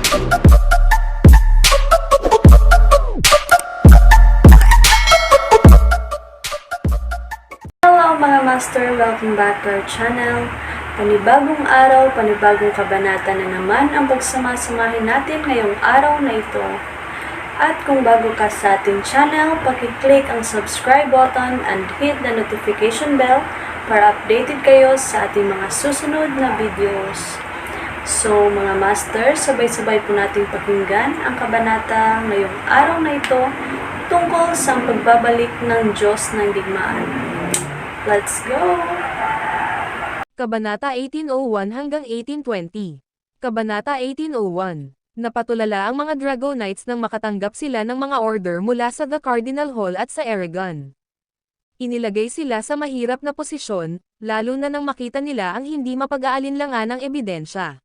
Hello mga master, welcome back to our channel. Panibagong araw, panibagong kabanata na naman ang pagsama-samahin natin ngayong araw na ito. At kung bago ka sa ating channel, paki-click ang subscribe button and hit the notification bell para updated kayo sa ating mga susunod na videos. So mga master, sabay-sabay po natin pakinggan ang kabanata ngayong araw na ito tungkol sa pagbabalik ng Diyos ng digmaan. Let's go! Kabanata 1801 hanggang 1820. Kabanata 1801. Napatulala ang mga Dragonites nang makatanggap sila ng mga order mula sa The Cardinal Hall at sa Eragon. Inilagay sila sa mahirap na posisyon, lalo na nang makita nila ang hindi mapag-aalinlangan ng ebidensya.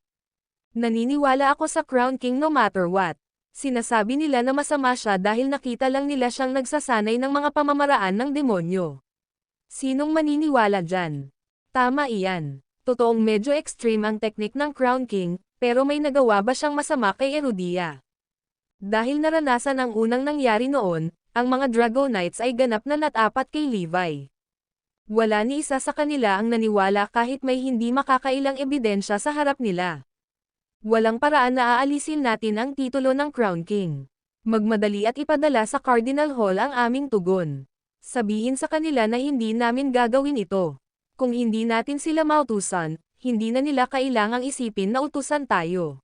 Naniniwala ako sa Crown King no matter what. Sinasabi nila na masama siya dahil nakita lang nila siyang nagsasanay ng mga pamamaraan ng demonyo. Sinong maniniwala dyan? Tama iyan. Totoong medyo extreme ang teknik ng Crown King, pero may nagawa ba siyang masama kay Erudia? Dahil naranasan ang unang nangyari noon, ang mga Dragonites ay ganap na natapat kay Levi. Wala ni isa sa kanila ang naniwala kahit may hindi makakailang ebidensya sa harap nila. Walang paraan na aalisin natin ang titulo ng Crown King. Magmadali at ipadala sa Cardinal Hall ang aming tugon. Sabihin sa kanila na hindi namin gagawin ito. Kung hindi natin sila mautusan, hindi na nila kailangang isipin na utusan tayo.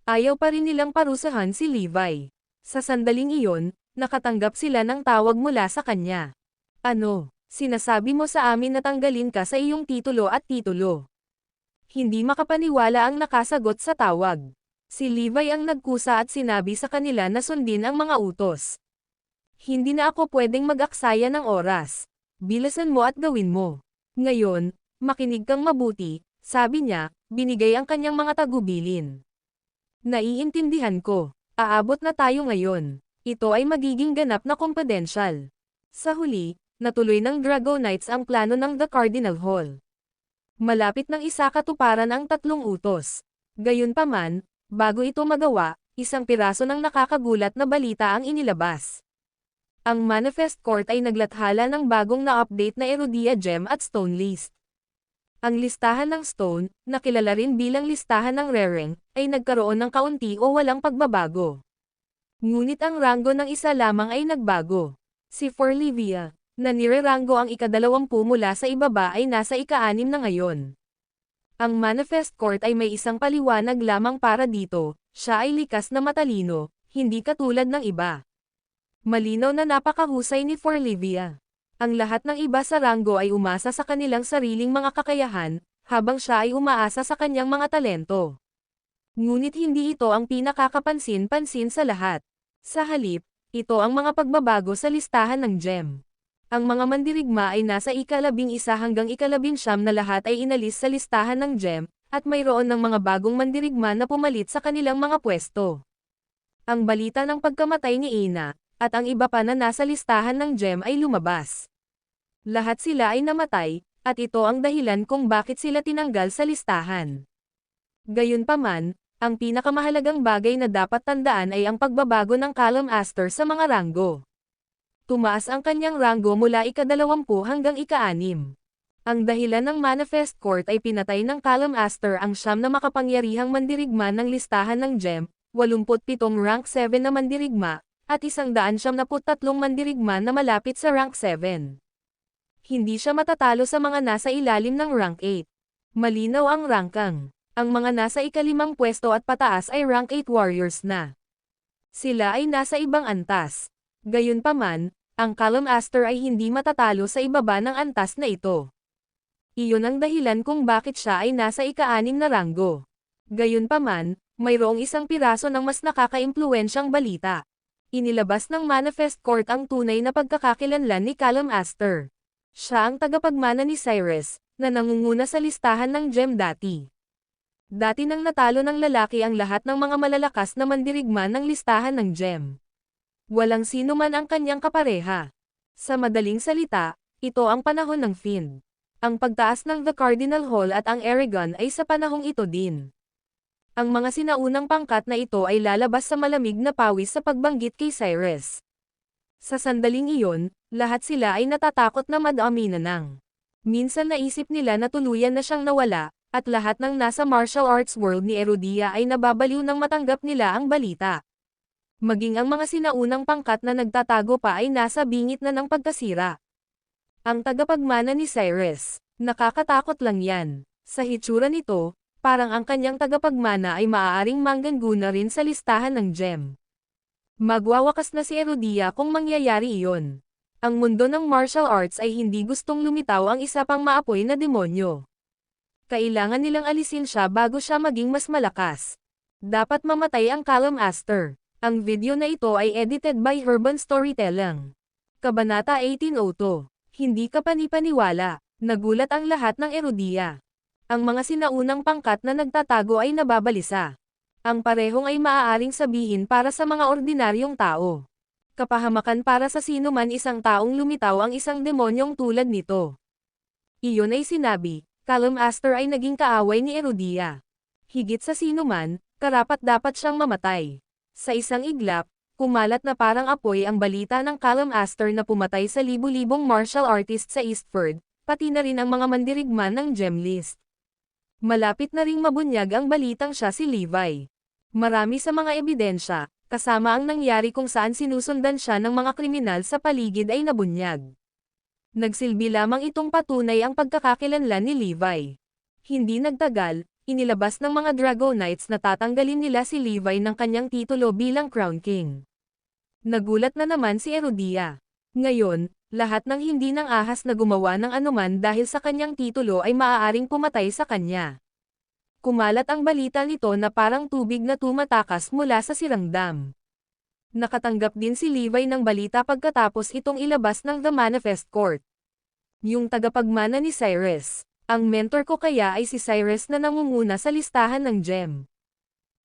Ayaw pa rin nilang parusahan si Levi. Sa sandaling iyon, nakatanggap sila ng tawag mula sa kanya. Ano, sinasabi mo sa amin na tanggalin ka sa iyong titulo at titulo? Hindi makapaniwala ang nakasagot sa tawag. Si Levi ang nagkusa at sinabi sa kanila na sundin ang mga utos. Hindi na ako pwedeng mag-aksaya ng oras. Bilisan mo at gawin mo. Ngayon, makinig kang mabuti, sabi niya, binigay ang kanyang mga tagubilin. Naiintindihan ko, aabot na tayo ngayon. Ito ay magiging ganap na kumpidensyal. Sa huli, natuloy ng Dragonites ang plano ng The Cardinal Hall. Malapit ng isakatuparan ang tatlong utos. Gayunpaman, bago ito magawa, isang piraso ng nakakagulat na balita ang inilabas. Ang Manifest Court ay naglathala ng bagong na-update na Erudia Gem at Stone List. Ang listahan ng Stone, na kilala rin bilang listahan ng Rareng, ay nagkaroon ng kaunti o walang pagbabago. Ngunit ang ranggo ng isa lamang ay nagbago. Si Forlivia, na nireranggo ang ika-20 mula sa ibaba ay nasa ika-6 na ngayon. Ang Manifest Court ay may isang paliwanag lamang para dito, siya ay likas na matalino, hindi katulad ng iba. Malinaw na napakahusay ni Forlivia. Ang lahat ng iba sa ranggo ay umasa sa kanilang sariling mga kakayahan, habang siya ay umaasa sa kanyang mga talento. Ngunit hindi ito ang pinakakapansin-pansin sa lahat. Sa halip, ito ang mga pagbabago sa listahan ng gem. Ang mga mandirigma ay nasa ika-11 hanggang ika-19 na lahat ay inalis sa listahan ng gem, at mayroon ng mga bagong mandirigma na pumalit sa kanilang mga pwesto. Ang balita ng pagkamatay ni Ina, at ang iba pa na nasa listahan ng gem ay lumabas. Lahat sila ay namatay, at ito ang dahilan kung bakit sila tinanggal sa listahan. Gayunpaman, ang pinakamahalagang bagay na dapat tandaan ay ang pagbabago ng Callum Astor sa mga ranggo. Tumaas ang kanyang ranggo mula ika-20 hanggang ika-6. Ang dahilan ng Manifest Court ay pinatay ng Callum Astor ang 9 na makapangyarihang mandirigma ng listahan ng gem, 87 rank 7 na mandirigma, at 173 mandirigma na malapit sa rank 7. Hindi siya matatalo sa mga nasa ilalim ng rank 8. Malinaw ang rangkang. Ang mga nasa ika-5 pwesto at pataas ay rank 8 warriors na. Sila ay nasa ibang antas. Gayunpaman, ang Callum Astor ay hindi matatalo sa ibaba ng antas na ito. Iyon ang dahilan kung bakit siya ay nasa ika-6 na ranggo. Gayunpaman, mayroong isang piraso ng mas nakaka-impluwensyang balita. Inilabas ng Manifest Court ang tunay na pagkakakilanlan ni Callum Astor. Siya ang tagapagmana ni Cyrus, na nangunguna sa listahan ng gem dati. Dati nang natalo ng lalaki ang lahat ng mga malalakas na mandirigma ng listahan ng gem. Walang sino man ang kanyang kapareha. Sa madaling salita, ito ang panahon ng Fiend. Ang pagtaas ng The Cardinal Hall at ang Eragon ay sa panahong ito din. Ang mga sinaunang pangkat na ito ay lalabas sa malamig na pawis sa pagbanggit kay Cyrus. Sa sandaling iyon, lahat sila ay natatakot na madami na nang. Minsan naisip nila na tuluyan na siyang nawala, at lahat ng nasa martial arts world ni Erudia ay nababaliw nang matanggap nila ang balita. Maging ang mga sinaunang pangkat na nagtatago pa ay nasa bingit na ng pagkasira. Ang tagapagmana ni Cyrus, nakakatakot lang yan. Sa hitsura nito, parang ang kanyang tagapagmana ay maaaring manggana rin sa listahan ng gem. Magwawakas na si Erudia kung mangyayari iyon. Ang mundo ng martial arts ay hindi gustong lumitaw ang isa pang maapoy na demonyo. Kailangan nilang alisin siya bago siya maging mas malakas. Dapat mamatay ang Callum Aster. Ang video na ito ay edited by Urban Storytelling. Kabanata 1802. Hindi ka panipaniwala. Nagulat ang lahat ng Erudia. Ang mga sinaunang pangkat na nagtatago ay nababalisa. Ang parehong ay maaaring sabihin para sa mga ordinaryong tao. Kapahamakan para sa sino man isang taong lumitaw ang isang demonyong tulad nito. Iyon ay sinabi, Callum Aster ay naging kaaway ni Erudia. Higit sa sino man, karapat-dapat siyang mamatay. Sa isang iglap, kumalat na parang apoy ang balita ng Callum Aster na pumatay sa libu-libong martial artist sa Eastford, pati na rin ang mga mandirigman ng gem list. Malapit na ring mabunyag ang balitang siya si Levi. Marami sa mga ebidensya, kasama ang nangyari kung saan sinusundan siya ng mga kriminal sa paligid ay nabunyag. Nagsilbi lamang itong patunay ang pagkakakilanlan ni Levi. Hindi nagtagal, inilabas ng mga Dragonites na tatanggalin nila si Levi ng kanyang titulo bilang Crown King. Nagulat na naman si Erudia. Ngayon, lahat ng hindi nang ahas na gumawa ng anuman dahil sa kanyang titulo ay maaaring pumatay sa kanya. Kumalat ang balita nito na parang tubig na tumatakas mula sa sirang dam. Nakatanggap din si Levi ng balita pagkatapos itong ilabas ng The Manifest Court. Yung tagapagmana ni Cyrus, ang mentor ko kaya ay si Cyrus na nangunguna sa listahan ng gem.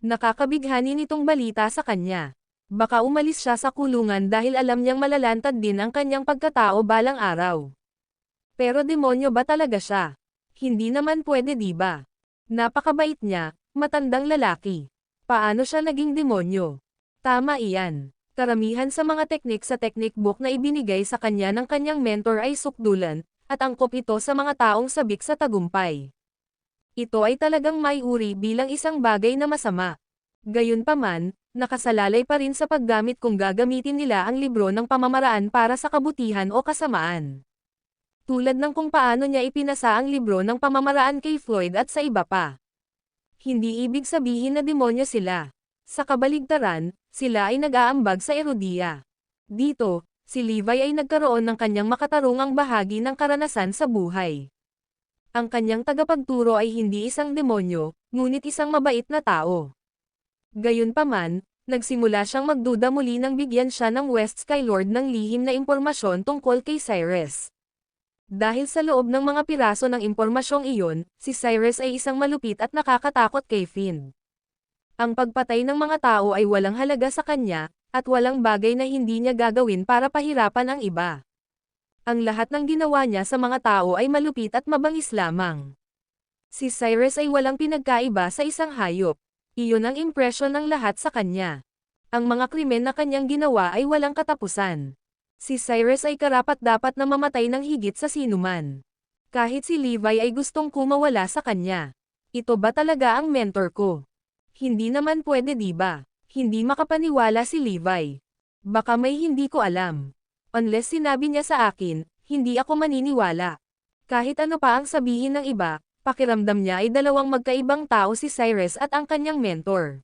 Nakakabighani nitong balita sa kanya. Baka umalis siya sa kulungan dahil alam niyang malalantad din ang kanyang pagkatao balang araw. Pero demonyo ba talaga siya? Hindi naman pwede, diba? Napakabait niya, matandang lalaki. Paano siya naging demonyo? Tama iyan. Karamihan sa mga teknik sa technique book na ibinigay sa kanya ng kanyang mentor ay sukdulan, at angkop ito sa mga taong sabik sa tagumpay. Ito ay talagang may uri bilang isang bagay na masama. Gayunpaman, nakasalalay pa rin sa paggamit kung gagamitin nila ang libro ng pamamaraan para sa kabutihan o kasamaan. Tulad ng kung paano niya ipinasa ang libro ng pamamaraan kay Floyd at sa iba pa. Hindi ibig sabihin na demonyo sila. Sa kabaligtaran, sila ay nag-aambag sa Erudia. Dito, si Levi ay nagkaroon ng kanyang makatarungang bahagi ng karanasan sa buhay. Ang kanyang tagapagturo ay hindi isang demonyo, ngunit isang mabait na tao. Gayunpaman, nagsimula siyang magduda muli nang bigyan siya ng West Skylord ng lihim na impormasyon tungkol kay Cyrus. Dahil sa loob ng mga piraso ng impormasyong iyon, si Cyrus ay isang malupit at nakakatakot kay Finn. Ang pagpatay ng mga tao ay walang halaga sa kanya, at walang bagay na hindi niya gagawin para pahirapan ang iba. Ang lahat ng ginawa niya sa mga tao ay malupit at mabangis lamang. Si Cyrus ay walang pinagkaiba sa isang hayop. Iyon ang impresyon ng lahat sa kanya. Ang mga krimen na kanyang ginawa ay walang katapusan. Si Cyrus ay karapat-dapat na mamatay ng higit sa sinuman. Kahit si Levi ay gustong kumawala sa kanya. Ito ba talaga ang mentor ko? Hindi naman pwede, diba? Hindi makapaniwala si Levi. Baka may hindi ko alam. Unless sinabi niya sa akin, hindi ako maniniwala. Kahit ano pa ang sabihin ng iba, pakiramdam niya ay dalawang magkaibang tao si Cyrus at ang kanyang mentor.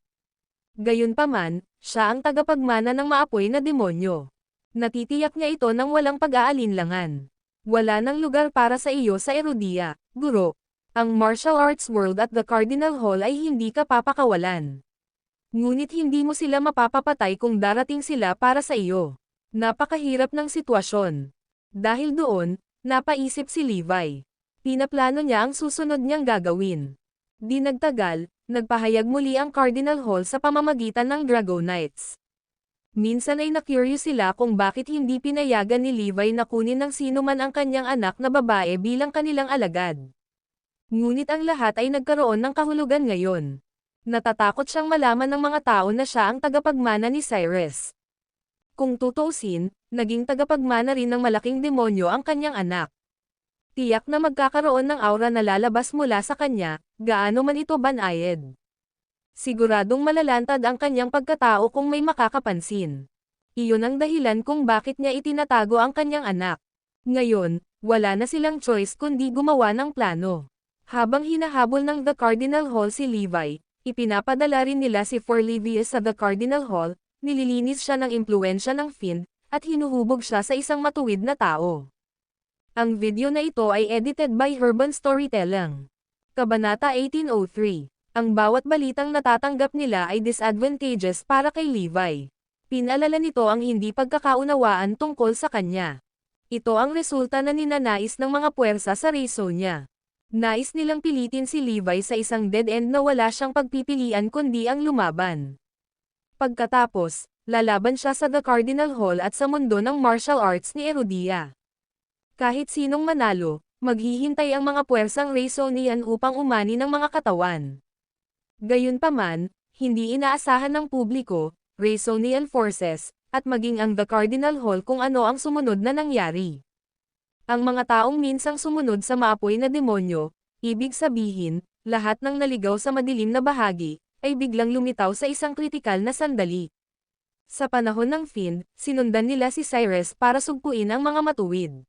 Gayunpaman, siya ang tagapagmana ng maapoy na demonyo. Natitiyak niya ito nang walang pag-aalinlangan. Wala nang lugar para sa iyo sa Erudia, guro. Ang martial arts world at the Cardinal Hall ay hindi ka papakawalan. Ngunit hindi mo sila mapapapatay kung darating sila para sa iyo. Napakahirap ng sitwasyon. Dahil doon, napaisip si Levi. Pinaplano niya ang susunod niyang gagawin. Di nagtagal, nagpahayag muli ang Cardinal Hall sa pamamagitan ng Dragonites. Minsan ay na-curious sila kung bakit hindi pinayagan ni Levi na kunin ng sino man ang kanyang anak na babae bilang kanilang alagad. Ngunit ang lahat ay nagkaroon ng kahulugan ngayon. Natatakot siyang malaman ng mga tao na siya ang tagapagmana ni Cyrus. Kung tutuusin, naging tagapagmana rin ng malaking demonyo ang kanyang anak. Tiyak na magkakaroon ng aura na lalabas mula sa kanya, gaano man ito banayad. Siguradong malalantad ang kanyang pagkatao kung may makakapansin. Iyon ang dahilan kung bakit niya itinatago ang kanyang anak. Ngayon, wala na silang choice kundi gumawa ng plano. Habang hinahabol ng The Cardinal Hall si Levi, ipinapadala rin nila si Forlivius sa The Cardinal Hall, nililinis siya ng impluensya ng Fiend, at hinuhubog siya sa isang matuwid na tao. Ang video na ito ay edited by Urban Storytelling. Kabanata 1803. Ang bawat balitang natatanggap nila ay disadvantageous para kay Levi. Pinalala nito ang hindi pagkakaunawaan tungkol sa kanya. Ito ang resulta na ninanais ng mga puwersa sa reso niya. Nais nilang pilitin si Levi sa isang dead end na wala siyang pagpipilian kundi ang lumaban. Pagkatapos, lalaban siya sa The Cardinal Hall at sa mundo ng martial arts ni Erudia. Kahit sinong manalo, maghihintay ang mga puwersang Raysonian upang umani ng mga katawan. Gayunpaman, hindi inaasahan ng publiko, Raysonian forces, at maging ang The Cardinal Hall kung ano ang sumunod na nangyari. Ang mga taong minsang sumunod sa maapoy na demonyo, ibig sabihin, lahat ng naligaw sa madilim na bahagi, ay biglang lumitaw sa isang kritikal na sandali. Sa panahon ng Fiend, sinundan nila si Cyrus para sugpuin ang mga matuwid.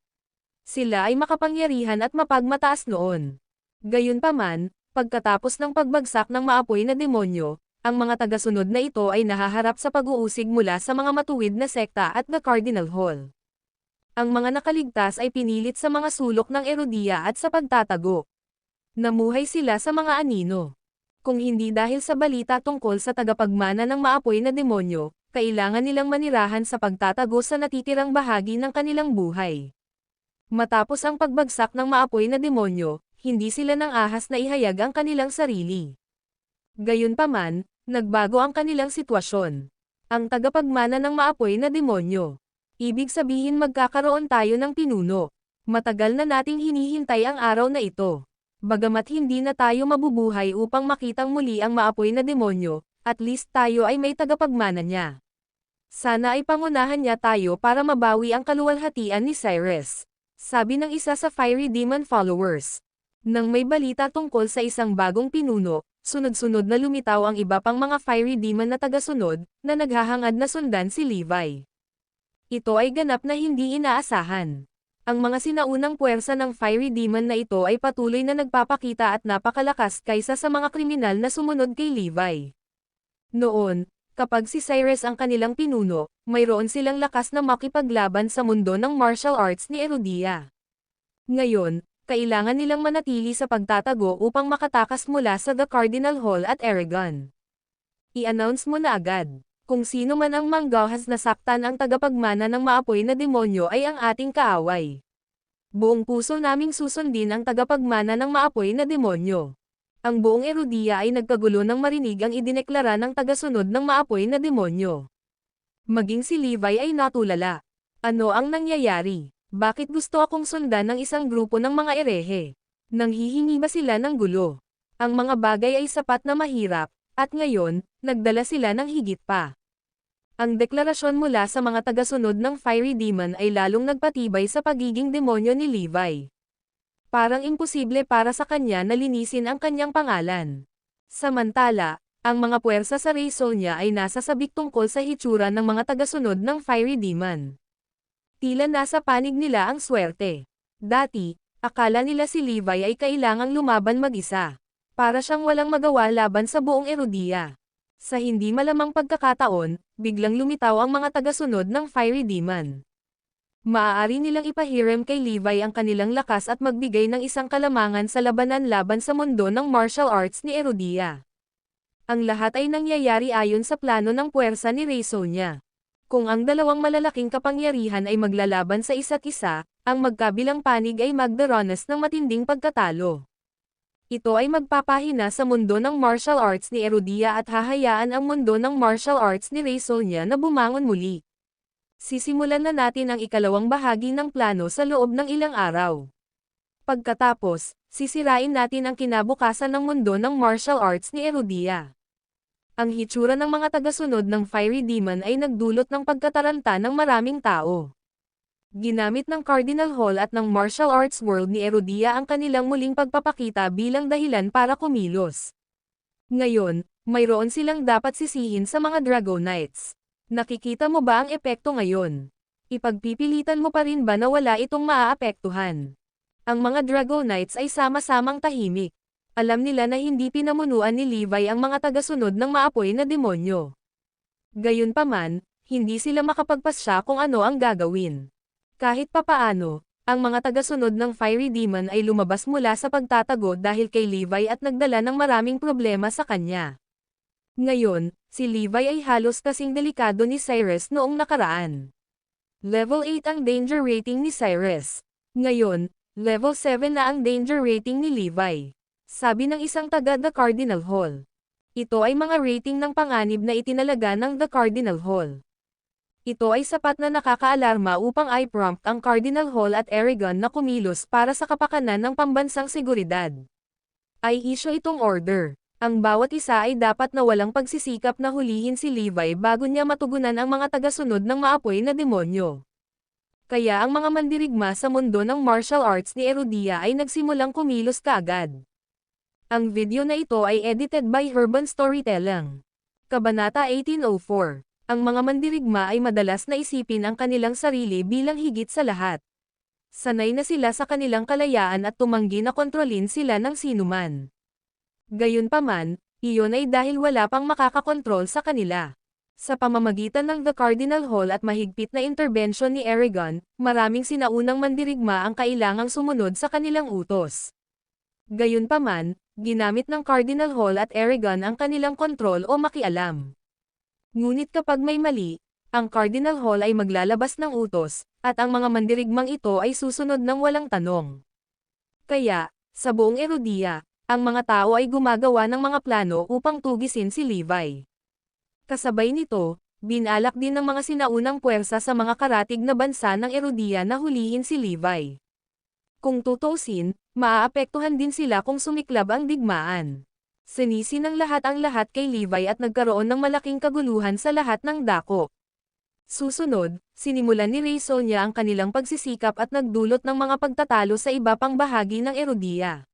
Sila ay makapangyarihan at mapagmataas noon. Gayunpaman, pagkatapos ng pagbagsak ng maapoy na demonyo, ang mga tagasunod na ito ay nahaharap sa pag-uusig mula sa mga matuwid na sekta at The Cardinal Hall. Ang mga nakaligtas ay pinilit sa mga sulok ng Erudia at sa pagtatago. Namuhay sila sa mga anino. Kung hindi dahil sa balita tungkol sa tagapagmana ng maapoy na demonyo, kailangan nilang manirahan sa pagtatago sa natitirang bahagi ng kanilang buhay. Matapos ang pagbagsak ng maapoy na demonyo, hindi sila nang ahas na ihayag ang kanilang sarili. Gayunpaman, nagbago ang kanilang sitwasyon. Ang tagapagmana ng maapoy na demonyo. Ibig sabihin magkakaroon tayo ng pinuno. Matagal na nating hinihintay ang araw na ito. Bagamat hindi na tayo mabubuhay upang makitang muli ang maapoy na demonyo, at least tayo ay may tagapagmana niya. Sana ay pangunahan niya tayo para mabawi ang kaluwalhatian ni Cyrus. Sabi ng isa sa Fiery Demon followers. Nang may balita tungkol sa isang bagong pinuno, sunod-sunod na lumitaw ang iba pang mga Fiery Demon na tagasunod, na naghahangad na sundan si Levi. Ito ay ganap na hindi inaasahan. Ang mga sinaunang puwersa ng Fiery Demon na ito ay patuloy na nagpapakita at napakalakas kaysa sa mga kriminal na sumunod kay Levi. Noon, kapag si Cyrus ang kanilang pinuno, mayroon silang lakas na makipaglaban sa mundo ng martial arts ni Erudia. Ngayon, kailangan nilang manatili sa pagtatago upang makatakas mula sa The Cardinal Hall at Eragon. I-announce mo na agad. Kung sino man ang manggahas na saktan ang tagapagmana ng maapoy na demonyo ay ang ating kaaway. Buong puso naming susundin ang tagapagmana ng maapoy na demonyo. Ang buong Erudia ay nagkagulo nang marinig ang idineklara ng tagasunod ng maapoy na demonyo. Maging si Levi ay natulala. Ano ang nangyayari? Bakit gusto akong sundan ng isang grupo ng mga erehe? Nanghihingi ba sila ng gulo? Ang mga bagay ay sapat na mahirap, at ngayon, nagdala sila ng higit pa. Ang deklarasyon mula sa mga tagasunod ng Fiery Demon ay lalong nagpatibay sa pagiging demonyo ni Levi. Parang imposible para sa kanya na linisin ang kanyang pangalan. Samantala, ang mga puwersa sa reso niya ay nasa sabik tungkol sa hitsura ng mga tagasunod ng Fiery Demon. Tila nasa panig nila ang swerte. Dati, akala nila si Levi ay kailangang lumaban mag-isa. Para siyang walang magawa laban sa buong Erudia. Sa hindi malamang pagkakataon, biglang lumitaw ang mga tagasunod ng Fiery Demon. Maaari nilang ipahiram kay Levi ang kanilang lakas at magbigay ng isang kalamangan sa labanan laban sa mundo ng martial arts ni Erudia. Ang lahat ay nangyayari ayon sa plano ng puwersa ni Raysonia. Kung ang dalawang malalaking kapangyarihan ay maglalaban sa isa't isa, ang magkabilang panig ay magdaranas ng matinding pagkatalo. Ito ay magpapahina sa mundo ng martial arts ni Erudia at hahayaan ang mundo ng martial arts ni Raysonia na bumangon muli. Sisimulan na natin ang ikalawang bahagi ng plano sa loob ng ilang araw. Pagkatapos, sisirain natin ang kinabukasan ng mundo ng martial arts ni Erudia. Ang hitsura ng mga tagasunod ng Fiery Demon ay nagdulot ng pagkataranta ng maraming tao. Ginamit ng Cardinal Hall at ng martial arts world ni Erudia ang kanilang muling pagpapakita bilang dahilan para kumilos. Ngayon, mayroon silang dapat sisihin sa mga Drago Knights. Nakikita mo ba ang epekto ngayon? Ipagpipilitan mo pa rin ba na wala itong maaapektuhan? Ang mga Drago Knights ay sama-samang tahimik. Alam nila na hindi pinamunuan ni Levi ang mga tagasunod ng maapoy na demonyo. Gayunpaman, hindi sila makapagpasya kung ano ang gagawin. Kahit papaano, ang mga tagasunod ng Fiery Demon ay lumabas mula sa pagtatago dahil kay Levi at nagdala ng maraming problema sa kanya. Ngayon, si Levi ay halos kasing delikado ni Cyrus noong nakaraan. Level 8 ang danger rating ni Cyrus. Ngayon, level 7 na ang danger rating ni Levi. Sabi ng isang taga The Cardinal Hall. Ito ay mga rating ng panganib na itinalaga ng The Cardinal Hall. Ito ay sapat na nakakaalarma upang i-prompt ang Cardinal Hall at Eragon na kumilos para sa kapakanan ng pambansang seguridad. I-issue itong order. Ang bawat isa ay dapat na walang pagsisikap na hulihin si Levi bago niya matugunan ang mga tagasunod ng maapoy na demonyo. Kaya ang mga mandirigma sa mundo ng martial arts ni Erudia ay nagsimulang kumilos kaagad. Ang video na ito ay edited by Urban Storytelling. Kabanata 1804. Ang mga mandirigma ay madalas na isipin ang kanilang sarili bilang higit sa lahat. Sanay na sila sa kanilang kalayaan at tumanggi na kontrolin sila ng sinuman. Gayunpaman, iyon ay dahil wala pang makakakontrol sa kanila. Sa pamamagitan ng The Cardinal Hall at mahigpit na interbensyon ni Eragon, maraming sinaunang mandirigma ang kailangang sumunod sa kanilang utos. Gayunpaman, ginamit ng Cardinal Hall at Eragon ang kanilang kontrol o makialam. Ngunit kapag may mali, ang Cardinal Hall ay maglalabas ng utos, at ang mga mandirigmang ito ay susunod ng walang tanong. Kaya, sa buong Erudia, ang mga tao ay gumagawa ng mga plano upang tugisin si Levi. Kasabay nito, binalak din ng mga sinaunang puwersa sa mga karatig na bansa ng Erudia na hulihin si Levi. Kung tutusin, maaapektuhan din sila kung sumiklab ang digmaan. Sinisi ng lahat ang lahat kay Levi at nagkaroon ng malaking kaguluhan sa lahat ng dako. Susunod, sinimulan ni Rey Sonia ang kanilang pagsisikap at nagdulot ng mga pagtatalo sa iba pang bahagi ng Erudia.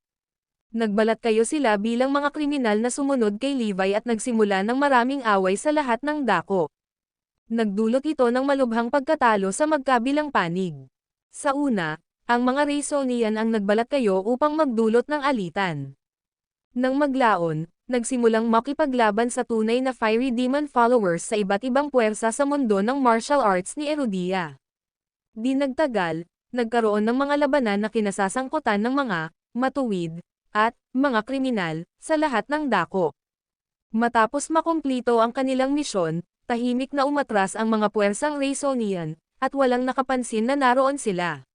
Nagbalat kayo sila bilang mga kriminal na sumunod kay Levi at nagsimula ng maraming away sa lahat ng dako. Nagdulot ito ng malubhang pagkatalo sa magkabilang panig. Sa una, ang mga Rey Sonian ang nagbalat kayo upang magdulot ng alitan. Nang maglaon, nagsimulang makipaglaban sa tunay na Fiery Demon followers sa iba't ibang puwersa sa mundo ng martial arts ni Erudia. Di nagtagal, nagkaroon ng mga labanan na kinasasangkutan ng mga matuwid at mga kriminal sa lahat ng dako. Matapos makumplito ang kanilang misyon, tahimik na umatras ang mga puwersang Raysonian, at walang nakapansin na naroon sila.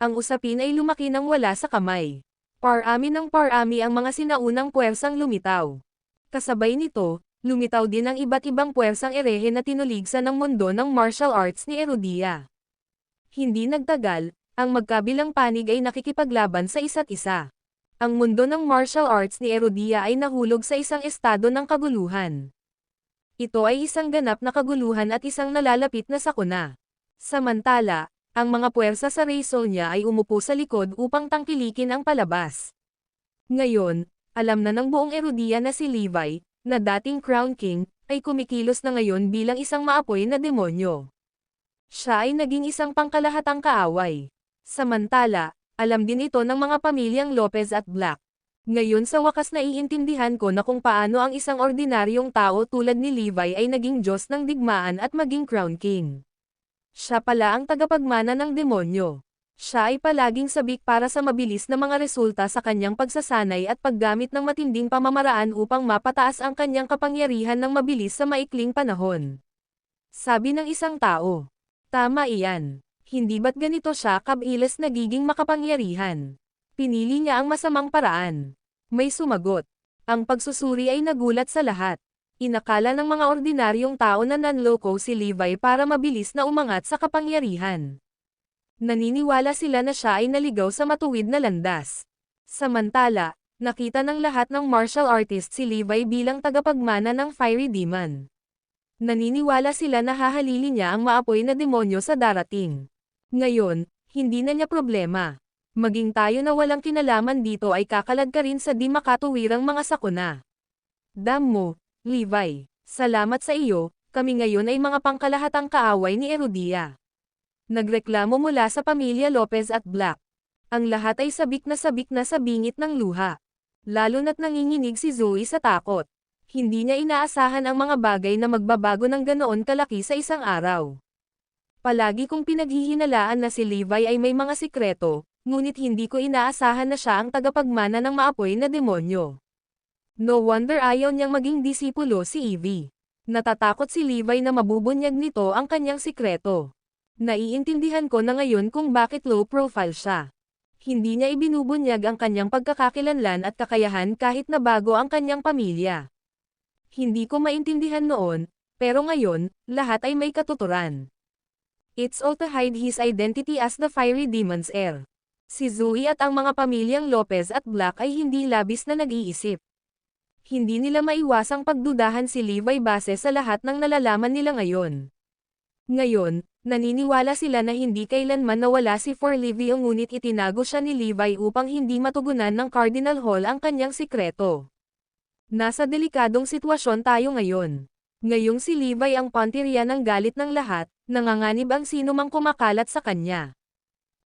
Ang usapin ay lumaki nang wala sa kamay. Parami ng parami ang mga sinaunang puwersang lumitaw. Kasabay nito, lumitaw din ang iba't ibang puwersang erehe na tinuligsa ng mundo ng martial arts ni Erudia. Hindi nagtagal, ang magkabilang panig ay nakikipaglaban sa isa't isa. Ang mundo ng martial arts ni Erudia ay nahulog sa isang estado ng kaguluhan. Ito ay isang ganap na kaguluhan at isang nalalapit na sakuna. Samantala, ang mga puwersa sa Rey Sonia ay umupo sa likod upang tangkilikin ang palabas. Ngayon, alam na ng buong Erudia na si Levi, na dating Crown King, ay kumikilos na ngayon bilang isang maapoy na demonyo. Siya ay naging isang pangkalahatang kaaway. Samantala, alam din ito ng mga pamilyang Lopez at Black. Ngayon sa wakas naiintindihan ko na kung paano ang isang ordinaryong tao tulad ni Levi ay naging Diyos ng digmaan at maging Crown King. Siya pala ang tagapagmana ng demonyo. Siya ay palaging sabik para sa mabilis na mga resulta sa kanyang pagsasanay at paggamit ng matinding pamamaraan upang mapataas ang kanyang kapangyarihan ng mabilis sa maikling panahon. Sabi ng isang tao. Tama iyan. Hindi ba't ganito siya kabilis nagiging makapangyarihan? Pinili niya ang masamang paraan. May sumagot. Ang pagsusuri ay nagulat sa lahat. Inakala ng mga ordinaryong tao na nanloko si Levi para mabilis na umangat sa kapangyarihan. Naniniwala sila na siya ay naligaw sa matuwid na landas. Samantala, Nakita ng lahat ng martial artist si Levi bilang tagapagmana ng Fiery Demon. Naniniwala sila na hahalili niya ang maapoy na demonyo sa darating. Ngayon, hindi na niya problema. Maging tayo na walang kinalaman dito ay kakalad ka rin sa di makatuwirang mga sakuna. Dam mo, Levi. Salamat sa iyo, kami ngayon ay mga pangkalahatang kaaway ni Erudia. Nagreklamo mula sa pamilya Lopez at Black. Ang lahat ay sabik na sa bingit ng luha. Lalo na't nanginginig si Zoe sa takot. Hindi niya inaasahan ang mga bagay na magbabago ng ganoon kalaki sa isang araw. Palagi kong pinaghihinalaan na si Levi ay may mga sikreto, ngunit hindi ko inaasahan na siya ang tagapagmana ng maapoy na demonyo. No wonder ayaw niyang maging disipulo si Evie. Natatakot si Levi na mabubunyag nito ang kanyang sikreto. Naiintindihan ko na ngayon kung bakit low profile siya. Hindi niya ibinubunyag ang kanyang pagkakakilanlan at kakayahan kahit na bago ang kanyang pamilya. Hindi ko maintindihan noon, pero ngayon, lahat ay may katuturan. It's all to hide his identity as the Fiery Demon's heir. Si Zoe at ang mga pamilyang Lopez at Black ay hindi labis na nag-iisip. Hindi nila maiwasang pagdudahan si Levi base sa lahat ng nalalaman nila ngayon. Ngayon, naniniwala sila na hindi kailanman nawala si Forlivio ngunit itinago siya ni Levi upang hindi matugunan ng Cardinal Hall ang kanyang sikreto. Nasa delikadong sitwasyon tayo ngayon. Ngayong si Levi ang pantirya ng galit ng lahat, nanganganib ang sino mang kumakalat sa kanya.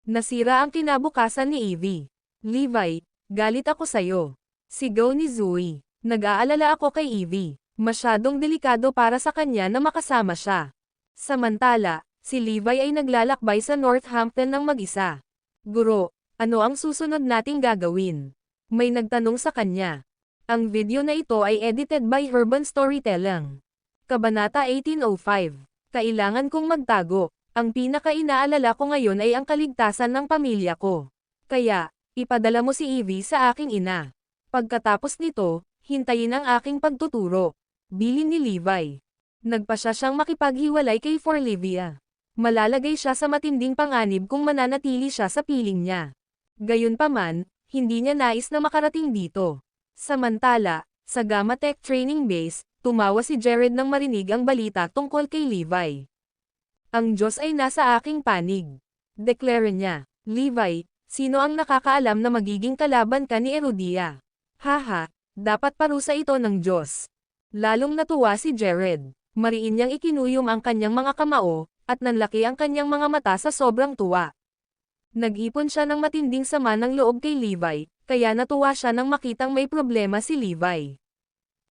Nasira ang kinabukasan ni Evie. Levi, galit ako sayo. Sigaw ni Zoe. Nag-aalala ako kay Evie. Masyadong delikado para sa kanya na makasama siya. Samantala, si Levi ay naglalakbay sa Northampton ng mag-isa. Guro, ano ang susunod nating gagawin? May nagtanong sa kanya. Ang video na ito ay edited by Herban Storytelling. Kabanata 1805. Kailangan kong magtago. Ang pinaka-inaalala ko ngayon ay ang kaligtasan ng pamilya ko. Kaya, ipadala mo si Evie sa aking ina. Pagkatapos nito, hintayin ang aking pagtuturo. Bilin ni Levi. Nagpasya siyang makipaghiwalay kay Forlivia. Malalagay siya sa matinding panganib kung mananatili siya sa piling niya. Gayunpaman, hindi niya nais na makarating dito. Samantala, sa Gamma Tech Training Base, tumawa si Jared nang marinig ang balita tungkol kay Levi. Ang Diyos ay nasa aking panig. Deklara niya. Levi, sino ang nakakaalam na magiging kalaban ka ni Erudia? Haha, dapat parusa ito ng Diyos. Lalong natuwa si Jared. Mariin niyang ikinuyom ang kanyang mga kamao, at nanlaki ang kanyang mga mata sa sobrang tuwa. Nag-ipon siya ng matinding sama ng loob kay Levi, kaya natuwa siya nang makitang may problema si Levi.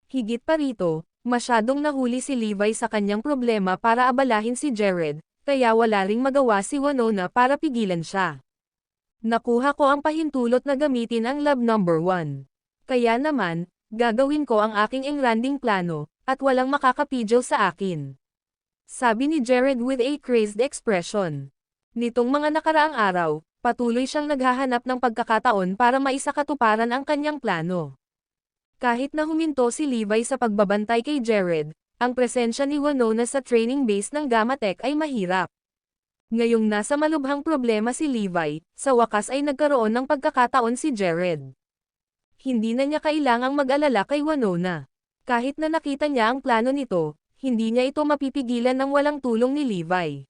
Higit pa rito, masyadong nahuli si Levi sa kanyang problema para abalahin si Jared, kaya wala ring magawa si Winona para pigilan siya. Nakuha ko ang pahintulot na gamitin ang lab number 1. Kaya naman, gagawin ko ang aking engranding plano, at walang makakapigil sa akin. Sabi ni Jared with a crazed expression. Nitong mga nakaraang araw, patuloy siyang naghahanap ng pagkakataon para maisakatuparan ang kanyang plano. Kahit na huminto si Levi sa pagbabantay kay Jared, ang presensya ni Winona sa training base ng Gamma Tech ay mahirap. Ngayong nasa malubhang problema si Levi, sa wakas ay nagkaroon ng pagkakataon si Jared. Hindi na niya kailangang mag-alala kay Winona. Kahit na nakita niya ang plano nito, hindi niya ito mapipigilan ng walang tulong ni Levi.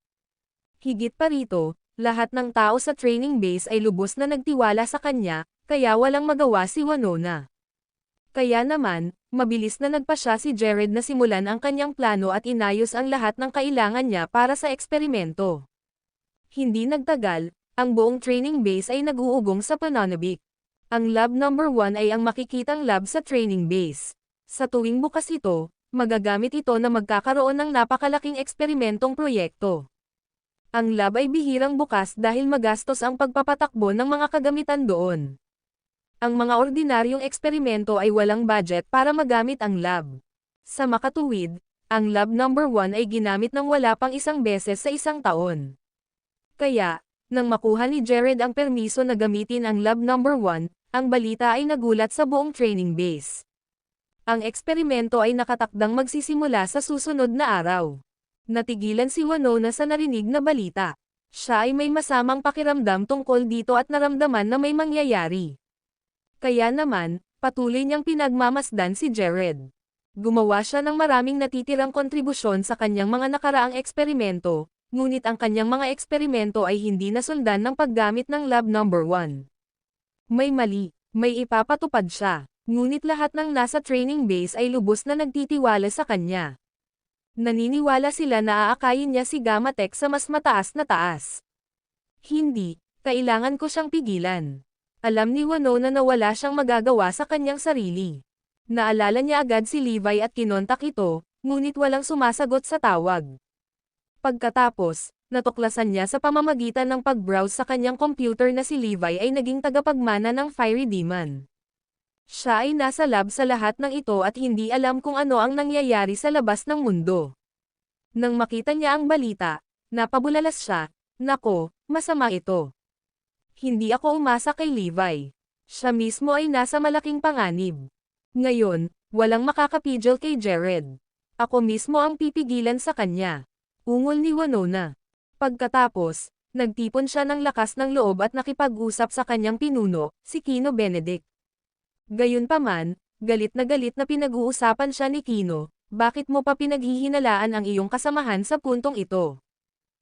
Higit pa rito, lahat ng tao sa training base ay lubos na nagtiwala sa kanya, kaya walang magawa si Winona. Kaya naman, mabilis na nagpasya si Jared na simulan ang kanyang plano at inayos ang lahat ng kailangan niya para sa eksperimento. Hindi nagtagal, ang buong training base ay nag-uugong sa pananabik. Ang lab number 1 ay ang makikitang lab sa training base. Sa tuwing bukas ito, magagamit ito na magkakaroon ng napakalaking eksperimentong proyekto. Ang lab ay bihirang bukas dahil magastos ang pagpapatakbo ng mga kagamitan doon. Ang mga ordinaryong eksperimento ay walang budget para magamit ang lab. Sa makatuwid, ang lab number 1 ay ginamit ng wala pang isang beses sa isang taon. Kaya, nang makuha ni Jared ang permiso na gamitin ang lab number 1, ang balita ay nagulat sa buong training base. Ang eksperimento ay nakatakdang magsisimula sa susunod na araw. Natigilan si Winona sa narinig na balita. Siya ay may masamang pakiramdam tungkol dito at naramdaman na may mangyayari. Kaya naman, patuloy niyang pinagmamasdan si Jared. Gumawa siya ng maraming natitirang kontribusyon sa kanyang mga nakaraang eksperimento, ngunit ang kanyang mga eksperimento ay hindi nasundan ng paggamit ng Lab Number 1. May mali, may ipapatupad siya, ngunit lahat ng nasa training base ay lubos na nagtitiwala sa kanya. Naniniwala sila na aakayin niya si Gamma Tech sa mas mataas na taas. Hindi, kailangan ko siyang pigilan. Alam ni Winona na wala siyang magagawa sa kanyang sarili. Naalala niya agad si Levi at kinontak ito, ngunit walang sumasagot sa tawag. Pagkatapos, natuklasan niya sa pamamagitan ng pag-browse sa kanyang computer na si Levi ay naging tagapagmana ng Fiery Demon. Siya ay nasa lab sa lahat ng ito at hindi alam kung ano ang nangyayari sa labas ng mundo. Nang makita niya ang balita, napabulalas siya, "Nako, masama ito. Hindi ako umasa kay Levi. Siya mismo ay nasa malaking panganib. Ngayon, walang makakapigil kay Jared. Ako mismo ang pipigilan sa kanya." Ungol ni Winona. Pagkatapos, nagtipon siya ng lakas ng loob at nakipag-usap sa kanyang pinuno, si Kino Benedict. Gayunpaman, galit na pinag-uusapan siya ni Kino, "Bakit mo pa pinaghihinalaan ang iyong kasamahan sa puntong ito?"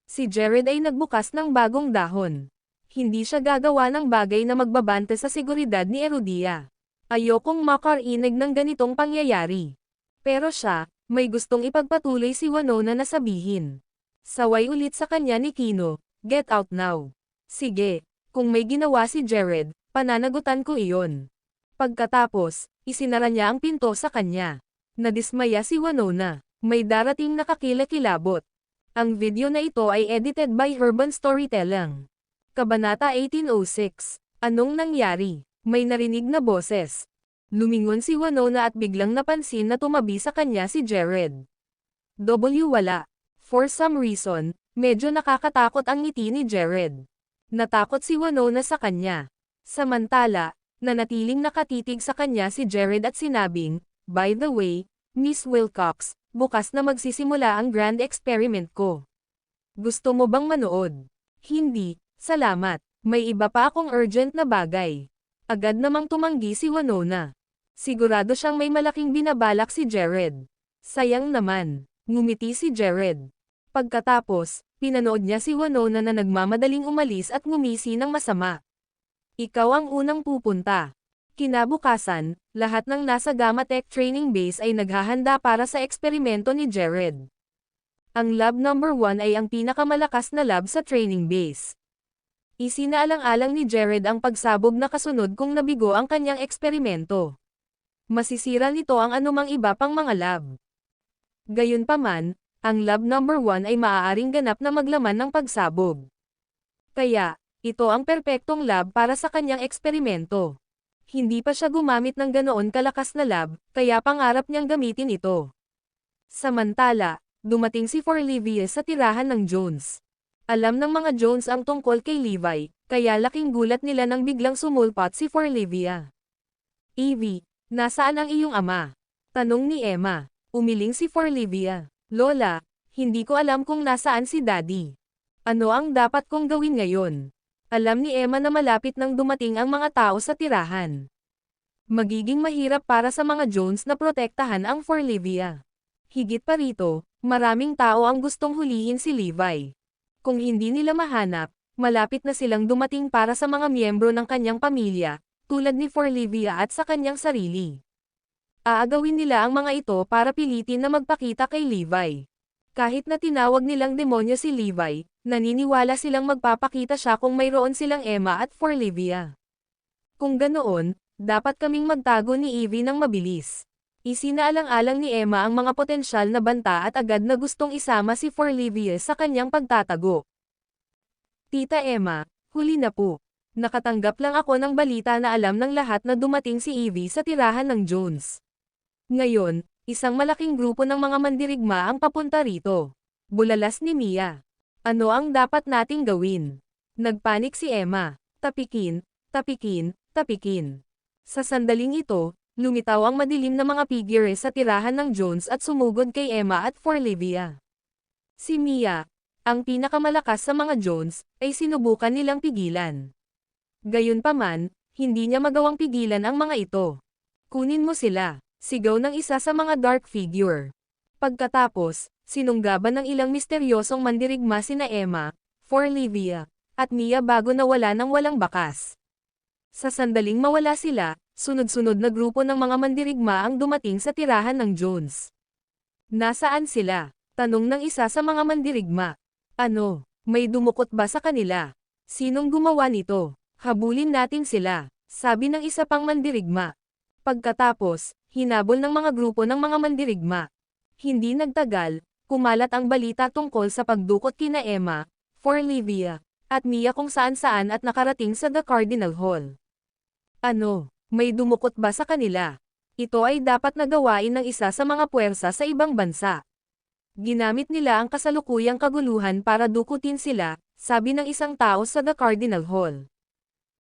Si Jared ay nagbukas ng bagong dahon. Hindi siya gagawa ng bagay na magbabante sa seguridad ni Erudia. Ayokong makarinig ng ganitong pangyayari. Pero siya, may gustong ipagpatuloy si Winona na sabihin. Saway ulit sa kanya ni Kino, "Get out now." Sige, kung may ginawa si Jared, pananagutan ko iyon. Pagkatapos, isinara niya ang pinto sa kanya. Nadismaya si Winona. May darating na kakilakilabot. Ang video na ito ay edited by Urban Storytelling. Kabanata 1806. Anong nangyari? May narinig na boses. Lumingon si Winona at biglang napansin na tumabi sa kanya si Jared. Wala. For some reason, medyo nakakatakot ang ngiti ni Jared. Natakot si Winona sa kanya. Samantala, nanatiling nakatitig sa kanya si Jared at sinabing, "By the way, Miss Wilcox, bukas na magsisimula ang grand experiment ko. Gusto mo bang manood?" "Hindi, salamat. May iba pa akong urgent na bagay." Agad namang tumanggi si Winona. Sigurado siyang may malaking binabalak si Jared. Sayang naman, ngumiti si Jared. Pagkatapos, pinanood niya si Winona na nagmamadaling umalis at ngumisi ng masama. "Ikaw ang unang pupunta." Kinabukasan, lahat ng nasa Gamma Tech Training Base ay naghahanda para sa eksperimento ni Jared. Ang Lab Number 1 ay ang pinakamalakas na lab sa training base. Isinaalang-alang ni Jared ang pagsabog na kasunod kung nabigo ang kanyang eksperimento. Masisira nito ang anumang iba pang mga lab. Gayunpaman, ang Lab Number 1 ay maaaring ganap na maglaman ng pagsabog. Kaya, ito ang perpektong lab para sa kanyang eksperimento. Hindi pa siya gumamit ng ganoon kalakas na lab, kaya pangarap niyang gamitin ito. Samantala, dumating si Forlivia sa tirahan ng Jones. Alam ng mga Jones ang tungkol kay Levi, kaya laking gulat nila nang biglang sumulpot si Forlivia. "Evie, nasaan ang iyong ama?" tanong ni Emma. Umiling si Forlivia. "Lola, hindi ko alam kung nasaan si Daddy. Ano ang dapat kong gawin ngayon?" Alam ni Emma na malapit nang dumating ang mga tao sa tirahan. Magiging mahirap para sa mga Jones na protektahan ang Forlivia. Higit pa rito, maraming tao ang gustong hulihin si Levi. Kung hindi nila mahanap, malapit na silang dumating para sa mga miyembro ng kanyang pamilya, tulad ni Forlivia at sa kanyang sarili. Aagawin nila ang mga ito para pilitin na magpakita kay Levi. Kahit na tinawag nilang demonyo si Levi, naniniwala silang magpapakita siya kung mayroon silang Emma at Forlivia. Kung ganoon, dapat kaming magtago ni Evie ng mabilis. Isinaalang-alang ni Emma ang mga potensyal na banta at agad na gustong isama si Forlivia sa kanyang pagtatago. "Tita Emma, huli na po. Nakatanggap lang ako ng balita na alam ng lahat na dumating si Evie sa tirahan ng Jones. Ngayon, isang malaking grupo ng mga mandirigma ang papunta rito." Bulalas ni Mia. "Ano ang dapat nating gawin?" Nagpanik si Emma. Tapikin, tapikin, tapikin. Sa sandaling ito, lumitaw ang madilim na mga figure sa tirahan ng Jones at sumugod kay Emma at Forlivia. Si Mia, ang pinakamalakas sa mga Jones, ay sinubukan nilang pigilan. Gayunpaman, Hindi niya magawang pigilan ang mga ito. Kunin mo sila, sigaw ng isa sa mga dark figure. Pagkatapos, sinunggaban ng ilang misteryosong mandirigma sina Emma, Forlivia, at Mia bago nawala ng walang bakas. Sa sandaling mawala sila, sunod-sunod na grupo ng mga mandirigma ang dumating sa tirahan ng Jones. Nasaan sila? Tanong ng isa sa mga mandirigma. Ano, may dumukot ba sa kanila? Sinong gumawa nito? Habulin natin sila, sabi ng isa pang mandirigma. Pagkatapos, hinabol ng mga grupo ng mga mandirigma. Hindi nagtagal, kumalat ang balita tungkol sa pagdukot kina Emma, Forlivia, at Mia kung saan-saan at nakarating sa The Cardinal Hall. Ano, may dumukot ba sa kanila? Ito ay dapat na gawain ng isa sa mga puwersa sa ibang bansa. Ginamit nila ang kasalukuyang kaguluhan para dukutin sila, sabi ng isang tao sa The Cardinal Hall.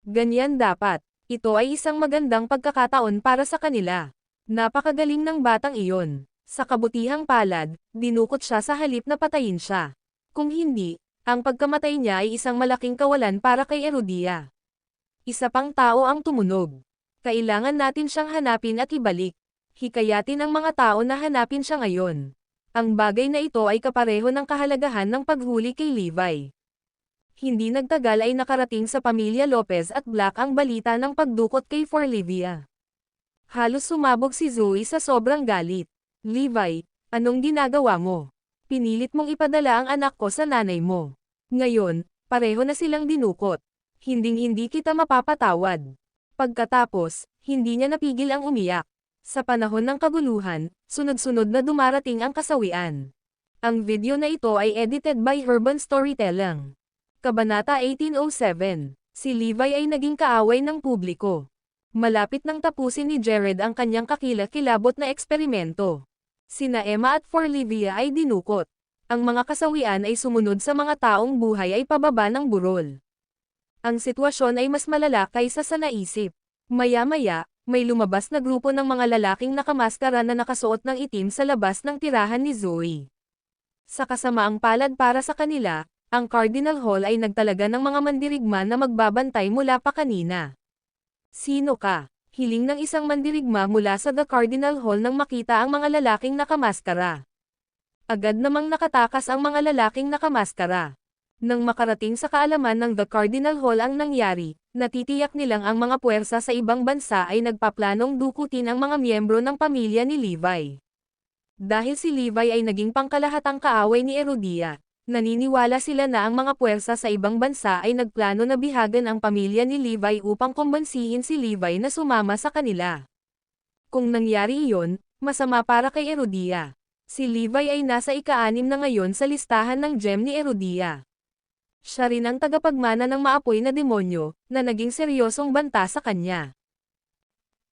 Ganyan dapat. Ito ay isang magandang pagkakataon para sa kanila. Napakagaling ng batang iyon. Sa kabutihang palad, dinukot siya sa halip na patayin siya. Kung hindi, ang pagkamatay niya ay isang malaking kawalan para kay Erudia. Isa pang tao ang tumunog. Kailangan natin siyang hanapin at ibalik. Hikayatin ang mga tao na hanapin siya ngayon. Ang bagay na ito ay kapareho ng kahalagahan ng paghuli kay Levi. Hindi nagtagal ay nakarating sa pamilya Lopez at Black ang balita ng pagdukot kay Forlivia. Halos sumabog si Zoe sa sobrang galit. Levi, anong ginagawa mo? Pinilit mong ipadala ang anak ko sa nanay mo. Ngayon, pareho na silang dinukot. Hinding-hindi kita mapapatawad. Pagkatapos, hindi niya napigil ang umiyak. Sa panahon ng kaguluhan, sunod-sunod na dumarating ang kasawian. Ang video na ito ay edited by Urban Storytelling. Kabanata 1807, si Levi ay naging kaaway ng publiko. Malapit nang tapusin ni Jared ang kanyang kakilakilabot na eksperimento. Sina Emma at Forlivia ay dinukot. Ang mga kasawian ay sumunod sa mga taong buhay ay pababa ng burol. Ang sitwasyon ay mas malala kaysa sa naisip. Maya-maya, may lumabas na grupo ng mga lalaking nakamaskara na nakasuot ng itim sa labas ng tirahan ni Zoe. Sa kasamaang palad para sa kanila, ang Cardinal Hall ay nagtalaga ng mga mandirigma na magbabantay mula pa kanina. Sino ka? Hiling ng isang mandirigma mula sa The Cardinal Hall nang makita ang mga lalaking nakamaskara. Agad namang nakatakas ang mga lalaking nakamaskara. Nang makarating sa kaalaman ng The Cardinal Hall ang nangyari, natitiyak nilang ang mga puwersa sa ibang bansa ay nagpaplanong dukutin ang mga miyembro ng pamilya ni Levi. Dahil si Levi ay naging pangkalahatang kaaway ni Erudia, naniniwala sila na ang mga puwersa sa ibang bansa ay nagplano na bihagan ang pamilya ni Levi upang kumbansihin si Levi na sumama sa kanila. Kung nangyari iyon, masama para kay Erudia. Si Levi ay nasa ika-6 na ngayon sa listahan ng gem ni Erudia. Siya rin ang tagapagmana ng maapoy na demonyo, na naging seryosong banta sa kanya.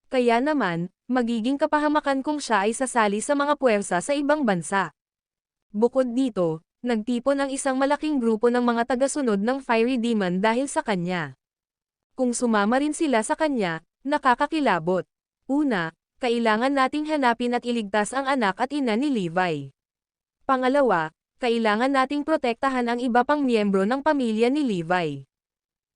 Kaya naman, magiging kapahamakan kung siya ay sasali sa mga puwersa sa ibang bansa. Bukod dito, nagtipon ang isang malaking grupo ng mga tagasunod ng Fiery Demon dahil sa kanya. Kung sumama rin sila sa kanya, nakakakilabot. Una, kailangan nating hanapin at iligtas ang anak at ina ni Levi. Pangalawa, kailangan nating protektahan ang iba pang miyembro ng pamilya ni Levi.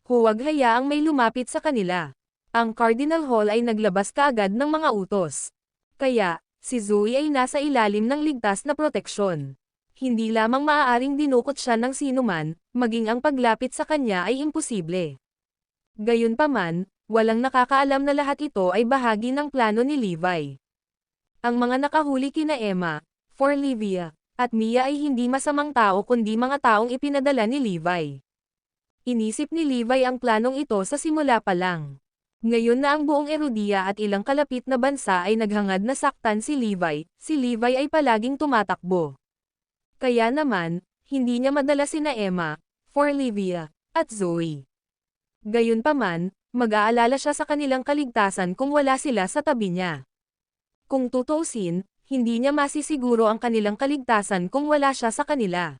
Huwag hayaang may lumapit sa kanila. Ang Cardinal Hall ay naglabas kaagad ng mga utos. Kaya, si Zoe ay nasa ilalim ng ligtas na proteksyon. Hindi lamang maaaring dinukot siya ng sinuman, maging ang paglapit sa kanya ay imposible. Gayunpaman, walang nakakaalam na lahat ito ay bahagi ng plano ni Levi. Ang mga nakahuli kina Emma, Forlivia, at Mia ay hindi masamang tao kundi mga taong ipinadala ni Levi. Inisip ni Levi ang planong ito sa simula pa lang. Ngayon na ang buong Erudia at ilang kalapit na bansa ay naghangad na saktan si Levi ay palaging tumatakbo. Kaya naman, hindi niya madala sina Emma, Forlivia, at Zoe. Gayunpaman, mag-aalala siya sa kanilang kaligtasan kung wala sila sa tabi niya. Kung tutuusin, hindi niya masisiguro ang kanilang kaligtasan kung wala siya sa kanila.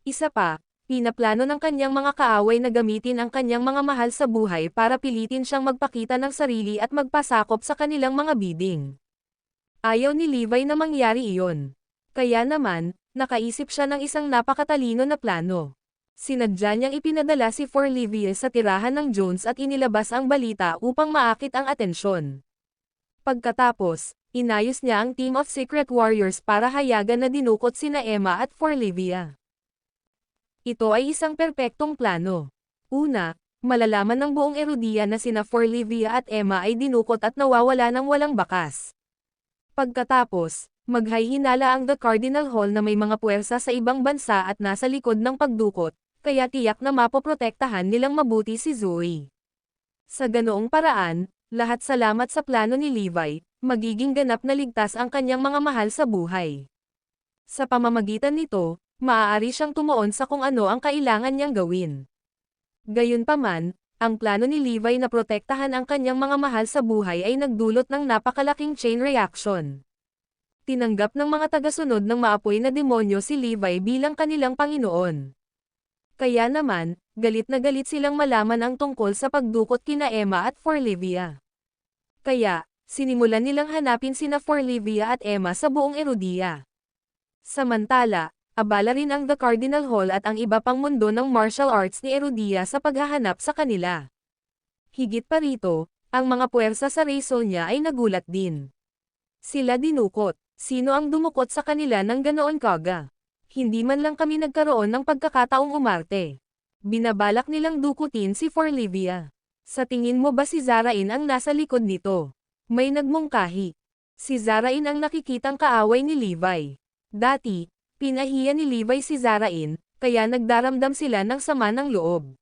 Isa pa, pinaplano ng kanyang mga kaaway na gamitin ang kanyang mga mahal sa buhay para pilitin siyang magpakita ng sarili at magpasakop sa kanilang mga bidding. Ayaw ni Levi na mangyari iyon. Kaya naman, nakaisip siya ng isang napakatalino na plano. Sinadya niyang ipinadala si Forlivia sa tirahan ng Jones at inilabas ang balita upang maakit ang atensyon. Pagkatapos, inayos niya ang team of secret warriors para hayagan na dinukot sina Emma at Forlivia. Ito ay isang perpektong plano. Una, malalaman ng buong Erudia na sina Forlivia at Emma ay dinukot at nawawala ng walang bakas. Pagkatapos, maghihinala ang The Cardinal Hall na may mga puwersa sa ibang bansa at nasa likod ng pagdukot, kaya tiyak na mapoprotektahan nilang mabuti si Zoe. Sa ganoong paraan, lahat salamat sa plano ni Levi, magiging ganap na ligtas ang kanyang mga mahal sa buhay. Sa pamamagitan nito, maaari siyang tumuon sa kung ano ang kailangan niyang gawin. Gayunpaman, ang plano ni Levi na protektahan ang kanyang mga mahal sa buhay ay nagdulot ng napakalaking chain reaction. Tinanggap ng mga tagasunod ng maapoy na demonyo si Levi bilang kanilang Panginoon. Kaya naman, galit na galit silang malaman ang tungkol sa pagdukot kina Emma at Forlivia. Kaya, sinimulan nilang hanapin sina Forlivia at Emma sa buong Erudia. Samantala, abala rin ang The Cardinal Hall at ang iba pang mundo ng martial arts ni Erudia sa paghahanap sa kanila. Higit pa rito, ang mga puwersa sa Raisol niya ay nagulat din. Sila dinukot. Sino ang dumukot sa kanila ng ganoon kaga? Hindi man lang kami nagkaroon ng pagkakataong umarte. Binabalak nilang dukutin si Forlivia. Sa tingin mo ba si Zarain ang nasa likod nito? May nagmungkahi. Si Zarain ang nakikitang kaaway ni Levi. Dati, pinahiya ni Levi si Zarain, kaya nagdaramdam sila ng sama ng loob.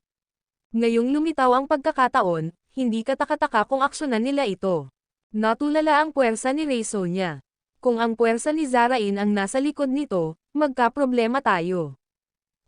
Ngayong lumitaw ang pagkakataon, hindi katakataka kung aksyonan nila ito. Natulala ang puwersa ni Raisol niya. Kung ang puwersa ni Zarain ang nasa likod nito, magkaproblema tayo.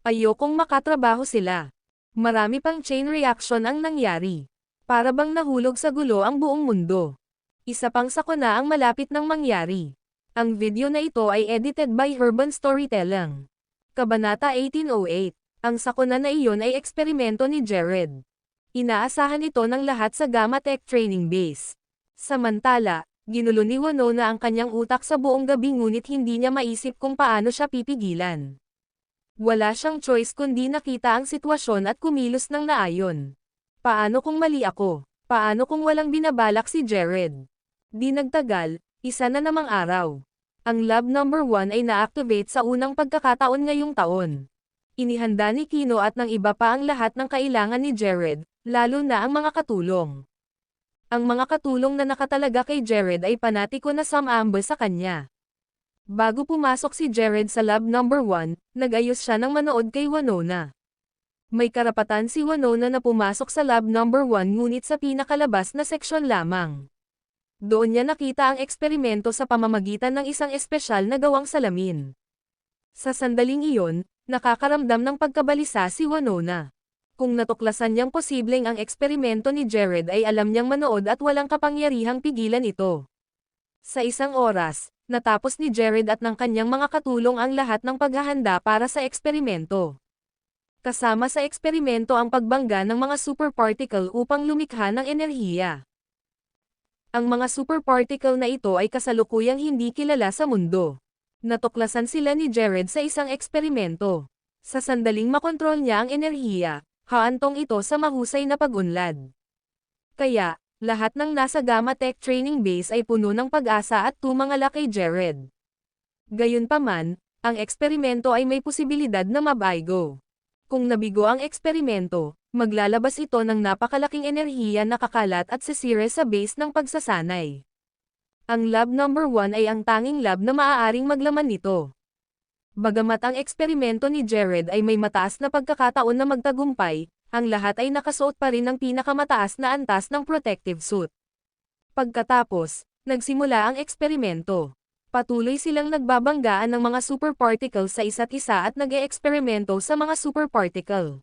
Ayokong makatrabaho sila. Marami pang chain reaction ang nangyari. Para bang nahulog sa gulo ang buong mundo. Isa pang sakuna ang malapit ng mangyari. Ang video na ito ay edited by Urban Storytelling. Kabanata 1808. Ang sakuna na iyon ay eksperimento ni Jared. Inaasahan ito ng lahat sa Gamma Tech Training Base. Samantala, ginulo ni Winona ang kanyang utak sa buong gabi ngunit hindi niya maisip kung paano siya pipigilan. Wala siyang choice kundi nakita ang sitwasyon at kumilos ng naayon. Paano kung mali ako? Paano kung walang binabalak si Jared? Di nagtagal, isa na namang araw. Ang Lab Number 1 ay na-activate sa unang pagkakataon ngayong taon. Inihanda ni Kino at ng iba pa ang lahat ng kailangan ni Jared, lalo na ang mga katulong. Ang mga katulong na nakatalaga kay Jared ay panatiko na sumamba sa kanya. Bago pumasok si Jared sa Lab Number 1, nag-ayos siya ng manood kay Winona. May karapatan si Winona na pumasok sa Lab Number 1 ngunit sa pinakalabas na seksyon lamang. Doon niya nakita ang eksperimento sa pamamagitan ng isang espesyal na gawang salamin. Sa sandaling iyon, nakakaramdam ng pagkabalisa si Winona. Kung natuklasan niyang posibleng ang eksperimento ni Jared ay alam niyang manood at walang kapangyarihang pigilan ito. Sa isang oras, natapos ni Jared at ng kanyang mga katulong ang lahat ng paghahanda para sa eksperimento. Kasama sa eksperimento ang pagbangga ng mga superparticle upang lumikha ng enerhiya. Ang mga superparticle na ito ay kasalukuyang hindi kilala sa mundo. Natuklasan sila ni Jared sa isang eksperimento. Sa sandaling makontrol niya ang enerhiya, haantong ito sa mahusay na pag-unlad. Kaya, lahat ng nasa Gamma Tech Training Base ay puno ng pag-asa at tumangala kay Jared. Gayunpaman, ang eksperimento ay may posibilidad na mabigo. Kung nabigo ang eksperimento, maglalabas ito ng napakalaking enerhiya na kakalat at sisire sa base ng pagsasanay. Ang Lab Number 1 ay ang tanging lab na maaaring maglaman nito. Bagamat ang eksperimento ni Jared ay may mataas na pagkakataon na magtagumpay, ang lahat ay nakasuot pa rin ng pinakamataas na antas ng protective suit. Pagkatapos, nagsimula ang eksperimento. Patuloy silang nagbabanggaan ng mga superparticle sa isa't isa at nag-eeksperimento sa mga superparticle.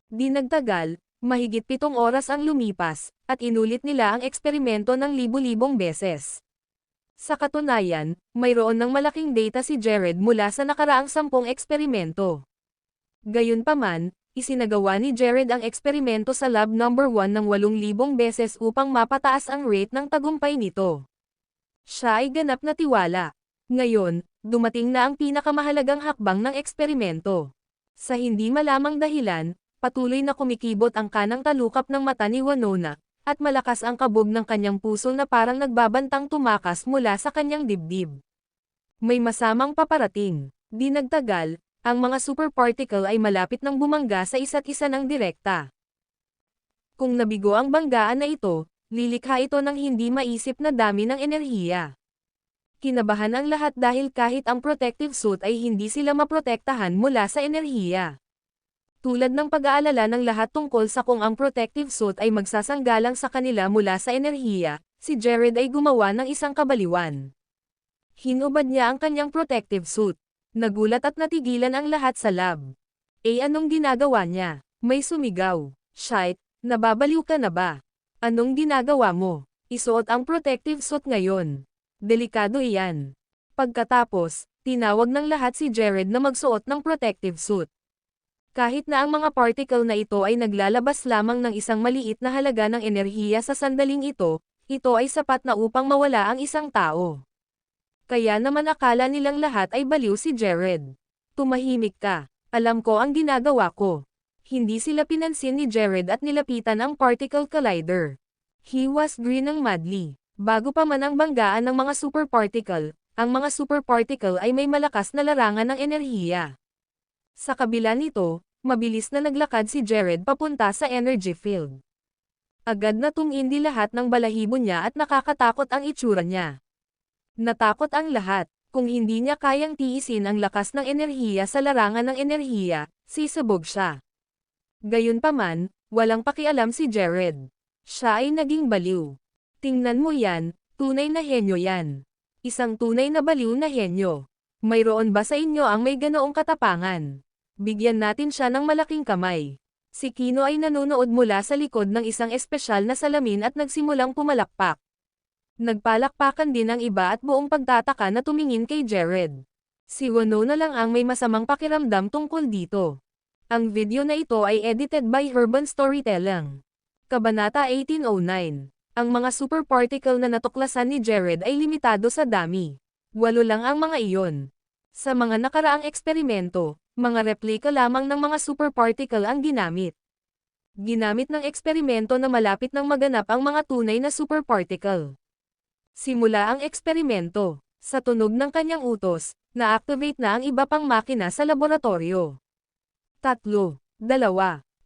Di nagtagal, mahigit 7 oras ang lumipas, at inulit nila ang eksperimento ng libu-libong beses. Sa katunayan, mayroon ng malaking data si Jared mula sa nakaraang 10 eksperimento. Gayunpaman, isinagawa ni Jared ang eksperimento sa Lab Number 1 ng 8,000 beses upang mapataas ang rate ng tagumpay nito. Siya ay ganap na tiwala. Ngayon, dumating na ang pinakamahalagang hakbang ng eksperimento. Sa hindi malamang dahilan, patuloy na kumikibot ang kanang talukap ng mata ni Winona, at malakas ang kabog ng kanyang puso na parang nagbabantang tumakas mula sa kanyang dibdib. May masamang paparating. Di nagtagal, ang mga superparticle ay malapit ng bumangga sa isa't isa ng direkta. Kung nabigo ang banggaan na ito, lilikha ito ng hindi maisip na dami ng enerhiya. Kinabahan ang lahat dahil kahit ang protective suit ay hindi sila maprotektahan mula sa enerhiya. Tulad ng pag-aalala ng lahat tungkol sa kung ang protective suit ay magsasanggalang sa kanila mula sa enerhiya, si Jared ay gumawa ng isang kabaliwan. Hinubad niya ang kanyang protective suit. Nagulat at natigilan ang lahat sa lab. Anong ginagawa niya? May sumigaw. Shit, nababaliw ka na ba? Anong ginagawa mo? Isuot ang protective suit ngayon. Delikado iyan. Pagkatapos, tinawag ng lahat si Jared na magsuot ng protective suit. Kahit na ang mga particle na ito ay naglalabas lamang ng isang maliit na halaga ng enerhiya sa sandaling ito ay sapat na upang mawala ang isang tao. Kaya naman akala nilang lahat ay baliw si Jared. Tumahimik ka. Alam ko ang ginagawa ko. Hindi sila pinansin ni Jared at nilapitan ang particle collider. He was grinning madly. Bago pa man ang banggaan ng mga superparticle, ang mga superparticle ay may malakas na larangan ng enerhiya. Sa kabila nito, mabilis na naglakad si Jared papunta sa energy field. Agad na tumindi lahat ng balahibo niya at nakakatakot ang itsura niya. Natakot ang lahat. Kung hindi niya kayang tiisin ang lakas ng enerhiya sa larangan ng enerhiya, sisabog siya. Gayunpaman, walang pakialam si Jared. Siya ay naging baliw. Tingnan mo yan, tunay na henyo yan. Isang tunay na baliw na henyo. Mayroon ba sa inyo ang may ganoong katapangan? Bigyan natin siya ng malaking kamay. Si Kino ay nanonood mula sa likod ng isang espesyal na salamin at nagsimulang pumalakpak. Nagpalakpakan din ang iba at buong pagtataka na tumingin kay Jared. Si Winona lang ang may masamang pakiramdam tungkol dito. Ang video na ito ay edited by Urban Storytelling. Kabanata 1809. Ang mga superparticle na natuklasan ni Jared ay limitado sa dami. 8 lang ang mga iyon. Sa mga nakaraang eksperimento, mga replika lamang ng mga superparticle ang ginamit. Ginamit ng eksperimento na malapit ng maganap ang mga tunay na superparticle. Simula ang eksperimento. Sa tunog ng kanyang utos, na-activate na ang iba pang makina sa laboratorio. 3, 2,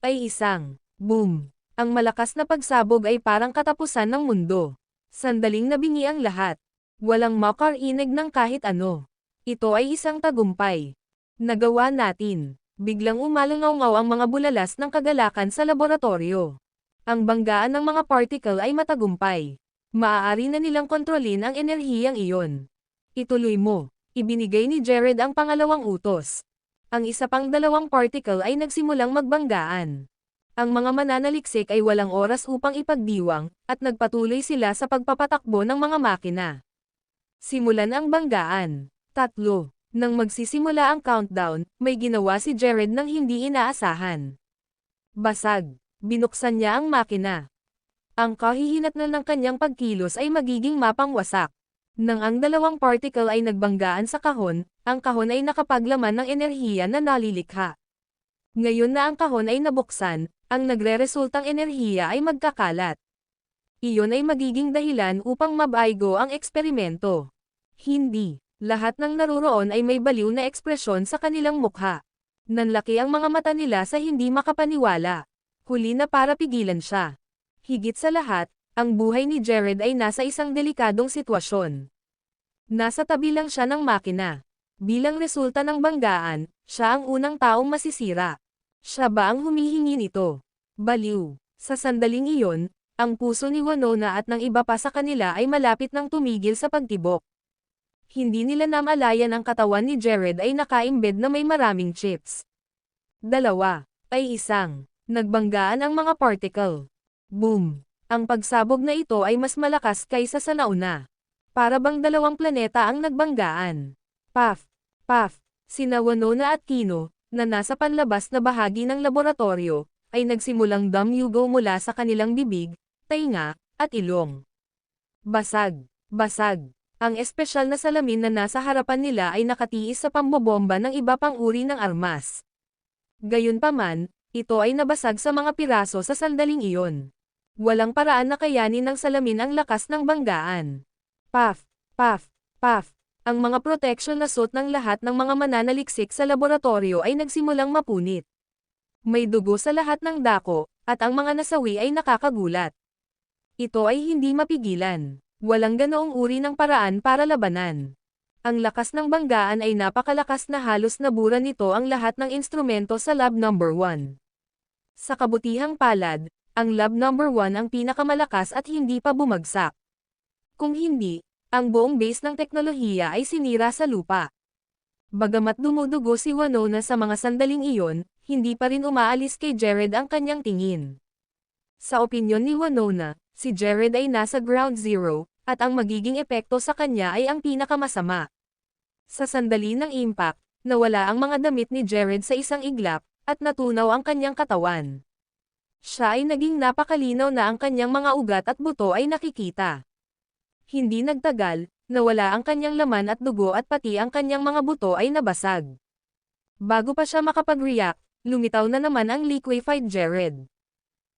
ay 1. Boom! Ang malakas na pagsabog ay parang katapusan ng mundo. Sandaling nabingi ang lahat. Walang makarinig ng kahit ano. Ito ay isang tagumpay. Nagawa natin. Biglang umalangaw-ngaw ang mga bulalas ng kagalakan sa laboratorio. Ang banggaan ng mga particle ay matagumpay. Maaari na nilang kontrolin ang enerhiyang iyon. Ituloy mo. Ibinigay ni Jared ang pangalawang utos. Ang isa pang 2 particle ay nagsimulang magbanggaan. Ang mga mananaliksik ay walang oras upang ipagdiwang, at nagpatuloy sila sa pagpapatakbo ng mga makina. Simulan ang banggaan. 3. Nang magsisimula ang countdown, may ginawa si Jared ng hindi inaasahan. Basag. Binuksan niya ang makina. Ang kahihinatnan ng kanyang pagkilos ay magiging mapangwasak. Nang ang 2 particle ay nagbanggaan sa kahon, ang kahon ay nakapaglaman ng enerhiya na nalilikha. Ngayon na ang kahon ay nabuksan, ang nagre-resultang enerhiya ay magkakalat. Iyon ay magiging dahilan upang mabaygo ang eksperimento. Hindi. Lahat ng naruroon ay may baliw na ekspresyon sa kanilang mukha. Nanlaki ang mga mata nila sa hindi makapaniwala. Huli na para pigilan siya. Higit sa lahat, ang buhay ni Jared ay nasa isang delikadong sitwasyon. Nasa tabi lang siya ng makina. Bilang resulta ng banggaan, siya ang unang taong masisira. Siya ba ang humihingi nito? Baliw. Sa sandaling iyon, ang puso ni Winona at ng iba pa sa kanila ay malapit nang tumigil sa pagtibok. Hindi nila namalayan ang katawan ni Jared ay nakaimbed na may maraming chips. 2. Ay 1. Nagbanggaan ang mga particle. Boom! Ang pagsabog na ito ay mas malakas kaysa sa nauna. Para bang 2 planeta ang nagbanggaan. Puff! Puff! Sina Winona at Kino, na nasa panlabas na bahagi ng laboratorio, ay nagsimulang dumuyugo mula sa kanilang bibig, tainga, at ilong. Basag! Basag! Ang espesyal na salamin na nasa harapan nila ay nakatiis sa pambobomba ng iba pang uri ng armas. Gayunpaman, ito ay nabasag sa mga piraso sa sandaling iyon. Walang paraan na kayanin ng salamin ang lakas ng banggaan. Puff, puff, puff. Ang mga protection na suot ng lahat ng mga mananaliksik sa laboratorio ay nagsimulang mapunit. May dugo sa lahat ng dako, at ang mga nasawi ay nakakagulat. Ito ay hindi mapigilan. Walang ganoong uri ng paraan para labanan. Ang lakas ng banggaan ay napakalakas na halos nabura nito ang lahat ng instrumento sa Lab Number 1. Sa kabutihang palad, ang Lab Number 1 ang pinakamalakas at hindi pa bumagsak. Kung hindi, ang buong base ng teknolohiya ay sinira sa lupa. Bagamat dumudugo si Winona sa mga sandaling iyon, hindi pa rin umaalis kay Jared ang kanyang tingin. Sa opinyon ni Winona, si Jared ay nasa ground zero, at ang magiging epekto sa kanya ay ang pinakamasama. Sa sandali ng impact, nawala ang mga damit ni Jared sa isang iglap, at natunaw ang kanyang katawan. Siya ay naging napakalinaw na ang kanyang mga ugat at buto ay nakikita. Hindi nagtagal, nawala ang kanyang laman at dugo at pati ang kanyang mga buto ay nabasag. Bago pa siya makapag-react, lumitaw na naman ang liquefied Jared.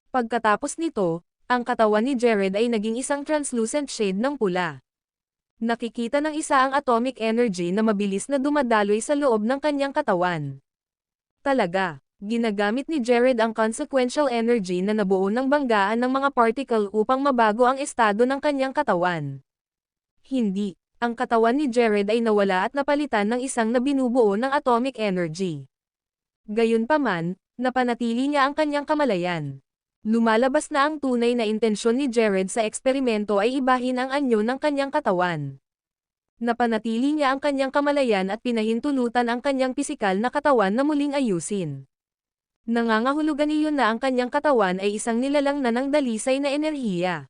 Pagkatapos nito, ang katawan ni Jared ay naging isang translucent shade ng pula. Nakikita ng isa ang atomic energy na mabilis na dumadaloy sa loob ng kanyang katawan. Talaga, ginagamit ni Jared ang consequential energy na nabuo ng banggaan ng mga particle upang mabago ang estado ng kanyang katawan. Hindi, ang katawan ni Jared ay nawala at napalitan ng isang na binubuo ng atomic energy. Gayunpaman, napanatili niya ang kanyang kamalayan. Lumalabas na ang tunay na intensyon ni Jared sa eksperimento ay ibahin ang anyo ng kanyang katawan. Napanatili niya ang kanyang kamalayan at pinahintulutan ang kanyang pisikal na katawan na muling ayusin. Nangangahulugan iyon na ang kanyang katawan ay isang nilalang na ng dalisay na enerhiya.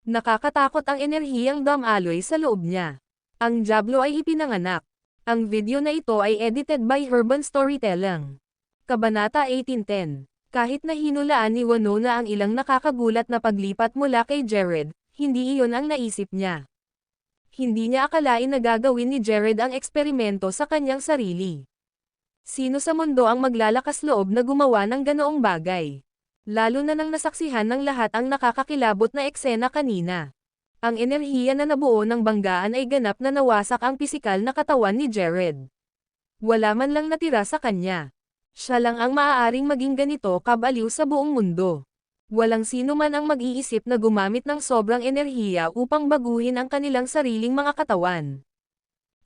Nakakatakot ang enerhiyang dumaloy sa loob niya. Ang Diablo ay ipinanganak. Ang video na ito ay edited by Urban Storytelling. Kabanata 1810. Kahit na hinulaan ni Winona ang ilang nakakagulat na paglipat mula kay Jared, hindi iyon ang naisip niya. Hindi niya akalain na gagawin ni Jared ang eksperimento sa kanyang sarili. Sino sa mundo ang maglalakas loob na gumawa ng ganoong bagay? Lalo na nang nasaksihan ng lahat ang nakakakilabot na eksena kanina. Ang enerhiya na nabuo ng banggaan ay ganap na nawasak ang pisikal na katawan ni Jared. Wala man lang natira sa kanya. Siya lang ang maaaring maging ganito kabaliw sa buong mundo. Walang sino man ang mag-iisip na gumamit ng sobrang enerhiya upang baguhin ang kanilang sariling mga katawan.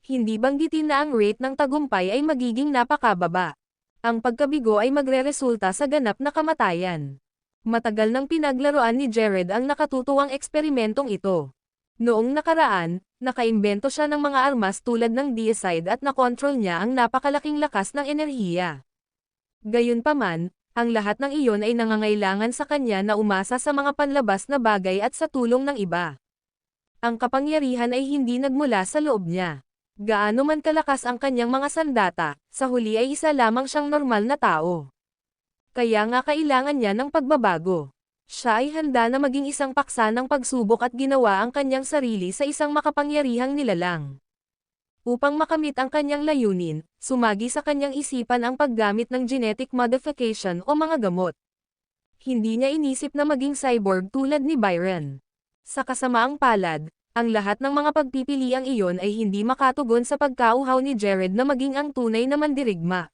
Hindi banggitin na ang rate ng tagumpay ay magiging napakababa. Ang pagkabigo ay magreresulta sa ganap na kamatayan. Matagal nang pinaglaruan ni Jared ang nakatutuwang eksperimentong ito. Noong nakaraan, nakaimbento siya ng mga armas tulad ng deicide at nakontrol niya ang napakalaking lakas ng enerhiya. Gayunpaman, ang lahat ng iyon ay nangangailangan sa kanya na umasa sa mga panlabas na bagay at sa tulong ng iba. Ang kapangyarihan ay hindi nagmula sa loob niya. Gaano man kalakas ang kanyang mga sandata, sa huli ay isa lamang siyang normal na tao. Kaya nga kailangan niya ng pagbabago. Siya ay handa na maging isang paksa ng pagsubok at ginawa ang kanyang sarili sa isang makapangyarihang nilalang. Upang makamit ang kanyang layunin, sumagi sa kanyang isipan ang paggamit ng genetic modification o mga gamot. Hindi niya inisip na maging cyborg tulad ni Byron. Sa kasamaang palad, ang lahat ng mga pagpipiliang iyon ay hindi makatugon sa pagkauhaw ni Jared na maging ang tunay na mandirigma.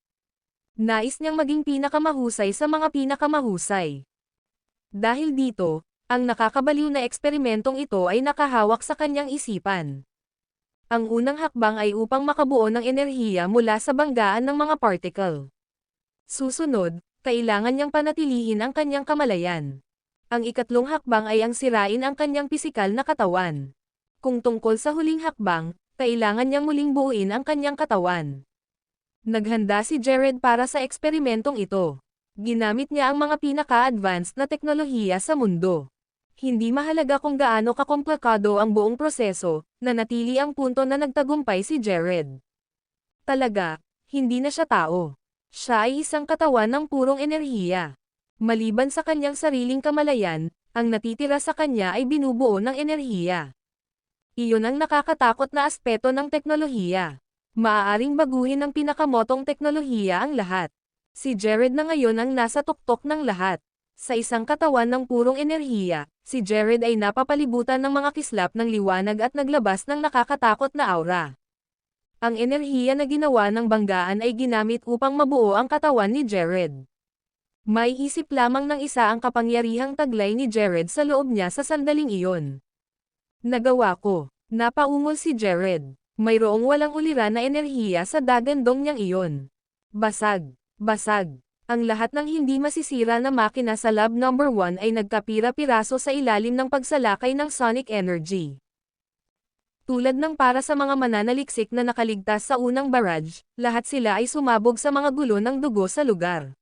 Nais niyang maging pinakamahusay sa mga pinakamahusay. Dahil dito, ang nakakabaliw na eksperimentong ito ay nakahawak sa kanyang isipan. Ang unang hakbang ay upang makabuo ng enerhiya mula sa banggaan ng mga particle. Susunod, kailangan niyang panatilihin ang kanyang kamalayan. Ang ikatlong hakbang ay ang sirain ang kanyang pisikal na katawan. Kung tungkol sa huling hakbang, kailangan niyang muling buuin ang kanyang katawan. Naghanda si Jared para sa eksperimentong ito. Ginamit niya ang mga pinaka-advanced na teknolohiya sa mundo. Hindi mahalaga kung gaano kakomplikado ang buong proseso, nanatili ang punto na nagtagumpay si Jared. Talaga, hindi na siya tao. Siya ay isang katawan ng purong enerhiya. Maliban sa kanyang sariling kamalayan, ang natitira sa kanya ay binubuo ng enerhiya. Iyon ang nakakatakot na aspeto ng teknolohiya. Maaaring baguhin ng pinakamotong teknolohiya ang lahat. Si Jared na ngayon ang nasa tuktok ng lahat. Sa isang katawan ng purong enerhiya, si Jared ay napapalibutan ng mga kislap ng liwanag at naglabas ng nakakatakot na aura. Ang enerhiya na ginawa ng banggaan ay ginamit upang mabuo ang katawan ni Jared. May isip lamang ng isa ang kapangyarihang taglay ni Jared sa loob niya sa sandaling iyon. Nagawa ko. Napaungol si Jared. Mayroong walang uliran na enerhiya sa dagandong niyang iyon. Basag. Basag. Ang lahat ng hindi masisira na makina sa Lab Number 1 ay nagkapira-piraso sa ilalim ng pagsalakay ng sonic energy. Tulad ng para sa mga mananaliksik na nakaligtas sa unang barrage, lahat sila ay sumabog sa mga gulo ng dugo sa lugar.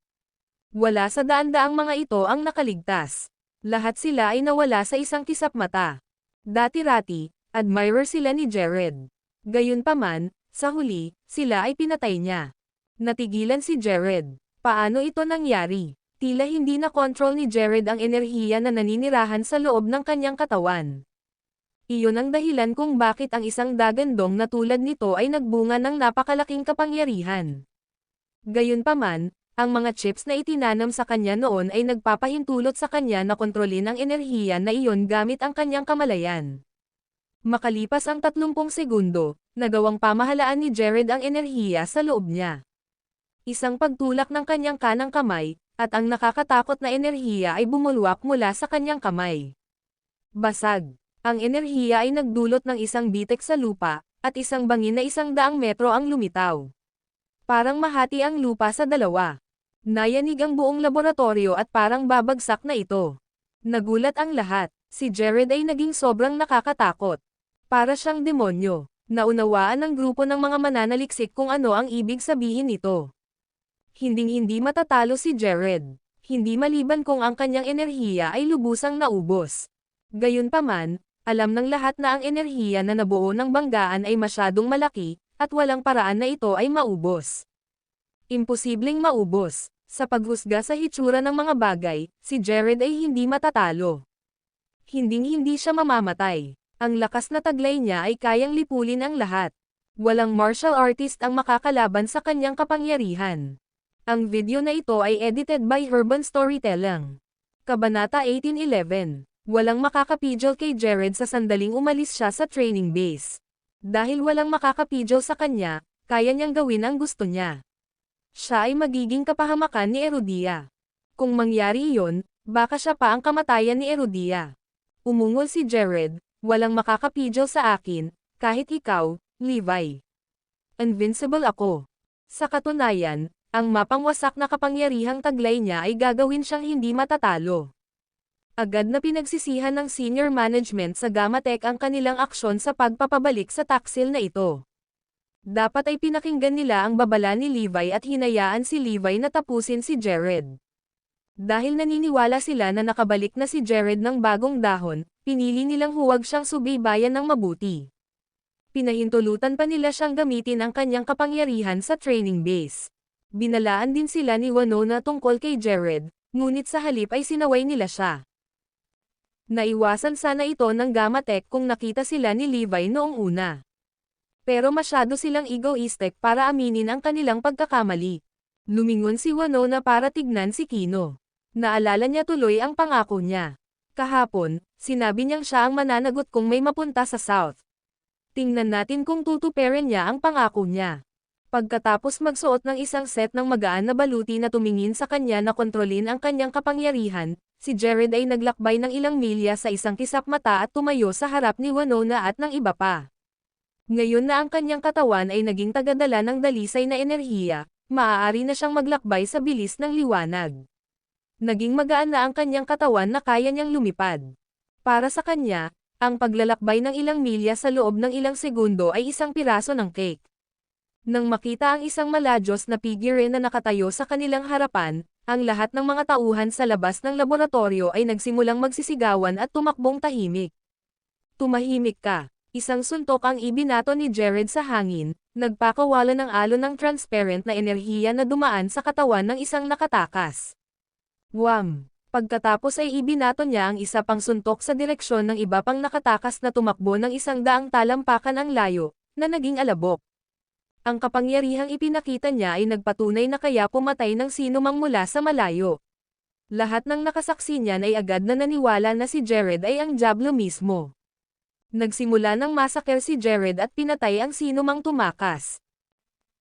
Wala sa daan-daang mga ito ang nakaligtas. Lahat sila ay nawala sa isang kisap mata. Dati-rati, admirer sila ni Jared. Gayunpaman, sa huli, sila ay pinatay niya. Natigilan si Jared. Paano ito nangyari? Tila hindi na control ni Jared ang enerhiya na naninirahan sa loob ng kanyang katawan. Iyon ang dahilan kung bakit ang isang dagandong na tulad nito ay nagbunga ng napakalaking kapangyarihan. Gayunpaman, ang mga chips na itinanam sa kanya noon ay nagpapahintulot sa kanya na kontrolin ang enerhiya na iyon gamit ang kanyang kamalayan. Makalipas ang 30 segundo, nagawang pamahalaan ni Jared ang enerhiya sa loob niya. Isang pagtulak ng kanyang kanang kamay, at ang nakakatakot na enerhiya ay bumulwak mula sa kanyang kamay. Basag. Ang enerhiya ay nagdulot ng isang bitek sa lupa, at isang bangin na 100 metro ang lumitaw. Parang mahati ang lupa sa dalawa. Nayanig ang buong laboratorio at parang babagsak na ito. Nagulat ang lahat. Si Jared ay naging sobrang nakakatakot. Para siyang demonyo. Naunawaan ng grupo ng mga mananaliksik kung ano ang ibig sabihin nito. Hinding-hindi matatalo si Jared. Hindi maliban kung ang kanyang enerhiya ay lubusang naubos. Gayunpaman, alam ng lahat na ang enerhiya na nabuo ng banggaan ay masyadong malaki, at walang paraan na ito ay maubos. Imposibleng maubos. Sa paghusga sa hitsura ng mga bagay, si Jared ay hindi matatalo. Hinding-hindi siya mamamatay. Ang lakas na taglay niya ay kayang lipulin ang lahat. Walang martial artist ang makakalaban sa kanyang kapangyarihan. Ang video na ito ay edited by Urban Storytelling. Kabanata 18:11. Walang makakapidyo kay Jared sa sandaling umalis siya sa training base. Dahil walang makakapidyo sa kanya, kaya niyang gawin ang gusto niya. Siya ay magiging kapahamakan ni Erudia. Kung mangyari iyon, baka siya pa ang kamatayan ni Erudia. Umungol si Jared, walang makakapidyo sa akin, kahit ikaw, Levi. Invincible ako. Sa katunayan, ang mapangwasak na kapangyarihang taglay niya ay gagawin siyang hindi matatalo. Agad na pinagsisihan ng senior management sa Gamatech ang kanilang aksyon sa pagpapabalik sa taksil na ito. Dapat ay pinakinggan nila ang babala ni Levi at hinayaan si Levi na tapusin si Jared. Dahil naniniwala sila na nakabalik na si Jared ng bagong dahon, pinili nilang huwag siyang subaybayan ng mabuti. Pinahintulutan pa nila siyang gamitin ang kanyang kapangyarihan sa training base. Binalaan din sila ni Winona tungkol kay Jared, ngunit sa halip ay sinaway nila siya. Naiwasan sana ito ng Gamatech kung nakita sila ni Levi noong una. Pero masyado silang egoistic para aminin ang kanilang pagkakamali. Lumingon si Winona para tignan si Kino. Naalala niya tuloy ang pangako niya. Kahapon, sinabi niyang siya ang mananagot kung may mapunta sa South. Tingnan natin kung tutuperin niya ang pangako niya. Pagkatapos magsuot ng isang set ng magaan na baluti na tumingin sa kanya na kontrolin ang kanyang kapangyarihan, si Jared ay naglakbay ng ilang milya sa isang kisap mata at tumayo sa harap ni Winona at ng iba pa. Ngayon na ang kanyang katawan ay naging tagadala ng dalisay na enerhiya, maaari na siyang maglakbay sa bilis ng liwanag. Naging magaan na ang kanyang katawan na kaya niyang lumipad. Para sa kanya, ang paglalakbay ng ilang milya sa loob ng ilang segundo ay isang piraso ng cake. Nang makita ang isang maladyos na figure na nakatayo sa kanilang harapan, ang lahat ng mga tauhan sa labas ng laboratorio ay nagsimulang magsisigawan at tumakbong tahimik. Tumahimik ka. Isang suntok ang ibinato ni Jared sa hangin, nagpakawala ng alon ng transparent na enerhiya na dumaan sa katawan ng isang nakatakas. Wham! Pagkatapos ay ibinato niya ang isa pang suntok sa direksyon ng iba pang nakatakas na tumakbo ng 100 talampakan ang layo, na naging alabok. Ang kapangyarihang ipinakita niya ay nagpatunay na kaya pumatay ng sinumang mula sa malayo. Lahat ng nakasaksi niyan ay agad na naniwala na si Jared ay ang Diablo mismo. Nagsimula ng massacre si Jared at pinatay ang sinumang tumakas.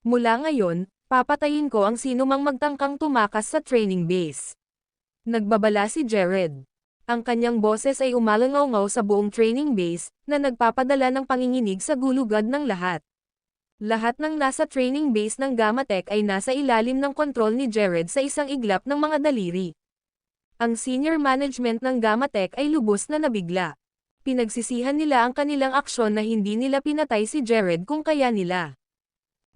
Mula ngayon, papatayin ko ang sinumang magtangkang tumakas sa training base. Nagbabala si Jared. Ang kanyang boses ay umalangaw sa buong training base, na nagpapadala ng panginginig sa gulugad ng lahat. Lahat ng nasa training base ng Gamatech ay nasa ilalim ng kontrol ni Jared sa isang iglap ng mga daliri. Ang senior management ng Gamatech ay lubos na nabigla. Pinagsisihan nila ang kanilang aksyon na hindi nila pinatay si Jared kung kaya nila.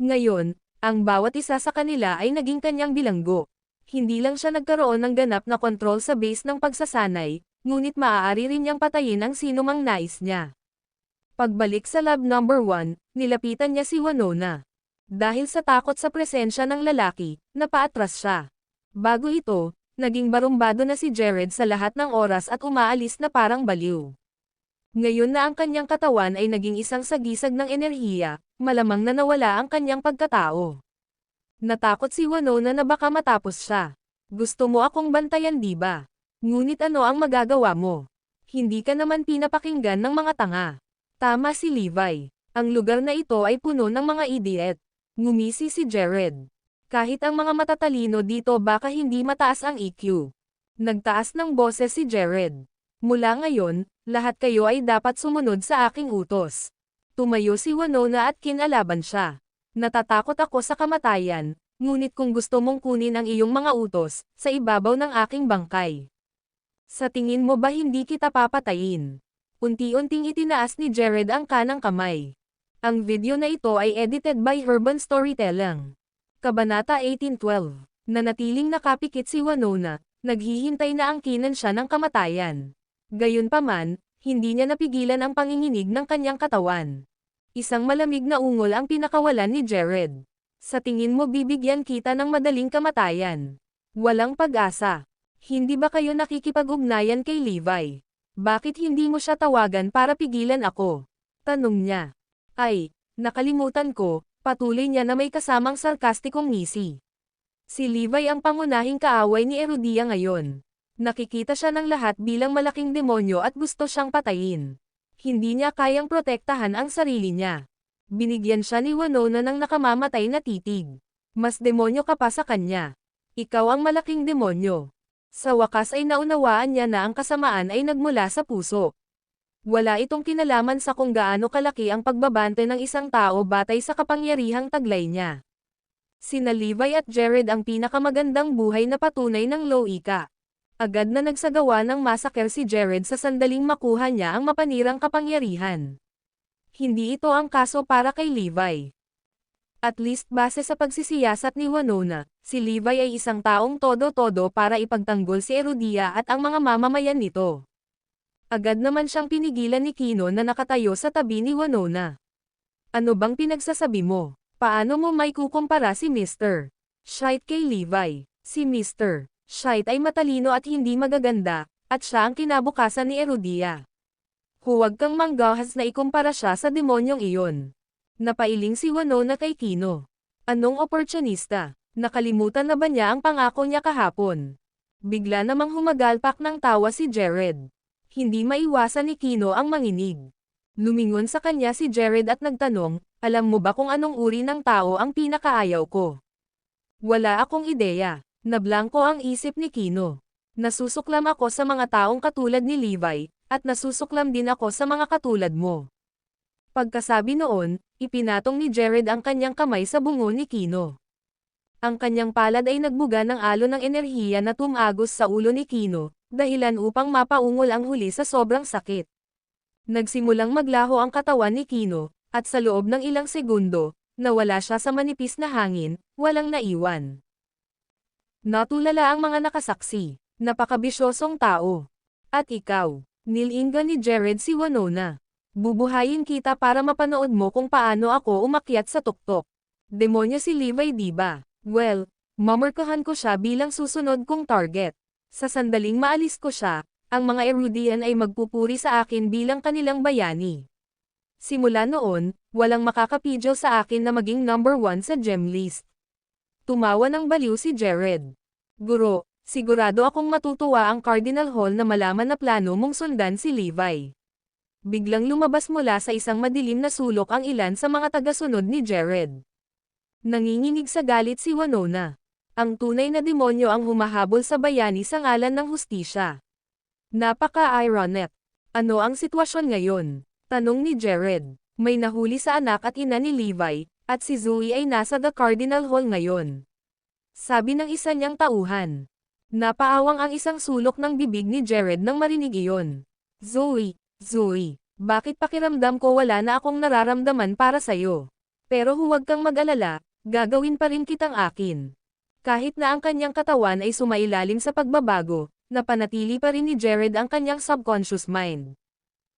Ngayon, ang bawat isa sa kanila ay naging kanyang bilanggo. Hindi lang siya nagkaroon ng ganap na kontrol sa base ng pagsasanay, ngunit maaari rin niyang patayin ang sinumang nais niya. Pagbalik sa lab number 1, nilapitan niya si Winona. Dahil sa takot sa presensya ng lalaki, napaatras siya. Bago ito, naging barumbado na si Jared sa lahat ng oras at umaalis na parang baliw. Ngayon na ang kanyang katawan ay naging isang sagisag ng enerhiya, malamang na nawala ang kanyang pagkatao. Natakot si Winona na baka matapos siya. Gusto mo akong bantayan, di ba? Ngunit ano ang magagawa mo? Hindi ka naman pinapakinggan ng mga tanga. Tama si Levi. Ang lugar na ito ay puno ng mga idiot. Ngumisi si Jared. Kahit ang mga matatalino dito baka hindi mataas ang EQ. Nagtaas ng boses si Jared. Mula ngayon, lahat kayo ay dapat sumunod sa aking utos. Tumayo si Winona at kinalaban siya. Natatakot ako sa kamatayan, ngunit kung gusto mong kunin ang iyong mga utos, sa ibabaw ng aking bangkay. Sa tingin mo ba hindi kita papatayin? Unti-unting itinaas ni Jared ang kanang kamay. Ang video na ito ay edited by Urban Storytelling. Kabanata 18:12. Nanatiling nakapikit si Winona, naghihintay na angkinan siya ng kamatayan. Gayunpaman, hindi niya napigilan ang panginginig ng kanyang katawan. Isang malamig na ungol ang pinakawalan ni Jared. Sa tingin mo bibigyan kita ng madaling kamatayan? Walang pag-asa. Hindi ba kayo nakikipag-ugnayan kay Levi? Bakit hindi mo siya tawagan para pigilan ako? Tanong niya. Ay, nakalimutan ko, patuloy niya na may kasamang sarkastikong ngisi. Si Levi ang pangunahing kaaway ni Erudia ngayon. Nakikita siya ng lahat bilang malaking demonyo at gusto siyang patayin. Hindi niya kayang protektahan ang sarili niya. Binigyan siya ni Winona ng nakamamatay na titig. Mas demonyo ka pa sa kanya. Ikaw ang malaking demonyo. Sa wakas ay naunawaan niya na ang kasamaan ay nagmula sa puso. Wala itong kinalaman sa kung gaano kalaki ang pagbabante ng isang tao batay sa kapangyarihang taglay niya. Sina Levi at Jared ang pinakamagandang buhay na patunay ng loika. Agad na nagsagawa ng massacre si Jared sa sandaling makuha niya ang mapanirang kapangyarihan. Hindi ito ang kaso para kay Levi. At least base sa pagsisiyasat ni Winona, si Levi ay isang taong todo-todo para ipagtanggol si Erudia at ang mga mamamayan nito. Agad naman siyang pinigilan ni Kino na nakatayo sa tabi ni Winona. Ano bang pinagsasabi mo? Paano mo may kukumpara si Mr. Shite kay Levi? Si Mr. Shite ay matalino at hindi magaganda, at siya ang kinabukasan ni Erudia. Huwag kang manggahas na ikumpara siya sa demonyong iyon. Napailing si Winona kay Kino. Anong oportunista? Nakalimutan na ba niya ang pangako niya kahapon? Bigla namang humagalpak ng tawa si Jared. Hindi maiwasan ni Kino ang manginig. Lumingon sa kanya si Jared at nagtanong, alam mo ba kung anong uri ng tao ang pinakaayaw ko? Wala akong ideya. Nablangko ang isip ni Kino. Nasusuklam ako sa mga taong katulad ni Levi, at nasusuklam din ako sa mga katulad mo. Pagkasabi noon, ipinatong ni Jared ang kanyang kamay sa bungo ni Kino. Ang kanyang palad ay nagbuga ng alon ng enerhiya na tumagos sa ulo ni Kino, dahilan upang mapaungol ang huli sa sobrang sakit. Nagsimulang maglaho ang katawan ni Kino, at sa loob ng ilang segundo, nawala siya sa manipis na hangin, walang naiwan. Natulala ang mga nakasaksi. Napakabisyosong tao. At ikaw, nilinga ni Jared si Winona. Bubuhayin kita para mapanood mo kung paano ako umakyat sa tuktok. Demonyo si Levi, diba? Well, mamarkahan ko siya bilang susunod kong target. Sa sandaling maalis ko siya, ang mga Erudian ay magpupuri sa akin bilang kanilang bayani. Simula noon, walang makakapigil sa akin na maging number 1 sa gem list. Tumawa ng baliw si Jared. Guro, sigurado akong matutuwa ang Cardinal Hall na malaman na plano mong sundan si Levi. Biglang lumabas mula sa isang madilim na sulok ang ilan sa mga tagasunod ni Jared. Nanginginig sa galit si Winona. Ang tunay na demonyo ang humahabol sa bayani sa ngalan ng hustisya. Napaka-ironic. Ano ang sitwasyon ngayon? Tanong ni Jared. May nahuli sa anak at ina ni Levi, at si Zoe ay nasa The Cardinal Hall ngayon. Sabi ng isa niyang tauhan. Napaawang ang isang sulok ng bibig ni Jared nang marinig iyon. Zoe, bakit pakiramdam ko wala na akong nararamdaman para sa'yo? Pero huwag kang mag-alala, gagawin pa rin kitang akin. Kahit na ang kanyang katawan ay sumailalim sa pagbabago, napanatili pa rin ni Jared ang kanyang subconscious mind.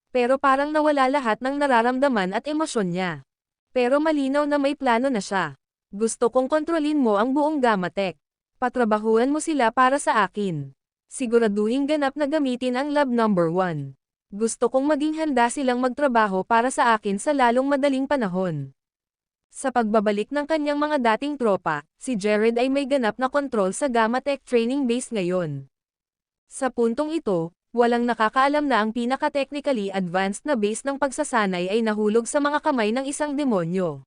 Pero parang nawala lahat ng nararamdaman at emosyon niya. Pero malinaw na may plano na siya. Gusto kong kontrolin mo ang buong Gamatech. Patrabahuan mo sila para sa akin. Siguraduhin ganap na gamitin ang lab number 1. Gusto kong maging handa silang magtrabaho para sa akin sa lalong madaling panahon. Sa pagbabalik ng kanyang mga dating tropa, si Jared ay may ganap na kontrol sa Gamatech training base ngayon. Sa puntong ito, walang nakakaalam na ang pinaka-technically advanced na base ng pagsasanay ay nahulog sa mga kamay ng isang demonyo.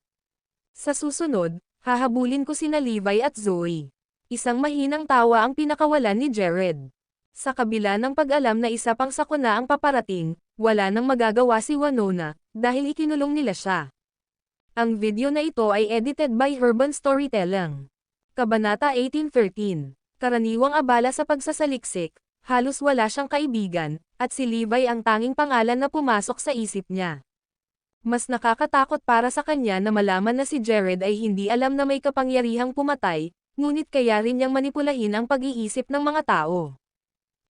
Sa susunod, hahabulin ko sina Levi at Zoe. Isang mahinang tawa ang pinakawalan ni Jared. Sa kabila ng pag-alam na isa pang sakuna ang paparating, wala nang magagawa si Winona, dahil ikinulong nila siya. Ang video na ito ay edited by Herban Storytelling. Kabanata 18:13. Karaniwang abala sa pagsasaliksik, halos wala siyang kaibigan, at si Levi ang tanging pangalan na pumasok sa isip niya. Mas nakakatakot para sa kanya na malaman na si Jared ay hindi alam na may kapangyarihang pumatay, ngunit kaya rin niyang manipulahin ang pag-iisip ng mga tao.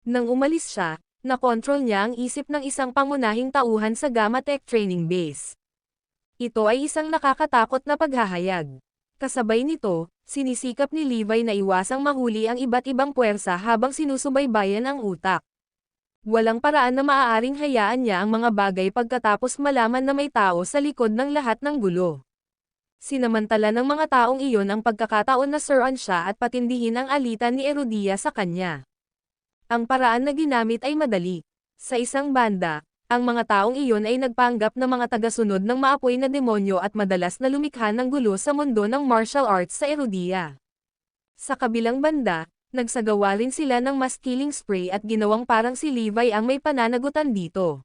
Nang umalis siya, nakontrol niya ang isip ng isang pangunahing tauhan sa Gamatech Training Base. Ito ay isang nakakatakot na paghahayag. Kasabay nito, sinisikap ni Levi na iwasang mahuli ang iba't ibang puwersa habang sinusubaybayan ang utak. Walang paraan na maaaring hayaan niya ang mga bagay pagkatapos malaman na may tao sa likod ng lahat ng gulo. Sinamantala ng mga taong iyon ang pagkakataon na suruan siya at patindihin ang alitan ni Erudia sa kanya. Ang paraan na ginamit ay madali. Sa isang banda, ang mga taong iyon ay nagpanggap na mga tagasunod ng maapoy na demonyo at madalas na lumikha ng gulo sa mundo ng martial arts sa Erudia. Sa kabilang banda, nagsagawa rin sila ng mass killing spree at ginawang parang si Levi ang may pananagutan dito.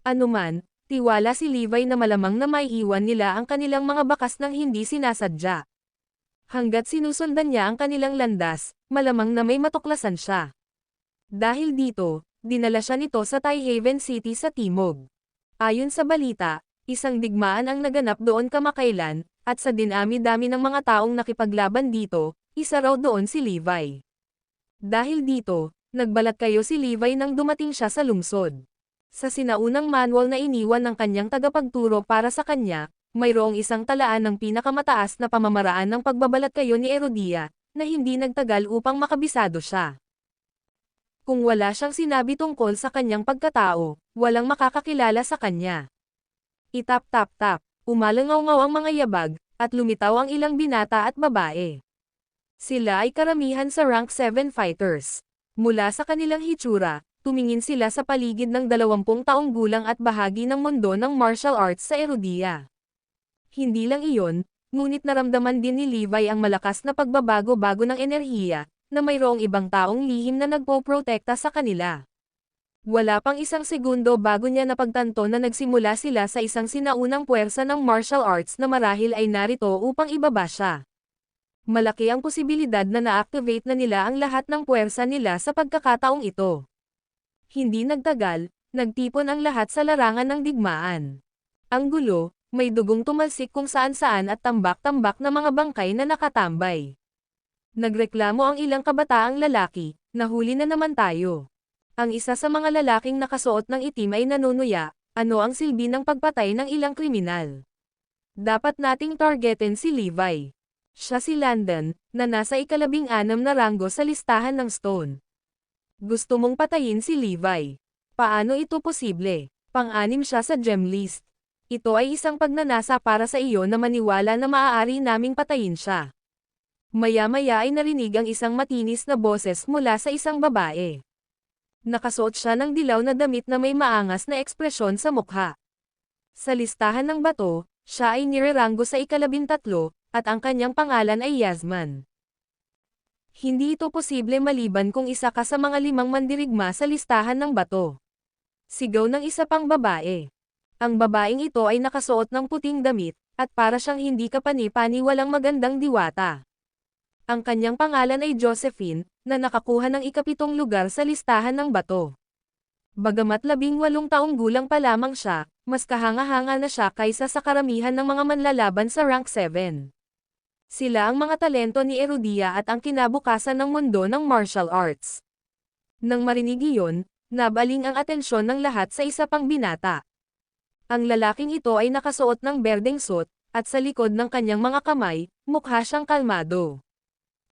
Anuman, tiwala si Levi na malamang na maiiwan nila ang kanilang mga bakas ng hindi sinasadya. Hanggat sinusundan niya ang kanilang landas, malamang na may matuklasan siya. Dahil dito, dinala siya nito sa Tyhaven City sa Timog. Ayon sa balita, isang digmaan ang naganap doon kamakailan, at sa dinami-dami ng mga taong nakipaglaban dito, isa raw doon si Levi. Dahil dito, nagbalat kayo si Levi nang dumating siya sa lungsod. Sa sinaunang manual na iniwan ng kanyang tagapagturo para sa kanya, mayroong isang talaan ng pinakamataas na pamamaraan ng pagbabalat kayo ni Erudia, na hindi nagtagal upang makabisado siya. Kung wala siyang sinabi tungkol sa kanyang pagkatao, walang makakakilala sa kanya. Itap-tap-tap, umalangaw-ngaw ang mga yabag, at lumitaw ang ilang binata at babae. Sila ay karamihan sa rank 7 fighters. Mula sa kanilang hitsura, tumingin sila sa paligid ng 20 taong gulang at bahagi ng mundo ng martial arts sa Erudia. Hindi lang iyon, ngunit naramdaman din ni Levi ang malakas na pagbabago-bago ng enerhiya, na mayroong ibang taong lihim na nagpoprotekta sa kanila. Wala pang isang segundo bago niya napagtanto na nagsimula sila sa isang sinaunang puwersa ng martial arts na marahil ay narito upang ibaba siya. Malaki ang posibilidad na na-activate na nila ang lahat ng puwersa nila sa pagkakataong ito. Hindi nagtagal, nagtipon ang lahat sa larangan ng digmaan. Ang gulo, may dugong tumalsik kung saan-saan at tambak-tambak na mga bangkay na nakatambay. Nagreklamo ang ilang kabataang lalaki, nahuli na naman tayo. Ang isa sa mga lalaking nakasuot ng itim ay nanunuya, ano ang silbi ng pagpatay ng ilang kriminal? Dapat nating targetin si Levi. Siya si Landon, na nasa 16 na ranggo sa listahan ng Stone. Gusto mong patayin si Levi. Paano ito posible? Pang-6 siya sa gem list. Ito ay isang pagnanasa para sa iyo na maniwala na maaari naming patayin siya. Maya-maya ay narinig ang isang matinis na boses mula sa isang babae. Nakasuot siya ng dilaw na damit na may maangas na ekspresyon sa mukha. Sa listahan ng bato, siya ay nireranggo sa ika-13, at ang kanyang pangalan ay Yasman. Hindi ito posible maliban kung isa ka sa mga 5 mandirigma sa listahan ng bato. Sigaw ng isa pang babae. Ang babaeng ito ay nakasuot ng puting damit, at para siyang hindi kapani-pani walang magandang diwata. Ang kanyang pangalan ay Josephine, na nakakuha ng ika-7 lugar sa listahan ng bato. Bagamat 18 taong gulang pa lamang siya, mas kahanga-hanga na siya kaysa sa karamihan ng mga manlalaban sa rank 7. Sila ang mga talento ni Erudia at ang kinabukasan ng mundo ng martial arts. Nang marinig iyon, nabaling ang atensyon ng lahat sa isa pang binata. Ang lalaking ito ay nakasuot ng berdeng suit, at sa likod ng kanyang mga kamay, mukha siyang kalmado.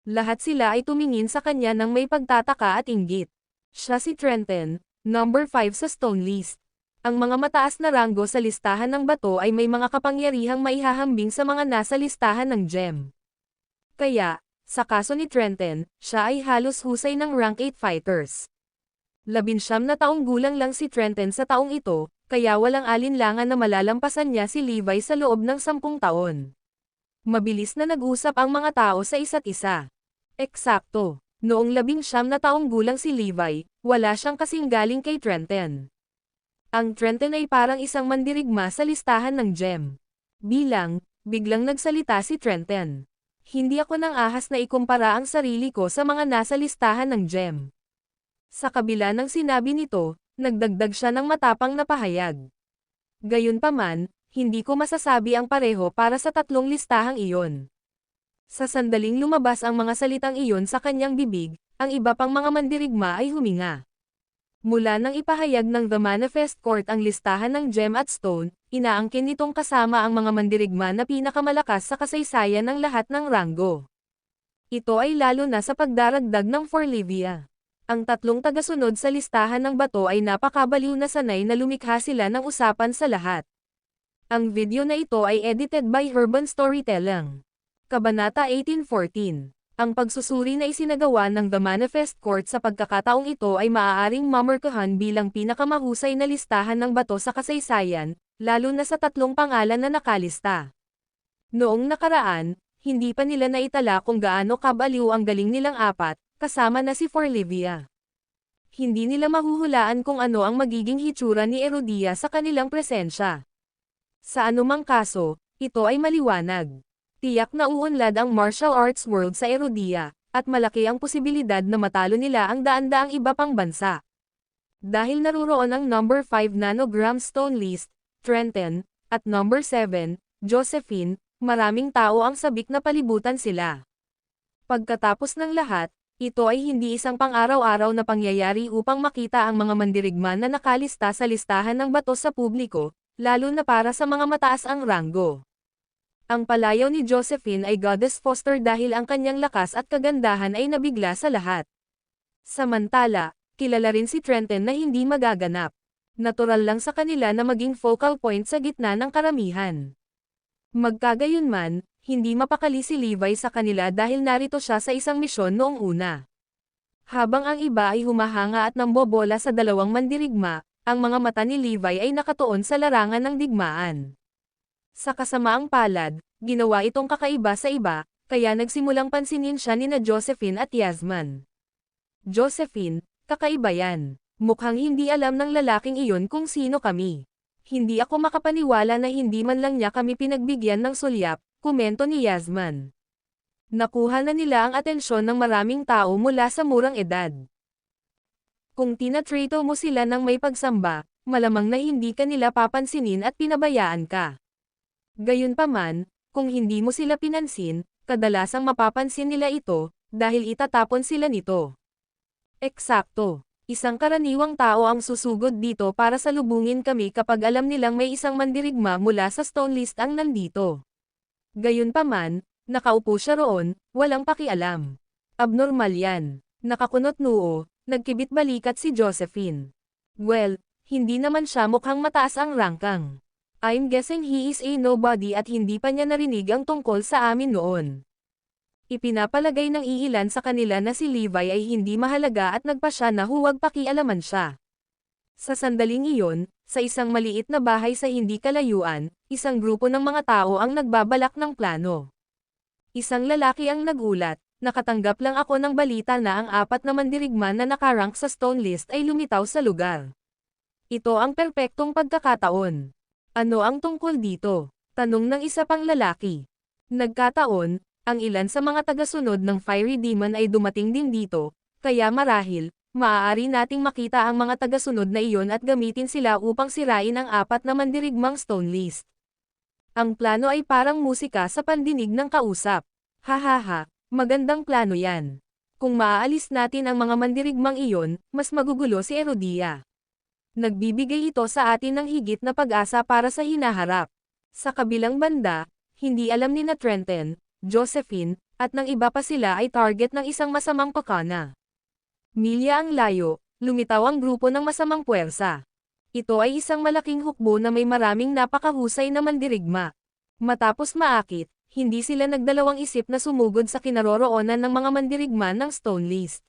Lahat sila ay tumingin sa kanya ng may pagtataka at inggit. Siya si Trenton, number 5 sa Stone List. Ang mga mataas na ranggo sa listahan ng bato ay may mga kapangyarihang maihahambing sa mga nasa listahan ng gem. Kaya, sa kaso ni Trenton, siya ay halos husay ng rank 8 fighters. 19 na taong gulang lang si Trenton sa taong ito, kaya walang alinlangan na malalampasan niya si Levi sa loob ng 10 taon. Mabilis na nag-usap ang mga tao sa isa't isa. Eksakto, noong 19 na taong gulang si Levi, wala siyang kasing galing kay Trenton. Ang Trenton ay parang isang mandirigma sa listahan ng gem. Biglang nagsalita si Trenton. Hindi ako nang ahas na ikumpara ang sarili ko sa mga nasa listahan ng gem. Sa kabila ng sinabi nito, nagdagdag siya ng matapang na pahayag. Gayunpaman, hindi ko masasabi ang pareho para sa 3 listahang iyon. Sa sandaling lumabas ang mga salitang iyon sa kanyang bibig, ang iba pang mga mandirigma ay huminga. Mula nang ipahayag ng The Manifest Court ang listahan ng gem at stone, inaangkin nitong kasama ang mga mandirigma na pinakamalakas sa kasaysayan ng lahat ng ranggo. Ito ay lalo na sa pagdaragdag ng Forlivia. Ang 3 tagasunod sa listahan ng bato ay napakabaliw na sanay na lumikha sila ng usapan sa lahat. Ang video na ito ay edited by Urban Storytelling. Kabanata 1814. Ang pagsusuri na isinagawa ng The Manifest Court sa pagkakataong ito ay maaaring mamarkahan bilang pinakamahusay na listahan ng bato sa kasaysayan, lalo na sa 3 pangalan na nakalista. Noong nakaraan, hindi pa nila naitala kung gaano kabaliw ang galing nilang 4, kasama na si Forlivia. Hindi nila mahuhulaan kung ano ang magiging hitsura ni Erudia sa kanilang presensya. Sa anumang kaso, ito ay maliwanag. Tiyak na uunlad ang martial arts world sa Erudia, at malaki ang posibilidad na matalo nila ang daan-daang iba pang bansa. Dahil naruroon ang number 5 nanogram stone list, Trenton, at number 7, Josephine, maraming tao ang sabik na palibutan sila. Pagkatapos ng lahat, ito ay hindi isang pang-araw-araw na pangyayari upang makita ang mga mandirigma na nakalista sa listahan ng bato sa publiko, lalo na para sa mga mataas ang ranggo. Ang palayaw ni Josephine ay goddess foster dahil ang kanyang lakas at kagandahan ay nabigla sa lahat. Samantala, kilala rin si Trenton na hindi magaganap. Natural lang sa kanila na maging focal point sa gitna ng karamihan. Magkagayunman, hindi mapakali si Levi sa kanila dahil narito siya sa isang misyon noong una. Habang ang iba ay humahanga at nambobola sa 2 mandirigma, ang mga mata ni Levi ay nakatuon sa larangan ng digmaan. Sa kasamaang palad, ginawa itong kakaiba sa iba, kaya nagsimulang pansinin siya nina Josephine at Yasman. Josephine, kakaiba yan. Mukhang hindi alam ng lalaking iyon kung sino kami. Hindi ako makapaniwala na hindi man lang niya kami pinagbigyan ng sulyap, komento ni Yasman. Nakuha na nila ang atensyon ng maraming tao mula sa murang edad. Kung tinatrato mo sila ng may pagsamba, malamang na hindi ka nila papansinin at pinabayaan ka. Gayunpaman, kung hindi mo sila pinansin, kadalasang mapapansin nila ito, dahil itatapon sila nito. Eksakto. Isang karaniwang tao ang susugod dito para salubungin kami kapag alam nilang may isang mandirigma mula sa stone list ang nandito. Gayunpaman, nakaupo siya roon, walang pakialam. Abnormal yan. Nakakunot noo, nagkibit balikat si Josephine. Well, hindi naman siya mukhang mataas ang rangkang. I'm guessing he is a nobody at hindi pa niya narinig ang tungkol sa amin noon. Ipinapalagay ng iilan sa kanila na si Levi ay hindi mahalaga at nagpa siya na huwag pakialaman siya. Sa sandaling iyon, sa isang maliit na bahay sa hindi kalayuan, isang grupo ng mga tao ang nagbabalak ng plano. Isang lalaki ang nagulat, nakatanggap lang ako ng balita na ang 4 na mandirigma na nakarank sa stone list ay lumitaw sa lugar. Ito ang perpektong pagkakataon. Ano ang tungkol dito? Tanong ng isa pang lalaki. Nagkataon, ang ilan sa mga tagasunod ng Fiery Demon ay dumating din dito, kaya marahil, maaari nating makita ang mga tagasunod na iyon at gamitin sila upang sirain ang 4 na mandirigmang stone list. Ang plano ay parang musika sa pandinig ng kausap. Hahaha, magandang plano yan. Kung maaalis natin ang mga mandirigmang iyon, mas magugulo si Erodia. Nagbibigay ito sa atin ng higit na pag-asa para sa hinaharap. Sa kabilang banda, hindi alam ni na Trenton, Josephine, at ng iba pa sila ay target ng isang masamang pakana. Milya ang layo, lumitaw ang grupo ng masamang puwersa. Ito ay isang malaking hukbo na may maraming napakahusay na mandirigma. Matapos maakit, hindi sila nagdalawang isip na sumugod sa kinaroroonan ng mga mandirigma ng stone list.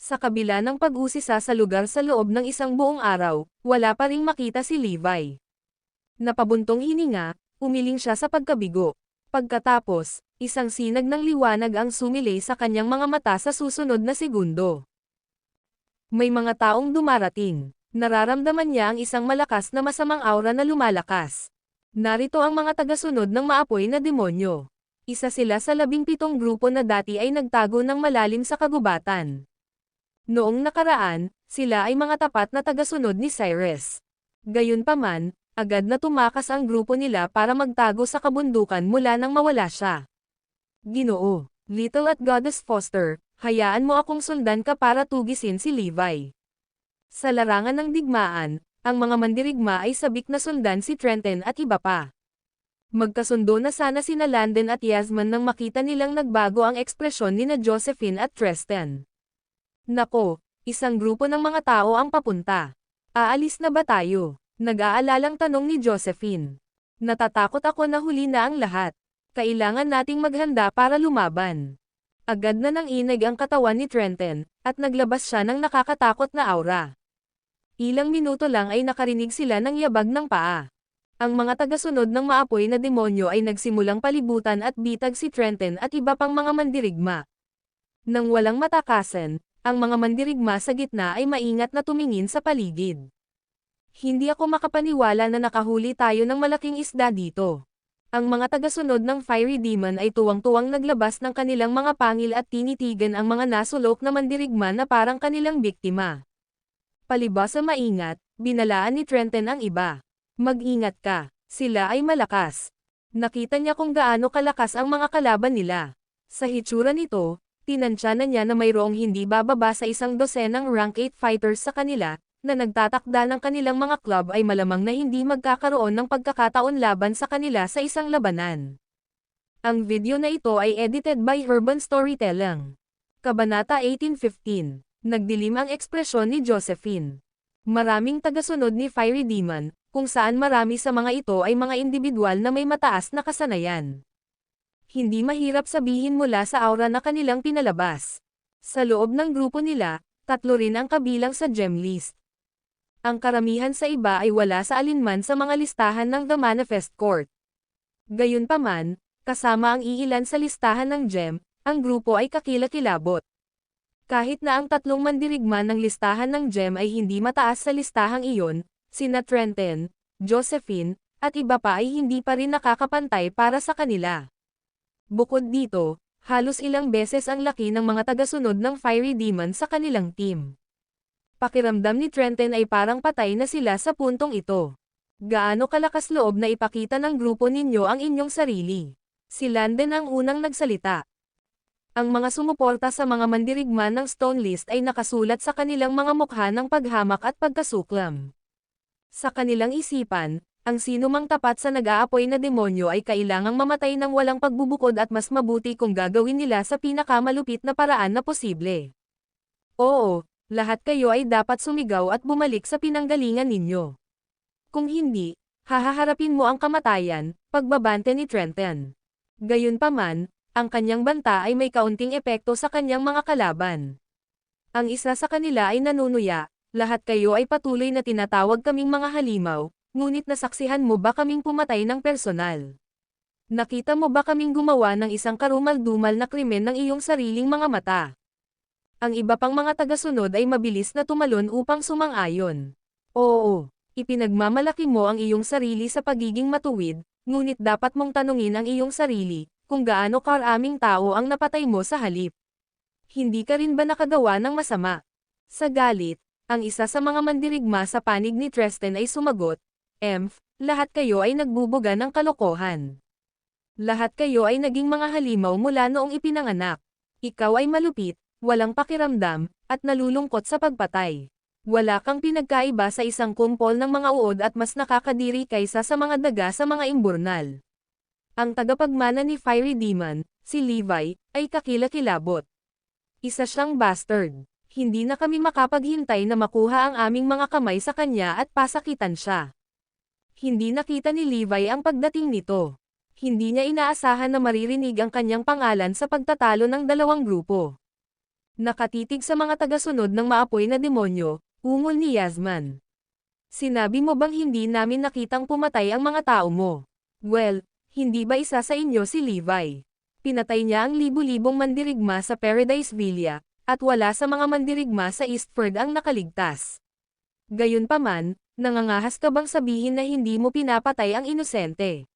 Sa kabila ng pag-usisa sa lugar sa loob ng isang buong araw, wala pa ring makita si Levi. Napabuntong hininga, umiling siya sa pagkabigo. Pagkatapos, isang sinag ng liwanag ang sumilay sa kanyang mga mata sa susunod na segundo. May mga taong dumarating. Nararamdaman niya ang isang malakas na masamang aura na lumalakas. Narito ang mga tagasunod ng maapoy na demonyo. Isa sila sa 17 grupo na dati ay nagtago ng malalim sa kagubatan. Noong nakaraan, sila ay mga tapat na tagasunod ni Cyrus. Gayunpaman, agad na tumakas ang grupo nila para magtago sa kabundukan mula nang mawala siya. Ginoo, Little at Goddess Foster, hayaan mo akong sundan ka para tugisin si Levi. Sa larangan ng digmaan, ang mga mandirigma ay sabik na sundan si Trenton at iba pa. Magkasundo na sana sina Landon at Yasmin nang makita nilang nagbago ang ekspresyon ni na Josephine at Tristan. Nako, isang grupo ng mga tao ang papunta. Aalis na ba tayo? Nag-aalalang tanong ni Josephine. Natatakot ako na huli na ang lahat. Kailangan nating maghanda para lumaban. Agad na nang inag ang katawan ni Trenton, at naglabas siya ng nakakatakot na aura. Ilang minuto lang ay nakarinig sila ng yabag ng paa. Ang mga tagasunod ng maapoy na demonyo ay nagsimulang palibutan at bitag si Trenton at iba pang mga mandirigma. Nang walang matakasan, ang mga mandirigma sa gitna ay maingat na tumingin sa paligid. Hindi ako makapaniwala na nakahuli tayo ng malaking isda dito. Ang mga tagasunod ng Fiery Demon ay tuwang-tuwang naglabas ng kanilang mga pangil at tinitigan ang mga nasulok na mandirigma na parang kanilang biktima. Palibhas sa maingat, binalaan ni Trenton ang iba. Mag-ingat ka, sila ay malakas. Nakita niya kung gaano kalakas ang mga kalaban nila. Sa hitsura nito, tinansya na niya na mayroong hindi bababa sa 100 ng rank 8 fighters sa kanila, na nagtatakda ng kanilang mga club ay malamang na hindi magkakaroon ng pagkakataon laban sa kanila sa isang labanan. Ang video na ito ay edited by Urban Storytelling. Kabanata 18:15. Nagdilim ang ekspresyon ni Josephine. Maraming tagasunod ni Fiery Demon, kung saan marami sa mga ito ay mga individual na may mataas na kasanayan. Hindi mahirap sabihin mula sa aura na kanilang pinalabas. Sa loob ng grupo nila, 3 rin ang kabilang sa gem list. Ang karamihan sa iba ay wala sa alinman sa mga listahan ng The Manifest Court. Gayunpaman, kasama ang iilan sa listahan ng gem, ang grupo ay kakilakilabot. Kahit na ang 3 mandirigma ng listahan ng gem ay hindi mataas sa listahang iyon, sina Trenton, Josephine, at iba pa ay hindi pa rin nakakapantay para sa kanila. Bukod dito, halos ilang beses ang laki ng mga tagasunod ng Fiery Demon sa kanilang team. Pakiramdam ni Trenton ay parang patay na sila sa puntong ito. Gaano kalakas loob na ipakita ng grupo ninyo ang inyong sarili? Si Landon ang unang nagsalita. Ang mga sumuporta sa mga mandirigma ng Stone List ay nakasulat sa kanilang mga mukha ng paghamak at pagkasuklam. Sa kanilang isipan, ang sinumang tapat sa nag-aapoy na demonyo ay kailangang mamatay ng walang pagbubukod at mas mabuti kung gagawin nila sa pinakamalupit na paraan na posible. Oo, lahat kayo ay dapat sumigaw at bumalik sa pinanggalingan ninyo. Kung hindi, Hahaharapin mo ang kamatayan, pagbabante ni Trenton. Gayunpaman, ang kanyang banta ay may kaunting epekto sa kanyang mga kalaban. Ang isa sa kanila ay nanunuya, lahat kayo ay patuloy na tinatawag kaming mga halimaw, ngunit nasaksihan mo ba kaming pumatay ng personal? Nakita mo ba kaming gumawa ng isang karumal-dumal na krimen ng iyong sariling mga mata? Ang iba pang mga tagasunod ay mabilis na tumalon upang sumang-ayon. Oo, ipinagmamalaki mo ang iyong sarili sa pagiging matuwid, ngunit dapat mong tanungin ang iyong sarili, kung gaano karaming tao ang napatay mo sa halip. Hindi ka rin ba nakagawa ng masama? Sa galit, ang isa sa mga mandirigma sa panig ni Tristan ay sumagot, "Emph, lahat kayo ay nagbubuga ng kalokohan. Lahat kayo ay naging mga halimaw mula noong ipinanganak. Ikaw ay malupit, walang pakiramdam, at nalulungkot sa pagpatay. Wala kang pinagkaiba sa isang kumpol ng mga uod at mas nakakadiri kaysa sa mga daga sa mga imburnal." Ang tagapagmana ni Fiery Demon, si Levi, ay kakilakilabot. Isa siyang bastard. Hindi na kami makapaghintay na makuha ang aming mga kamay sa kanya at pasakitan siya. Hindi nakita ni Levi ang pagdating nito. Hindi niya inaasahan na maririnig ang kanyang pangalan sa pagtatalo ng dalawang grupo. Nakatitig sa mga tagasunod ng maapoy na demonyo, ungol ni Yasman. "Sinabi mo bang hindi namin nakitang pumatay ang mga tao mo? Well, hindi ba isa sa inyo si Levi? Pinatay niya ang libu-libong mandirigma sa Paradise Villa, at wala sa mga mandirigma sa Eastford ang nakaligtas. Gayunpaman, nangangahas ka bang sabihin na hindi mo pinapatay ang inosente?"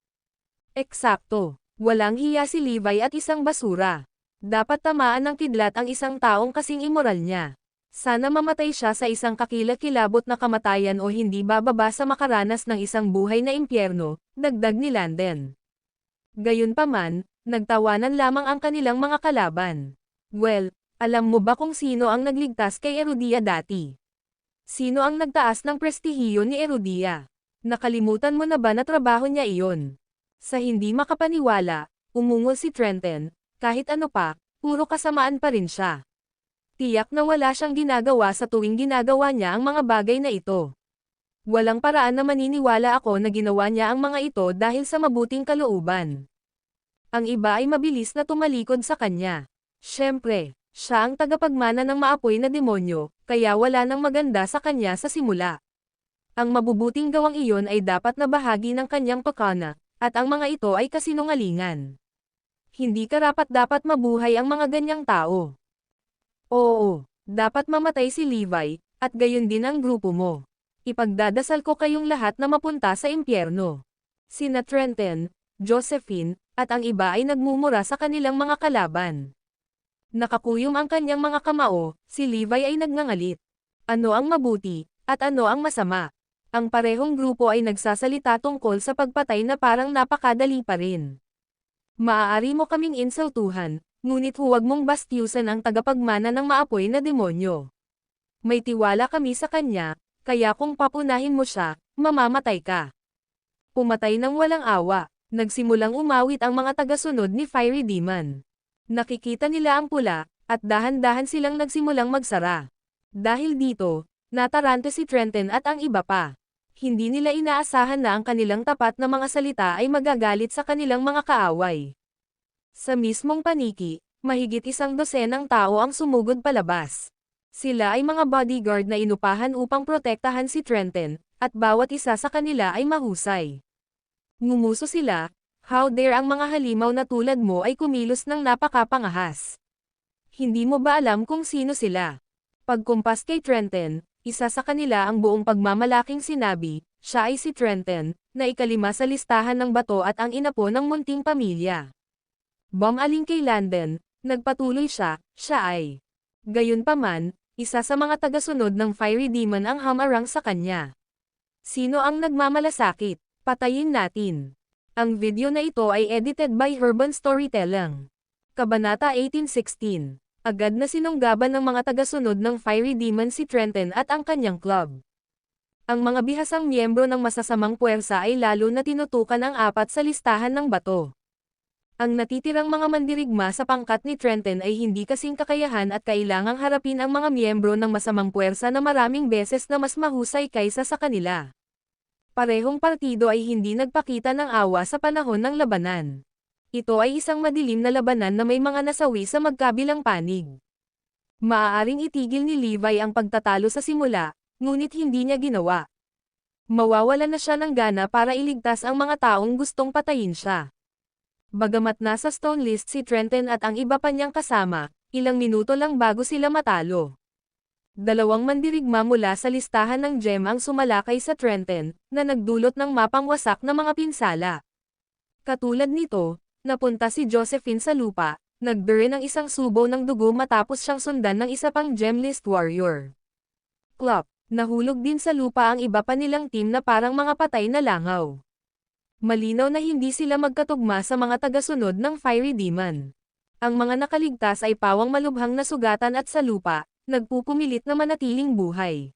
Eksakto. Walang hiya si Levi at isang basura. Dapat tamaan ng kidlat ang isang taong kasing immoral niya. Sana mamatay siya sa isang kakilakilabot na kamatayan o hindi bababa sa makaranas ng isang buhay na impyerno, dagdag ni Landen. Gayunpaman, nagtawanan lamang ang kanilang mga kalaban. "Well, alam mo ba kung sino ang nagligtas kay Erudia dati? Sino ang nagtaas ng prestihiyo ni Erudia? Nakalimutan mo na ba na trabaho niya iyon?" Sa hindi makapaniwala, umungol si Trenton, kahit ano pa, puro kasamaan pa rin siya. Tiyak na wala siyang ginagawa sa tuwing ginagawa niya ang mga bagay na ito. Walang paraan na maniniwala ako na ginawa niya ang mga ito dahil sa mabuting kalooban. Ang iba ay mabilis na tumalikod sa kanya. Siyempre, siya ang tagapagmana ng maapoy na demonyo, kaya wala nang maganda sa kanya sa simula. Ang mabubuting gawang iyon ay dapat na bahagi ng kanyang pakana, at ang mga ito ay kasinungalingan. Hindi karapat-dapat mabuhay ang mga ganyang tao. Oo, dapat mamatay si Levi, at gayon din ang grupo mo. Ipagdadasal ko kayong lahat na mapunta sa impyerno. Sina Trenton, Josephine, at ang iba ay nagmumura sa kanilang mga kalaban. Nakakuyom ang kanyang mga kamao, si Levi ay nagngangalit. Ano ang mabuti, at ano ang masama? Ang parehong grupo ay nagsasalita tungkol sa pagpatay na parang napakadali pa rin. Maaari mo kaming insultuhan, ngunit huwag mong bastyusan ang tagapagmana ng maapoy na demonyo. May tiwala kami sa kanya, kaya kung papunahin mo siya, mamamatay ka. Pumatay ng walang awa, nagsimulang umawit ang mga tagasunod ni Fiery Demon. Nakikita nila ang pula, at dahan-dahan silang nagsimulang magsara. Dahil dito, natarante si Trenton at ang iba pa. Hindi nila inaasahan na ang kanilang tapat na mga salita ay magagalit sa kanilang mga kaaway. Sa mismong paniki, mahigit 100 tao ang sumugod palabas. Sila ay mga bodyguard na inupahan upang protektahan si Trenton, at bawat isa sa kanila ay mahusay. Ngumuso sila, "How dare ang mga halimaw na tulad mo ay kumilos ng napakapangahas. Hindi mo ba alam kung sino sila?" Pagkumpas kay Trenton, isa sa kanila ang buong pagmamalaking sinabi, siya ay si Trenton, na ikalima sa listahan ng bato at ang inapo ng munting pamilya. Bumaling kay Landen, nagpatuloy siya ay. Gayunpaman, isa sa mga tagasunod ng Fiery Demon ang hamarang sa kanya. "Sino ang nagmamalasakit? Patayin natin." Ang video na ito ay edited by Urban Storytelling. Kabanata 18:16. Agad na sinunggaban ng mga tagasunod ng Fiery Demon si Trenton at ang kanyang club. Ang mga bihasang miyembro ng masasamang puwersa ay lalo na tinutukan ang 4 sa listahan ng bato. Ang natitirang mga mandirigma sa pangkat ni Trenton ay hindi kasing kakayahan at kailangang harapin ang mga miyembro ng masamang puwersa na maraming beses na mas mahusay kaysa sa kanila. Parehong partido ay hindi nagpakita ng awa sa panahon ng labanan. Ito ay isang madilim na labanan na may mga nasawi sa magkabilang panig. Maaaring itigil ni Levi ang pagtatalo sa simula, ngunit hindi niya ginawa. Mawawalan na siya ng gana para iligtas ang mga taong gustong patayin siya. Bagamat nasa stone list si Trenton at ang iba pa niyang kasama, ilang minuto lang bago sila matalo. Dalawang mandirigma mula sa listahan ng gem ang sumalakay sa Trenton, na nagdulot ng mapangwasak na mga pinsala. Katulad nito, napunta si Josephine sa lupa, nagdure ng isang subo ng dugo matapos siyang sundan ng isa pang gem list warrior. Plop, nahulog din sa lupa ang iba pa nilang team na parang mga patay na langaw. Malinaw na hindi sila magkatugma sa mga tagasunod ng Fiery Demon. Ang mga nakaligtas ay pawang malubhang na sugatan at sa lupa, nagpupumilit na manatiling buhay.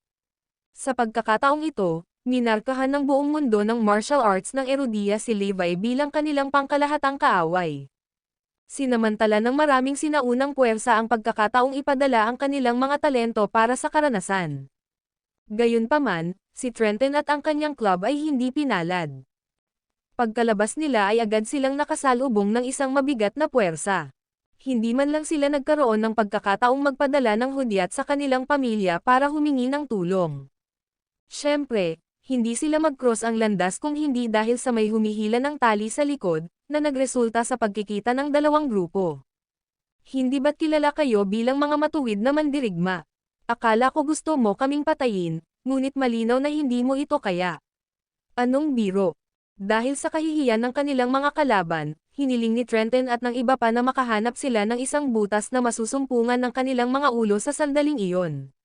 Sa pagkakataong ito, minarkahan ng buong mundo ng martial arts ng Erudia si Levi bilang kanilang pangkalahatang kaaway. Sinamantala ng maraming sinaunang puwersa ang pagkakataong ipadala ang kanilang mga talento para sa karanasan. Gayunpaman, si Trenton at ang kanyang club ay hindi pinalad. Pagkalabas nila ay agad silang nakasalubong ng isang mabigat na puwersa. Hindi man lang sila nagkaroon ng pagkakataong magpadala ng hudyat sa kanilang pamilya para humingi ng tulong. Siyempre, hindi sila mag-cross ang landas kung hindi dahil sa may humihila ng tali sa likod, na nagresulta sa pagkikita ng dalawang grupo. Hindi ba't kilala kayo bilang mga matuwid na mandirigma? Akala ko gusto mo kaming patayin, ngunit malinaw na hindi mo ito kaya. Anong biro? Dahil sa kahihiyan ng kanilang mga kalaban, hiniling ni Trenton at ng iba pa na makahanap sila ng isang butas na masusumpungan ng kanilang mga ulo sa sandaling iyon.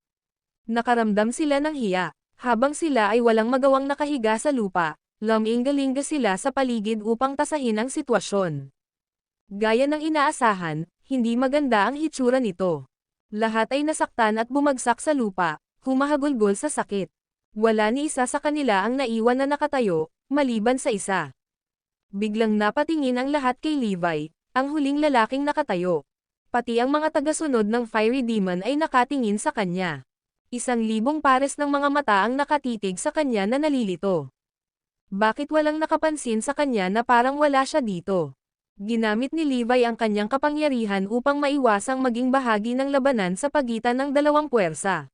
Nakaramdam sila ng hiya, habang sila ay walang magawang nakahiga sa lupa, lumingalinga sila sa paligid upang tasahin ang sitwasyon. Gaya ng inaasahan, hindi maganda ang hitsura nito. Lahat ay nasaktan at bumagsak sa lupa, humahagulgol sa sakit. Wala ni isa sa kanila ang naiwan na nakatayo, maliban sa isa. Biglang napatingin ang lahat kay Levi, ang huling lalaking nakatayo. Pati ang mga tagasunod ng Fiery Demon ay nakatingin sa kanya. 1,000 pares ng mga mata ang nakatitig sa kanya na nalilito. Bakit walang nakapansin sa kanya na parang wala siya dito? Ginamit ni Levi ang kanyang kapangyarihan upang maiwasang maging bahagi ng labanan sa pagitan ng dalawang puwersa.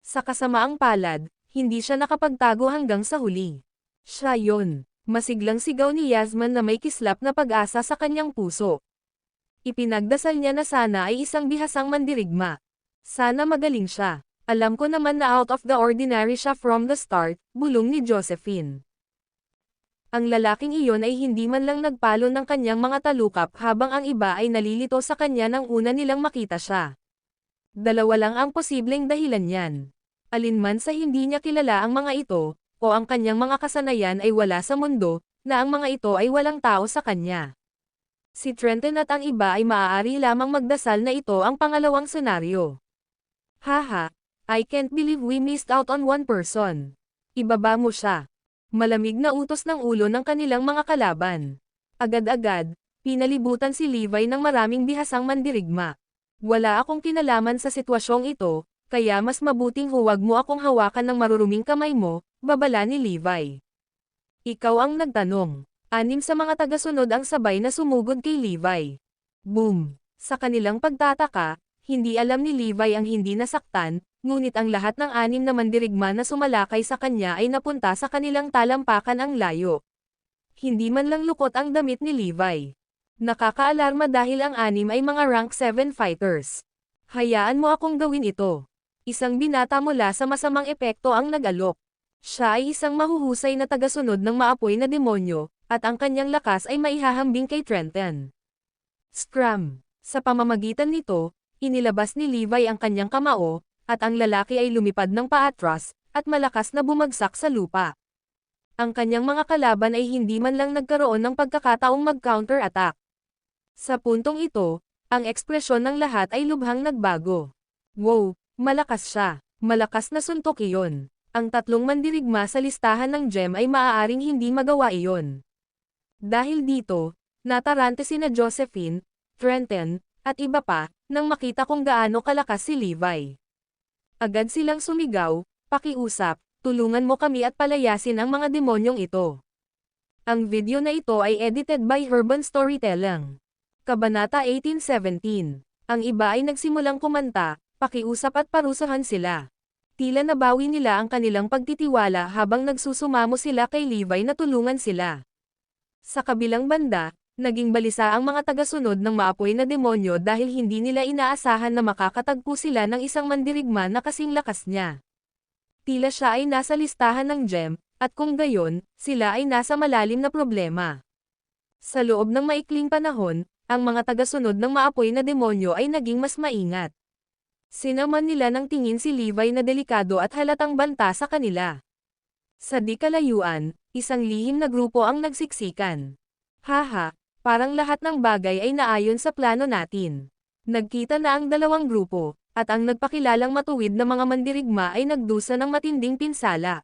Sa kasamaang palad, hindi siya nakapagtago hanggang sa huli. Siya yon. Masiglang sigaw ni Yasmin na may kislap na pag-asa sa kanyang puso. Ipinagdasal niya na sana ay isang bihasang mandirigma. Sana magaling siya. Alam ko naman na out of the ordinary siya from the start, bulong ni Josephine. Ang lalaking iyon ay hindi man lang nagpalo ng kanyang mga talukap habang ang iba ay nalilito sa kanya nang una nilang makita siya. Dalawa lang ang posibleng dahilan niyan. Alinman sa hindi niya kilala ang mga ito, o ang kanyang mga kasanayan ay wala sa mundo, na ang mga ito ay walang tao sa kanya. Si Trenton at ang iba ay maaari lamang magdasal na ito ang pangalawang senaryo. Haha, I can't believe we missed out on one person. Ibaba mo siya. Malamig na utos ng ulo ng kanilang mga kalaban. Agad-agad, pinalibutan si Levi ng maraming bihasang mandirigma. Wala akong kinalaman sa sitwasyong ito, kaya mas mabuting huwag mo akong hawakan ng maruruming kamay mo, babala ni Levi. Ikaw ang nagtanong. 6 sa mga tagasunod ang sabay na sumugod kay Levi. Boom! Sa kanilang pagtataka, hindi alam ni Levi ang hindi nasaktan, ngunit ang lahat ng 6 na mandirigma na sumalakay sa kanya ay napunta sa kanilang talampakan ang layo. Hindi man lang lukot ang damit ni Levi. Nakakaalarma dahil ang 6 ay mga rank 7 fighters. Hayaan mo akong gawin ito. Isang binata mula sa masamang epekto ang nag-alok. Siya ay isang mahuhusay na tagasunod ng maapoy na demonyo, at ang kanyang lakas ay maihahambing kay Trenton. Scram! Sa pamamagitan nito, inilabas ni Levi ang kanyang kamao, at ang lalaki ay lumipad ng paatras, at malakas na bumagsak sa lupa. Ang kanyang mga kalaban ay hindi man lang nagkaroon ng pagkakataong mag-counter-attack. Sa puntong ito, ang ekspresyon ng lahat ay lubhang nagbago. Wow, malakas siya. Malakas na suntok iyon. Ang 3 mandirigma sa listahan ng gem ay maaaring hindi magawa iyon. Dahil dito, natarante sina Josephine, Trenton, at iba pa, nang makita kung gaano kalakas si Levi. Agad silang sumigaw, pakiusap, Tulungan mo kami at palayasin ang mga demonyong ito. Ang video na ito ay edited by Urban Storytelling. Kabanata 18:17. Ang iba ay nagsimulang kumanta, pakiusap at parusahan sila. Tila nabawi nila ang kanilang pagtitiwala habang nagsusumamo sila kay Levi na tulungan sila. Sa kabilang banda, naging balisa ang mga tagasunod ng maapoy na demonyo dahil hindi nila inaasahan na makakatagpo sila ng isang mandirigma na kasing lakas niya. Tila siya ay nasa listahan ng gem, at kung gayon, sila ay nasa malalim na problema. Sa loob ng maikling panahon, ang mga tagasunod ng maapoy na demonyo ay naging mas maingat. Sinaman nila ng tingin si Levi na delikado at halatang banta sa kanila. Sa di kalayuan, isang lihim na grupo ang nagsiksikan. Haha, parang lahat ng bagay ay naayon sa plano natin. Nagkita na ang dalawang grupo, at ang nagpakilalang matuwid na mga mandirigma ay nagdusa ng matinding pinsala.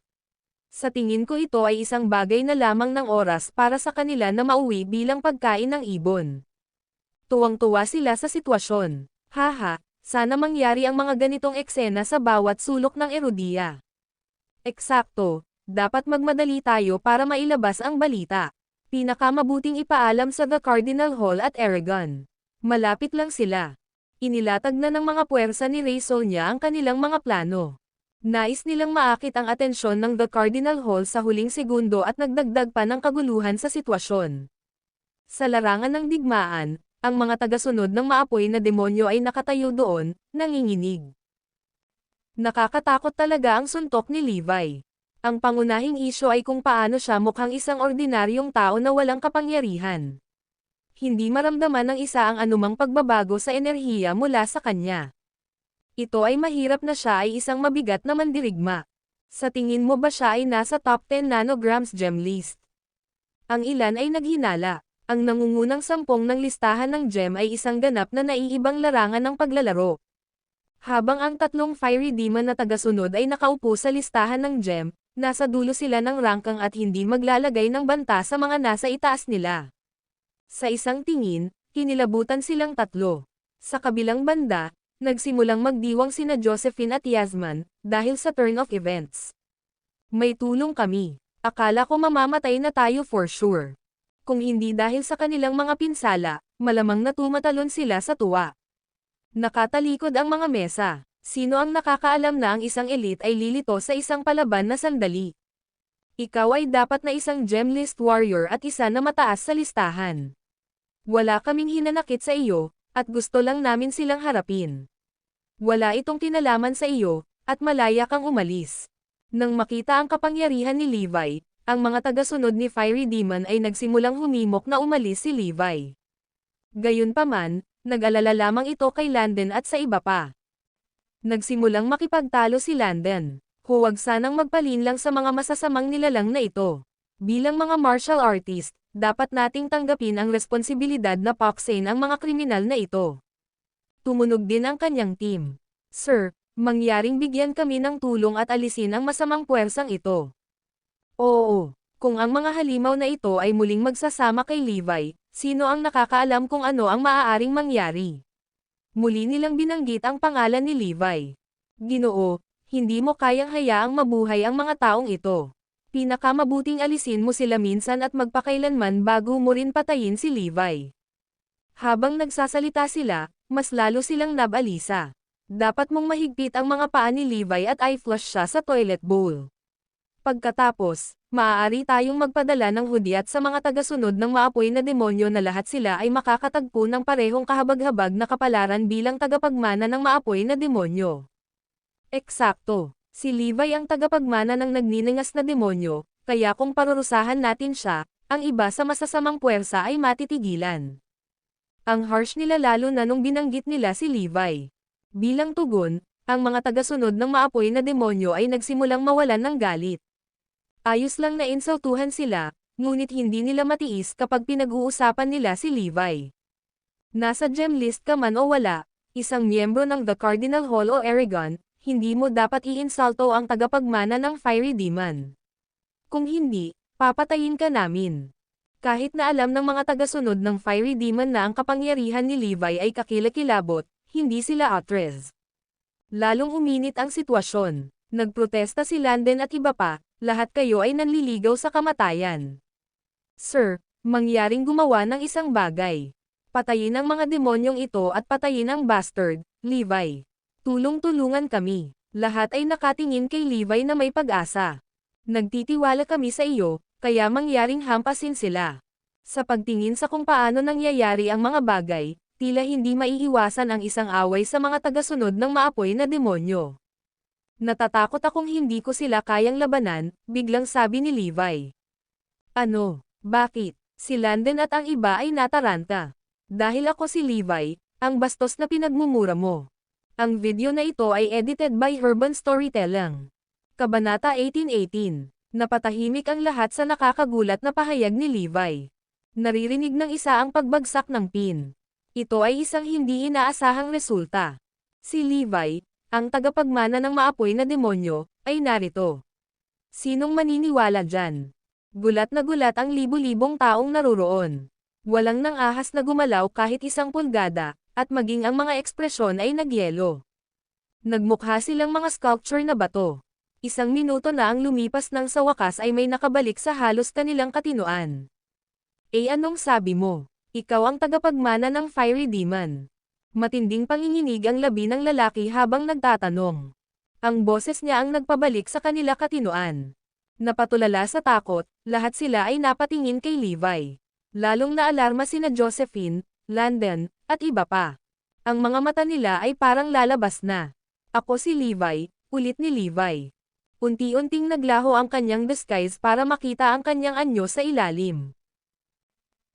Sa tingin ko ito ay isang bagay na lamang ng oras para sa kanila na mauwi bilang pagkain ng ibon. Tuwang-tuwa sila sa sitwasyon. Haha, sana mangyari ang mga ganitong eksena sa bawat sulok ng Erudia. Eksakto, dapat magmadali tayo para mailabas ang balita. Pinakamabuting ipaalam sa The Cardinal Hall at Aragon. Malapit lang sila. Inilatag na ng mga puwersa ni Rey Sonia ang kanilang mga plano. Nais nilang maakit ang atensyon ng The Cardinal Hall sa huling segundo at nagdagdag pa ng kaguluhan sa sitwasyon. Sa larangan ng digmaan, ang mga tagasunod ng maapoy na demonyo ay nakatayo doon, nanginginig. Nakakatakot talaga ang suntok ni Levi. Ang pangunahing isyo ay kung paano siya mukhang isang ordinaryong tao na walang kapangyarihan. Hindi maramdaman ng isa ang anumang pagbabago sa enerhiya mula sa kanya. Ito ay mahirap na siya ay isang mabigat na mandirigma. Sa tingin mo ba siya ay nasa top 10 nanograms gem list? Ang ilan ay naghinala. Ang nangungunang 10 ng listahan ng gem ay isang ganap na naiibang larangan ng paglalaro. Habang ang 3 fiery demon na tagasunod ay nakaupo sa listahan ng gem, nasa dulo sila ng rangkang at hindi maglalagay ng banta sa mga nasa itaas nila. Sa isang tingin, kinilabutan silang 3. Sa kabilang banda, nagsimulang magdiwang sina Josephine at Yasman, dahil sa turn of events. May tulong kami. Akala ko mamamatay na tayo for sure. Kung hindi dahil sa kanilang mga pinsala, malamang na tumatalon sila sa tuwa. Nakatalikod ang mga mesa. Sino ang nakakaalam na ang isang elite ay lilito sa isang palaban na sandali? Ikaw ay dapat na isang gem list warrior at isa na mataas sa listahan. Wala kaming hinanakit sa iyo, at gusto lang namin silang harapin. Wala itong kinalaman sa iyo, at malaya kang umalis. Nang makita ang kapangyarihan ni Levi, ang mga tagasunod ni Fiery Demon ay nagsimulang humimok na umalis si Levi. Gayunpaman, nag-alala lamang ito kay Landon at sa iba pa. Nagsimulang makipagtalo si Landon. Huwag sanang magpalinlang sa mga masasamang nilalang na ito. Bilang mga martial artist, dapat nating tanggapin ang responsibilidad na paksain ang mga kriminal na ito. Tumunog din ang kanyang team. Sir, mangyaring bigyan kami ng tulong at alisin ang masamang puwersang ito. Oo, kung ang mga halimaw na ito ay muling magsasama kay Levi, sino ang nakakaalam kung ano ang maaaring mangyari? Muli nilang binanggit ang pangalan ni Levi. Ginoo, hindi mo kayang hayaang mabuhay ang mga taong ito. Pinakamabuting alisin mo sila minsan at magpakailanman bago mo rin patayin si Levi. Habang nagsasalita sila, mas lalo silang nabalisa. Dapat mong mahigpit ang mga paa ni Levi at i-flush siya sa toilet bowl. Pagkatapos, maaari tayong magpadala ng hudyat sa mga tagasunod ng maapoy na demonyo na lahat sila ay makakatagpo ng parehong kahabag-habag na kapalaran bilang tagapagmana ng maapoy na demonyo. Eksakto. Si Levi ang tagapagmana ng nagniningas na demonyo, kaya kung parurusahan natin siya, ang iba sa masasamang puwersa ay matitigilan. Ang harsh nila lalo na nung binanggit nila si Levi. Bilang tugon, ang mga tagasunod ng maapoy na demonyo ay nagsimulang mawalan ng galit. Ayos lang na insultuhan sila, ngunit hindi nila matiis kapag pinag-uusapan nila si Levi. Nasa gem list ka man o wala, isang miyembro ng The Cardinal Hall o Aragon, hindi mo dapat iinsulto ang tagapagmana ng Fiery Demon. Kung hindi, papatayin ka namin. Kahit na alam ng mga tagasunod ng Fiery Demon na ang kapangyarihan ni Levi ay kakilakilabot, hindi sila atres. Lalong uminit ang sitwasyon. Nagprotesta si Landen at iba pa, lahat kayo ay nanliligaw sa kamatayan. Sir, mangyaring gumawa ng isang bagay. Patayin ang mga demonyong ito at patayin ang bastard, Levi. Tulong-tulungan kami. Lahat ay nakatingin kay Levi na may pag-asa. Nagtitiwala kami sa iyo, kaya mangyaring hampasin sila. Sa pagtingin sa kung paano nangyayari ang mga bagay, tila hindi maiiwasan ang isang away sa mga tagasunod ng maapoy na demonyo. Natatakot akong hindi ko sila kayang labanan, biglang sabi ni Levi. Ano? Bakit? Si Landen at ang iba ay nataranta. Dahil ako si Levi, ang bastos na pinagmumura mo. Ang video na ito ay edited by Urban Storytelling. Kabanata 18:18. Napatahimik ang lahat sa nakakagulat na pahayag ni Levi. Naririnig ng isa ang pagbagsak ng pin. Ito ay isang hindi inaasahang resulta. Si Levi, ang tagapagmana ng maapoy na demonyo, ay narito. Sinong maniniwala dyan? Gulat na gulat ang libu-libong taong naruroon. Walang nang ahas na gumalaw kahit isang pulgada, at maging ang mga ekspresyon ay nagyelo. Nagmukha silang mga sculpture na bato. Isang minuto na ang lumipas nang sa wakas ay may nakabalik sa halos kanilang katinoan. Anong sabi mo? Ikaw ang tagapagmana ng Fiery Demon. Matinding panginginig ang labi ng lalaki habang nagtatanong. Ang boses niya ang nagpabalik sa kanila katinoan. Napatulala sa takot, lahat sila ay napatingin kay Levi. Lalong naalarma sina Josephine, Landen, at iba pa. Ang mga mata nila ay parang lalabas na. Ako si Levi, ulit ni Levi. Unti-unting naglaho ang kanyang disguise para makita ang kanyang anyo sa ilalim.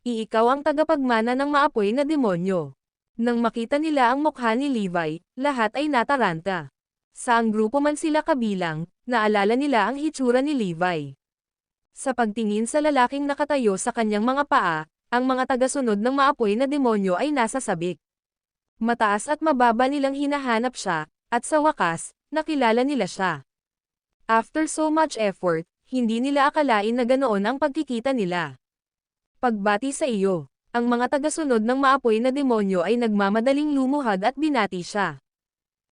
Ikaw ang tagapagmana ng maapoy na demonyo. Nang makita nila ang mukha ni Levi, lahat ay nataranta. Saang grupo man sila kabilang, naalala nila ang hitsura ni Levi. Sa pagtingin sa lalaking nakatayo sa kanyang mga paa, ang mga tagasunod ng maapoy na demonyo ay nasa sabik. Mataas at mababa nilang hinahanap siya, at sa wakas, nakilala nila siya. After so much effort, hindi nila akalain na ganoon ang pagkikita nila. Pagbati sa iyo, ang mga tagasunod ng maapoy na demonyo ay nagmamadaling lumuhad at binati siya.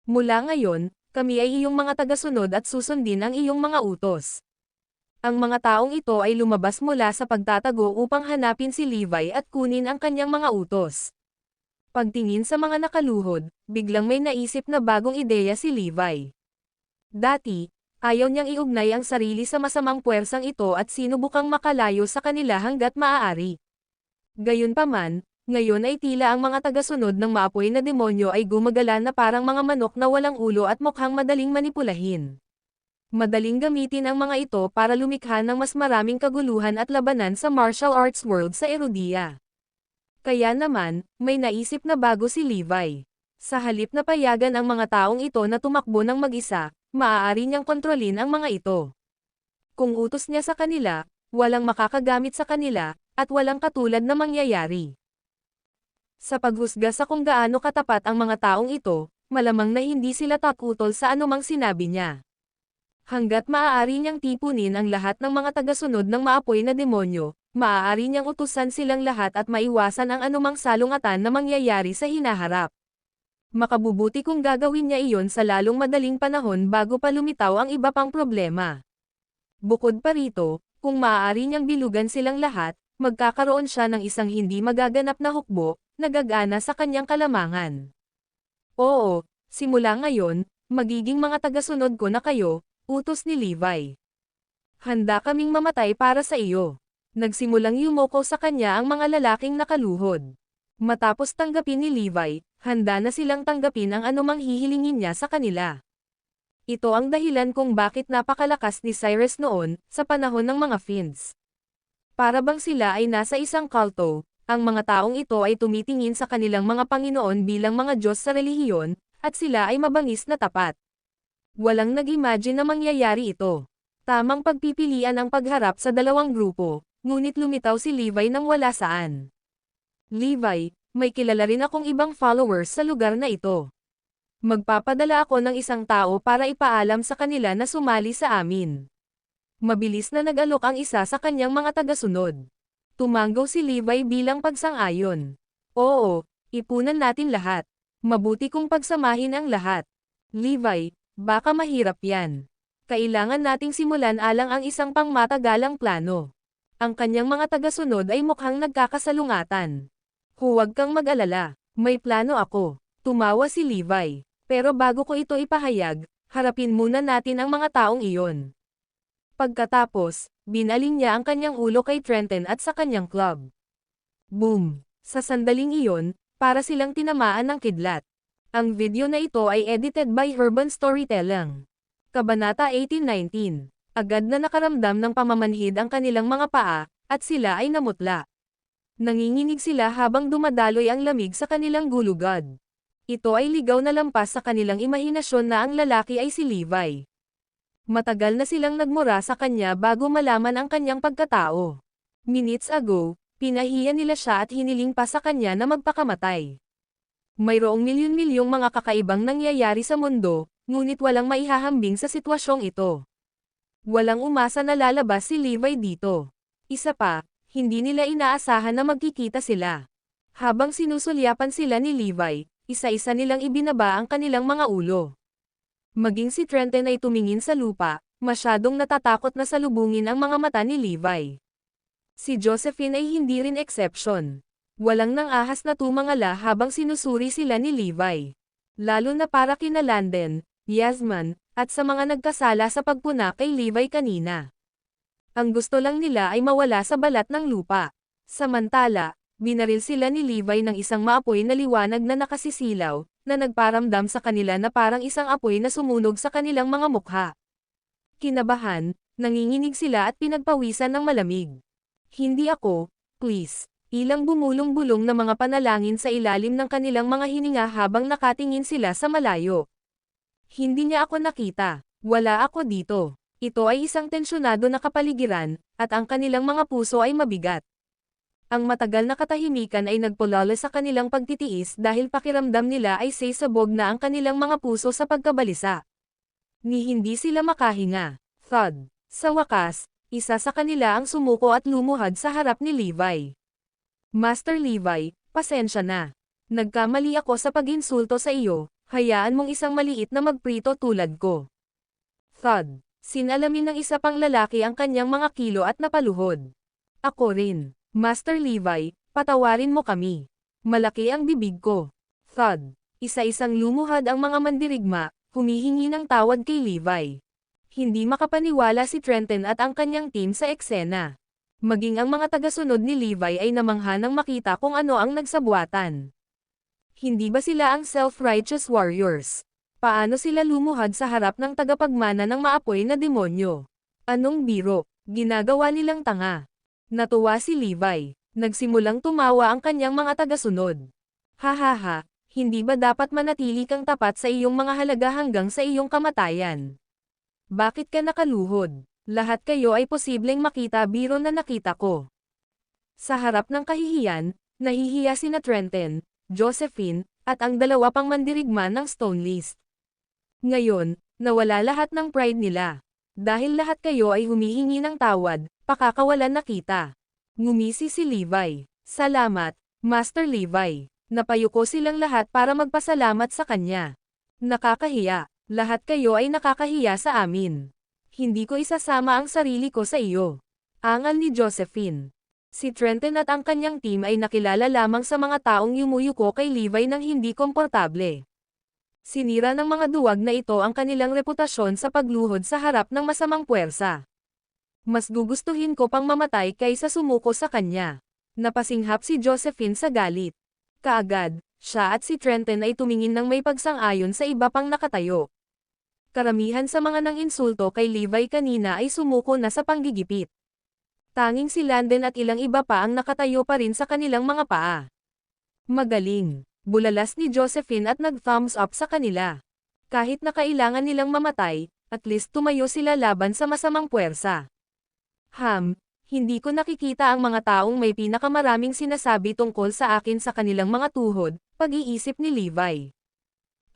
Mula ngayon, kami ay iyong mga tagasunod at susundin ang iyong mga utos. Ang mga taong ito ay lumabas mula sa pagtatago upang hanapin si Levi at kunin ang kanyang mga utos. Pagtingin sa mga nakaluhod, biglang may naisip na bagong ideya si Levi. Dati, ayaw niyang iugnay ang sarili sa masamang puwersang ito at sinubukang makalayo sa kanila hanggat maaari. Gayunpaman, ngayon ay tila ang mga tagasunod ng maapoy na demonyo ay gumagala na parang mga manok na walang ulo at mukhang madaling manipulahin. Madaling gamitin ang mga ito para lumikha ng mas maraming kaguluhan at labanan sa martial arts world sa Erudia. Kaya naman, may naisip na bago si Levi. Sa halip na payagan ang mga taong ito na tumakbo ng mag-isa, maaari niyang kontrolin ang mga ito. Kung utos niya sa kanila, walang makakagamit sa kanila, at walang katulad na mangyayari. Sa paghusga sa kung gaano katapat ang mga taong ito, malamang na hindi sila takutol sa anumang sinabi niya. Hanggat maaari niyang tipunin ang lahat ng mga tagasunod ng maapoy na demonyo, maaari niyang utusan silang lahat at maiwasan ang anumang salungatan na mangyayari sa hinaharap. Makabubuti kung gagawin niya iyon sa lalong madaling panahon bago pa lumitaw ang iba pang problema. Bukod pa rito, kung maaari niyang bilugan silang lahat, magkakaroon siya ng isang hindi magaganap na hukbo, na gagana sa kanyang kalamangan. Oo, simula ngayon, magiging mga tagasunod ko na kayo, utos ni Levi. Handa kaming mamatay para sa iyo. Nagsimulang yumoko sa kanya ang mga lalaking nakaluhod. Matapos tanggapin ni Levi, handa na silang tanggapin ang anumang hihilingin niya sa kanila. Ito ang dahilan kung bakit napakalakas ni Cyrus noon, sa panahon ng mga Finns. Para bang sila ay nasa isang kulto, ang mga taong ito ay tumitingin sa kanilang mga Panginoon bilang mga Diyos sa relihiyon, at sila ay mabangis na tapat. Walang nag-imagine na mangyayari ito. Tamang pagpipilian ang pagharap sa dalawang grupo, ngunit lumitaw si Levi nang wala saan. Levi, may kilala rin akong ibang followers sa lugar na ito. Magpapadala ako ng isang tao para ipaalam sa kanila na sumali sa amin. Mabilis na nag-alok ang isa sa kanyang mga tagasunod. Tumanggaw si Levi bilang pagsang-ayon. Oo, ipunan natin lahat. Mabuti kung pagsamahin ang lahat. Levi, Baka mahirap yan. Kailangan nating simulan alang ang isang pangmatagalang plano. Ang kanyang mga tagasunod ay mukhang nagkakasalungatan. Huwag kang mag-alala, may plano ako. Tumawa si Levi. Pero bago ko ito ipahayag, harapin muna natin ang mga taong iyon. Pagkatapos, binaling niya ang kanyang ulo kay Trenton at sa kanyang club. Boom! Sa sandaling iyon, para silang tinamaan ng kidlat. Ang video na ito ay edited by Urban Storytelling. Kabanata 18-19. Agad na nakaramdam ng pamamanhid ang kanilang mga paa, at sila ay namutla. Nanginginig sila habang dumadaloy ang lamig sa kanilang gulugad. Ito ay ligaw na lampas sa kanilang imahinasyon na ang lalaki ay si Levi. Matagal na silang nagmura sa kanya bago malaman ang kanyang pagkatao. Minutes ago, pinahiya nila siya at hiniling pa sa kanya na magpakamatay. Mayroong milyon-milyong mga kakaibang nangyayari sa mundo, ngunit walang maihahambing sa sitwasyong ito. Walang umasa na lalabas si Levi dito. Isa pa, hindi nila inaasahan na magkikita sila. Habang sinusulyapan sila ni Levi, isa-isa nilang ibinaba ang kanilang mga ulo. Maging si Trenton ay tumingin sa lupa, masyadong natatakot na salubungin ang mga mata ni Levi. Si Josephine ay hindi rin exception. Walang nang ahas na tumangala habang sinusuri sila ni Levi. Lalo na para kina Landon, Yasmin, at sa mga nagkasala sa pagpuna kay Levi kanina. Ang gusto lang nila ay mawala sa balat ng lupa. Samantala, binaril sila ni Levi ng isang maapoy na liwanag na nakasisilaw, na nagparamdam sa kanila na parang isang apoy na sumunog sa kanilang mga mukha. Kinabahan, nanginginig sila at pinagpawisan ng malamig. Hindi ako, please. Ilang bumulong-bulong na mga panalangin sa ilalim ng kanilang mga hininga habang nakatingin sila sa malayo. Hindi niya ako nakita. Wala ako dito. Ito ay isang tensyonado na kapaligiran, at ang kanilang mga puso ay mabigat. Ang matagal na katahimikan ay nagpulala sa kanilang pagtitiis dahil pakiramdam nila ay sasabog na ang kanilang mga puso sa pagkabalisa. Ni hindi sila makahinga. Thud. Sa wakas, isa sa kanila ang sumuko at lumuhad sa harap ni Levi. Master Levi, pasensya na. Nagkamali ako sa pag-insulto sa iyo, hayaan mong isang maliit na magprito tulad ko. Thud. Sinalamin ng isa pang lalaki ang kanyang mga kilo at napaluhod. Ako rin. Master Levi, patawarin mo kami. Malaki ang bibig ko. Thud. Isa-isang lumuhad ang mga mandirigma, humihingi ng tawad kay Levi. Hindi makapaniwala si Trenton at ang kanyang team sa eksena. Maging ang mga tagasunod ni Levi ay namangha nang makita kung ano ang nagsabuatan. Hindi ba sila ang self-righteous warriors? Paano sila lumuhad sa harap ng tagapagmana ng maapoy na demonyo? Anong biro? Ginagawa nilang tanga. Natuwa si Levi. Nagsimulang tumawa ang kanyang mga tagasunod. Hahaha, hindi ba dapat manatili kang tapat sa iyong mga halaga hanggang sa iyong kamatayan? Bakit ka nakaluhod? Lahat kayo ay posibleng makita biro na nakita ko. Sa harap ng kahihiyan, nahihiya sina Trenton, Josephine, at ang dalawa pang mandirigma ng Stone List. Ngayon, nawala lahat ng pride nila. Dahil lahat kayo ay humihingi ng tawad, pakakawalan na kita. Ngumisi si Levi. Salamat, Master Levi. Napayuko silang lahat para magpasalamat sa kanya. Nakakahiya. Lahat kayo ay nakakahiya sa amin. Hindi ko isasama ang sarili ko sa iyo. Angal ni Josephine. Si Trenton at ang kanyang team ay nakilala lamang sa mga taong yumuyuko kay Levi nang hindi komportable. Sinira ng mga duwag na ito ang kanilang reputasyon sa pagluhod sa harap ng masamang puwersa. Mas gugustuhin ko pang mamatay kaysa sumuko sa kanya. Napasinghap si Josephine sa galit. Kaagad, siya at si Trenton ay tumingin ng may pagsang-ayon sa iba pang nakatayo. Karamihan sa mga nang-insulto kay Levi kanina ay sumuko na sa panggigipit. Tanging si Landon at ilang iba pa ang nakatayo pa rin sa kanilang mga paa. Magaling. Bulalas ni Josephine at nag-thumbs up sa kanila. Kahit na kailangan nilang mamatay, at least tumayo sila laban sa masamang puwersa. Hindi ko nakikita ang mga taong may pinakamaraming sinasabi tungkol sa akin sa kanilang mga tuhod, pag-iisip ni Levi.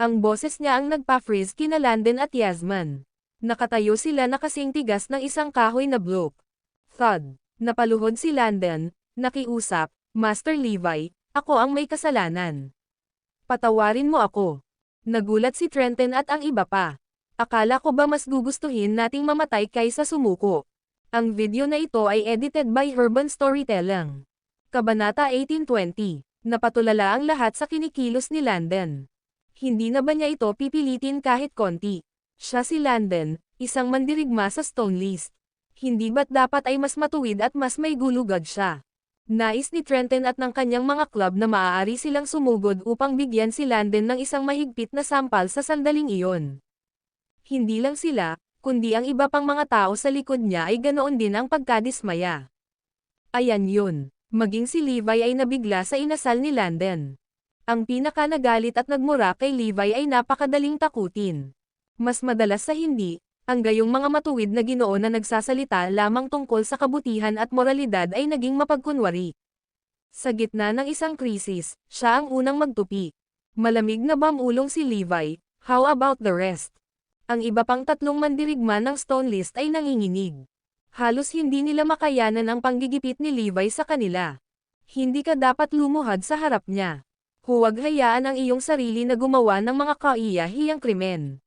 Ang boses niya ang nagpa-freeze kina Landon at Yasmin. Nakatayo sila na kasing tigas ng isang kahoy na bloke. Thud. Napaluhod si Landon, nakiusap, Master Levi, ako ang may kasalanan. Patawarin mo ako. Nagulat si Trenton at ang iba pa. Akala ko ba mas gugustuhin nating mamatay kaysa sumuko? Ang video na ito ay edited by Urban Storytelling. Kabanata 1820. Napatulala ang lahat sa kinikilos ni Landon. Hindi na ba niya ito pipilitin kahit konti? Siya si Landon, isang mandirigma sa Stone List. Hindi ba't dapat ay mas matuwid at mas may gulugad siya? Nais ni Trenton at ng kanyang mga club na maaari silang sumugod upang bigyan si Landon ng isang mahigpit na sampal sa sandaling iyon. Hindi lang sila, kundi ang iba pang mga tao sa likod niya ay ganoon din ang pagkadismaya. Ayan yun, maging si Levi ay nabigla sa inasal ni Landon. Ang pinaka-nagalit at nagmura kay Levi ay napakadaling takutin. Mas madalas sa hindi, ang gayong mga matuwid na Ginoo na nagsasalita lamang tungkol sa kabutihan at moralidad ay naging mapagkunwari. Sa gitna ng isang krisis, siya ang unang magtupi. Malamig na bamulong si Levi, how about the rest? Ang iba pang tatlong mandirigma ng Stone List ay nanginginig. Halos hindi nila makayanan ang panggigipit ni Levi sa kanila. Hindi ka dapat lumuhad sa harap niya. Huwag hayaan ang iyong sarili na gumawa ng mga kaiyahiyang krimen.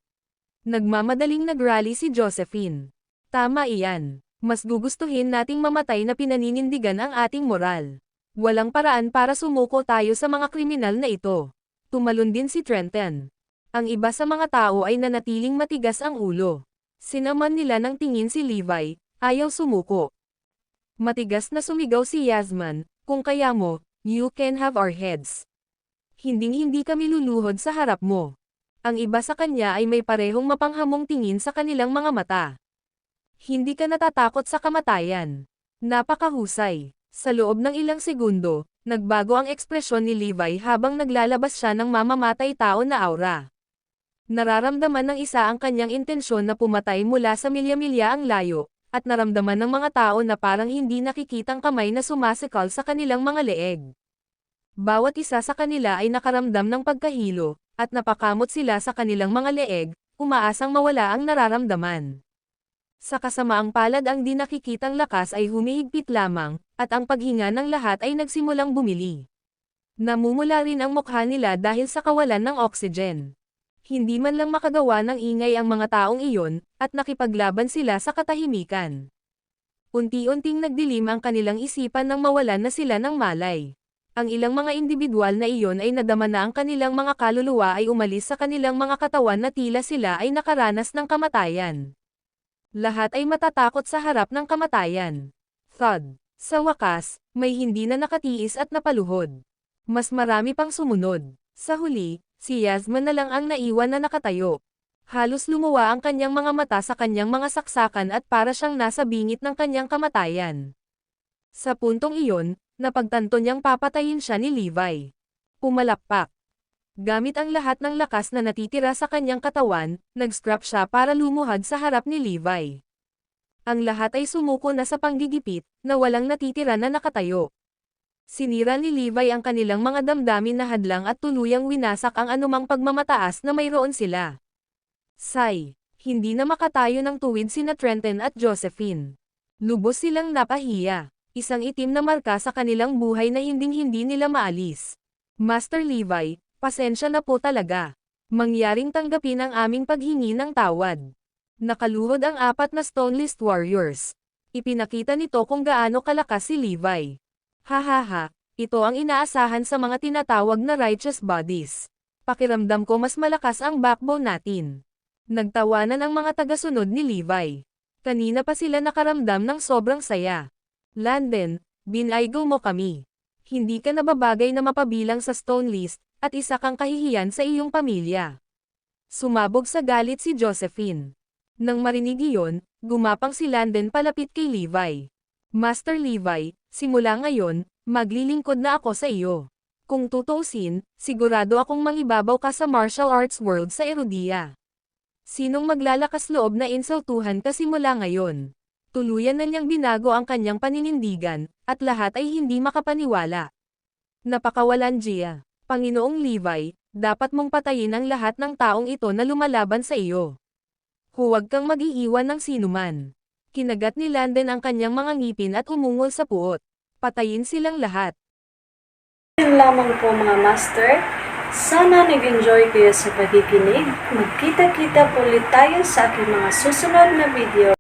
Nagmamadaling nagrally si Josephine. Tama iyan. Mas gugustuhin nating mamatay na pinaninindigan ang ating moral. Walang paraan para sumuko tayo sa mga kriminal na ito. Tumalon din si Trenton. Ang iba sa mga tao ay nanatiling matigas ang ulo. Sinaman nila ng tingin si Levi, ayaw sumuko. Matigas na sumigaw si Yasman, kung kaya mo, you can have our heads. Hinding-hindi kami luluhod sa harap mo. Ang iba sa kanya ay may parehong mapanghamong tingin sa kanilang mga mata. Hindi ka natatakot sa kamatayan. Napakahusay. Sa loob ng ilang segundo, nagbago ang ekspresyon ni Levi habang naglalabas siya ng mamamatay tao na aura. Nararamdaman ng isa ang kanyang intensyon na pumatay mula sa milya-milya ang layo, at naramdaman ng mga tao na parang hindi nakikitang kamay na sumasikal sa kanilang mga leeg. Bawat isa sa kanila ay nakaramdam ng pagkahilo, at napakamot sila sa kanilang mga leeg, umaasang mawala ang nararamdaman. Sa kasamaang palad ang di nakikitang lakas ay humihigpit lamang, at ang paghinga ng lahat ay nagsimulang bumili. Namumula rin ang mukha nila dahil sa kawalan ng oxygen. Hindi man lang makagawa ng ingay ang mga taong iyon, at nakipaglaban sila sa katahimikan. Unti-unting nagdilim ang kanilang isipan nang mawalan na sila ng malay. Ang ilang mga individual na iyon ay nadama na ang kanilang mga kaluluwa ay umalis sa kanilang mga katawan na tila sila ay nakaranas ng kamatayan. Lahat ay matatakot sa harap ng kamatayan. Thud. Sa wakas, may hindi na nakatiis at napaluhod. Mas marami pang sumunod. Sa huli, si Yasman na lang ang naiwan na nakatayo. Halos lumuwa ang kanyang mga mata sa kanyang mga saksakan at para siyang nasa bingit ng kanyang kamatayan. Sa puntong iyon, napagtanto niyang papatayin siya ni Levi. Pumalakpak. Gamit ang lahat ng lakas na natitira sa kanyang katawan, nag-scrap siya para lumuhad sa harap ni Levi. Ang lahat ay sumuko na sa panggigipit, na walang natitira na nakatayo. Sinira ni Levi ang kanilang mga damdamin na hadlang at tuluyang winasak ang anumang pagmamataas na mayroon sila. Sigh. Hindi na makatayo ng tuwid sina Trenton at Josephine. Lubos silang napahiya. Isang itim na marka sa kanilang buhay na hinding-hindi nila maalis. Master Levi, pasensya na po talaga. Mangyaring tanggapin ang aming paghingi ng tawad. Nakaluhod ang 4 na Stone List Warriors. Ipinakita nito kung gaano kalakas si Levi. Hahaha, ito ang inaasahan sa mga tinatawag na righteous bodies. Pakiramdam ko mas malakas ang backbone natin. Nagtawanan ang mga tagasunod ni Levi. Kanina pa sila nakaramdam ng sobrang saya. Landon, binaygo mo kami. Hindi ka nababagay na mapabilang sa Stone List, at isa kang kahihiyan sa iyong pamilya. Sumabog sa galit si Josephine. Nang marinig iyon, gumapang si Landon palapit kay Levi. Master Levi, simula ngayon, maglilingkod na ako sa iyo. Kung tutuusin, sigurado akong mangibabaw ka sa martial arts world sa Erudia. Sinong maglalakas loob na insultuhan ka simula ngayon? Tuluyan na niyang binago ang kanyang paninindigan, at lahat ay hindi makapaniwala. Napakawalandiya. Panginoong Levi, dapat mong patayin ang lahat ng taong ito na lumalaban sa iyo. Huwag kang mag-iiwan ng sinuman. Kinagat ni Landon ang kanyang mga ngipin at umungol sa puot. Patayin silang lahat. Yun lamang po mga master. Sana nag-enjoy kayo sa pakikinig. Magkita-kita po ulit tayo sa aking mga susunod na video.